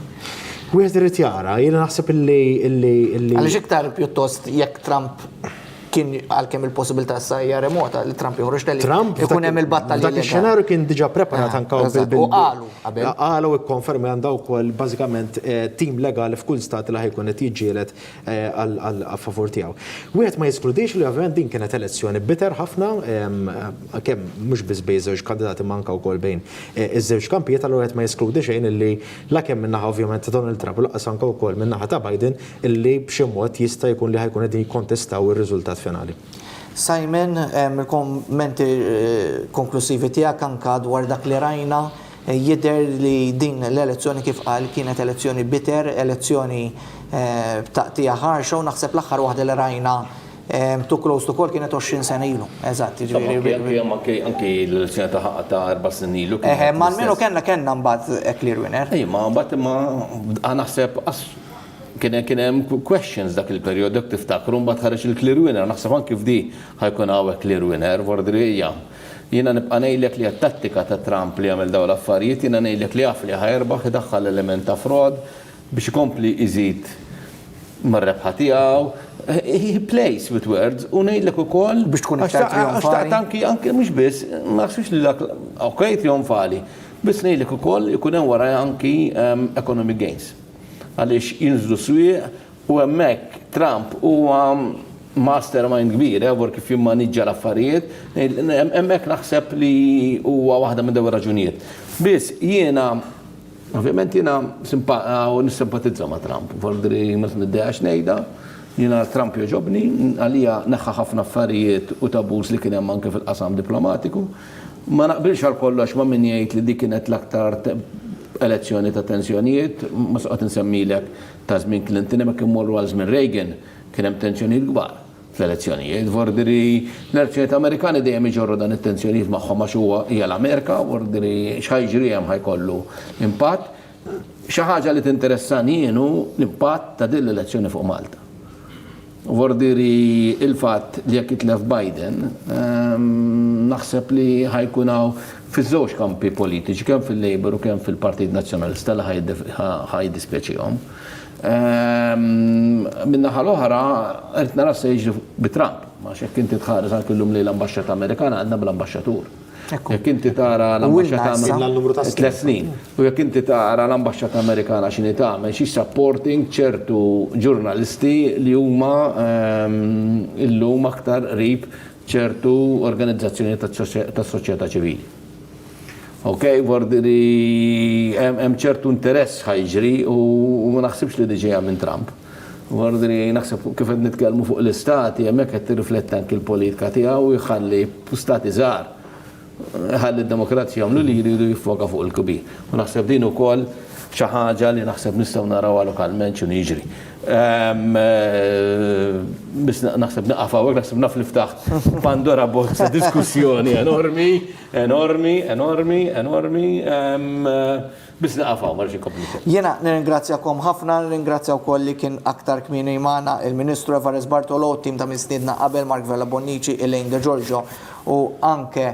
Wieħed irid jara, jiena naħseb illi għaliex iktar pjuttost jekk Trump kien għalkemm il-possibilità issa hija remota li Trump joħroġ tali ikun hemm il-battalji legali. Dak ix-xenarju kien diġà preparat anke u qalu qabel. Qalu ikkonfermi għandha wkoll bażikament tim legali f'kull stat li ħajkun qed jiġġieled għal favur tiegħu. Wieħed ma jeskludix li ovvjament din kienet elezzjoni bitter ħafna kemm mhux biss bejn żewġ kandidati manka wkoll bejn iż-żewġ kampijiet, allura wieħed ma jeskludix xejn illi lakemm minnaħa ovvjament Donald Trump u laqas anke wkoll minnaħa ta' Biden illi b'xi mod jista' jkun li ħajkun qegħdin jikkontestaw ir-riżultat finali. Simon, il-kommenti konklusivi tiegħek anke dwar dak li rajna jidher li din l-elezzjoni kif qal kienet elezzjoni bitter, elezzjoni b'taqtija ħarxa u naħseb l-aħħar waħda li rajna too close to call kienet 20 sena ilu. Eżatt, anke l-elezzjoni ta' 4 snin ilu. Ma almenu kellna mbagħad clear winner. Ma mbagħad naħseb kien hemm questions dak il-perjodu dak tiftakru mbagħad ħareġ il-clear winner, naħseb anke f'di ħajkun hawn clear winner vordrija. Jiena nibqa' ngħidlek li t-tattika ta' Trump li jagħmel dawn l-affarijiet, jiena ngħidlek li jaf li ħajrbaħ idaħħal element ta' fraud biex ikompli iżid mar-rebħa tiegħu. He plays with words u ngħidlek ukoll biex tkun iktar trionfali. Anke mhux biss, ma naħsibx li dak okej trionfali, biss ngħidlek ukoll ikun hemm wara anki economic gains. Għaliex jinżlu swieq u hemmhekk Trump huwa mastermind kbir, għor kif jimmanġġa l-affarijiet, hemmhekk naħseb li huwa waħda minn dawn ir-raġunijiet. Biss jiena, ovvjament jiena nissimpatizza ma' Trump, forsi ma niddejax ngħidha, jiena Trump joġobni, għalija neħħa ħafna affarijiet u tabuż li kien hemm anke fil-qasam diplomatiku. Ma naqbilx għal kollox ma' min jgħid li dik kienet l-aktar elezzjoni ta' tensjonijiet, ma soqgħod insemmilek ta' żmien Clinton imma kien morru għal żmien Reagan kien hemm tensjonijiet kbar fl-elezzjonijiet. Vordri l-elezzjonijiet Amerikani dejjem iġorru dan it-tensjonijiet magħhom għax huwa hija l-Amerika, vordri x'ħajġri hemm ħajkollu impatt. Xi ħaġa li tinteressani jienu l-impatt ta' din l-elezzjoni fuq Malta. Vordiri il-fatt li jekk jitlef Biden, naħseb li ħajkunaw fiż-żewġ kampi politiċi, kemm fil-Labor u kemm fil-Partit Nazzjonalista li ħajdispjaċihom. Min-naħa l-oħra, qed nara se jiġri bi-Trump, għax jekk inti tħares anke llum li l-ambaxxata Amerikana għandna bl-ambaxxatur. Jekk inti tara l-ambaxxata 3 snin, u jekk inti tara l-ambaxxata Amerikana x'inhi tagħmel xi supporting ċertu ġurnalisti li huma illum aktar qrib ċertu organizzazzjoni tas-soċjetà ċivili. Ok, vordiri hemm ċertu interess ħajġri u ma naħsibx li diġejja minn Trump. Vordiri naħseb kif qed nitkellmu fuq l-istati hemmhekk qed tirrifletti anke l-politika tiegħu u jħalli stati żgħar ħalli d-demokratiċi jagħmlu li jridu jiffoka fuq il-kbir. U naħseb din ukoll xi ħaġa li naħseb nistgħu narawha lokalment x'inhu jiġri. Biss naħseb naqaf hawnhekk naħseb naf li ftaħt Pandora box diskussjoni enormi. Biss naqaf hawn marġi kompli. Jiena nirringrazzjakom ħafna, nirringrazzja wkoll li kien aktar kmieni magħna il-Ministru Evarist Bartolo, tim ta' mistiedna qabel Mark Vella Bonnici, Elaine De Giorgio u anke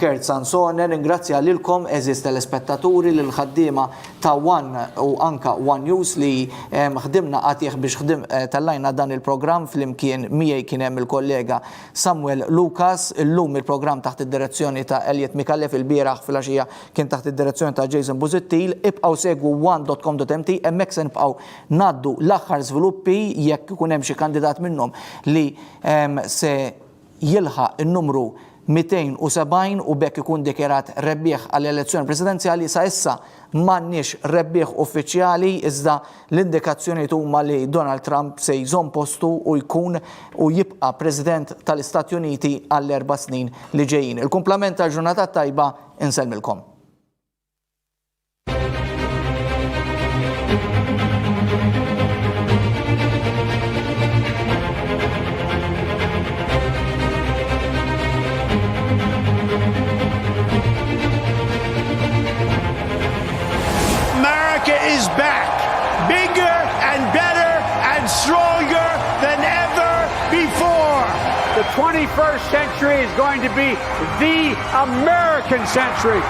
Kurt Sansonen, ingrazzja lilkom eżis telespettaturi lil ħaddiema ta' One u anka One News li ħdimna għatieħ biex tallajna dan il-programm fl-imkien miegħi kien hemm il-kollega Samuel Lucas, illum il-programm taħt id-direzzjoni ta' Elliot Mikallef, il-bieraħ fil-għaxija kien taħt id-direzzjoni ta' Jason Buzittil. Ibqgħu segwu one.com.mt, hemmhekk se nibqgħu ngħaddu l-aħħar żviluppi jekk ikun hemm xi kandidat minnhom li se jilħaq in-numru 270 u bekk ikun dikjerat rebbieħ għall-elezzjoni presidenzjali. Sa issa m'għandniex rebbieħ uffiċjali, iżda l-indikazzjonijiet huma li Donald Trump se jżomm postu u jkun u jibqa' President tal-Istati Uniti għall-4 snin li ġejjin. Il-kumplament tal-ġurnata tajba insellmilkom. America is back, bigger and better and stronger than ever before. The 21st century is going to be the American century.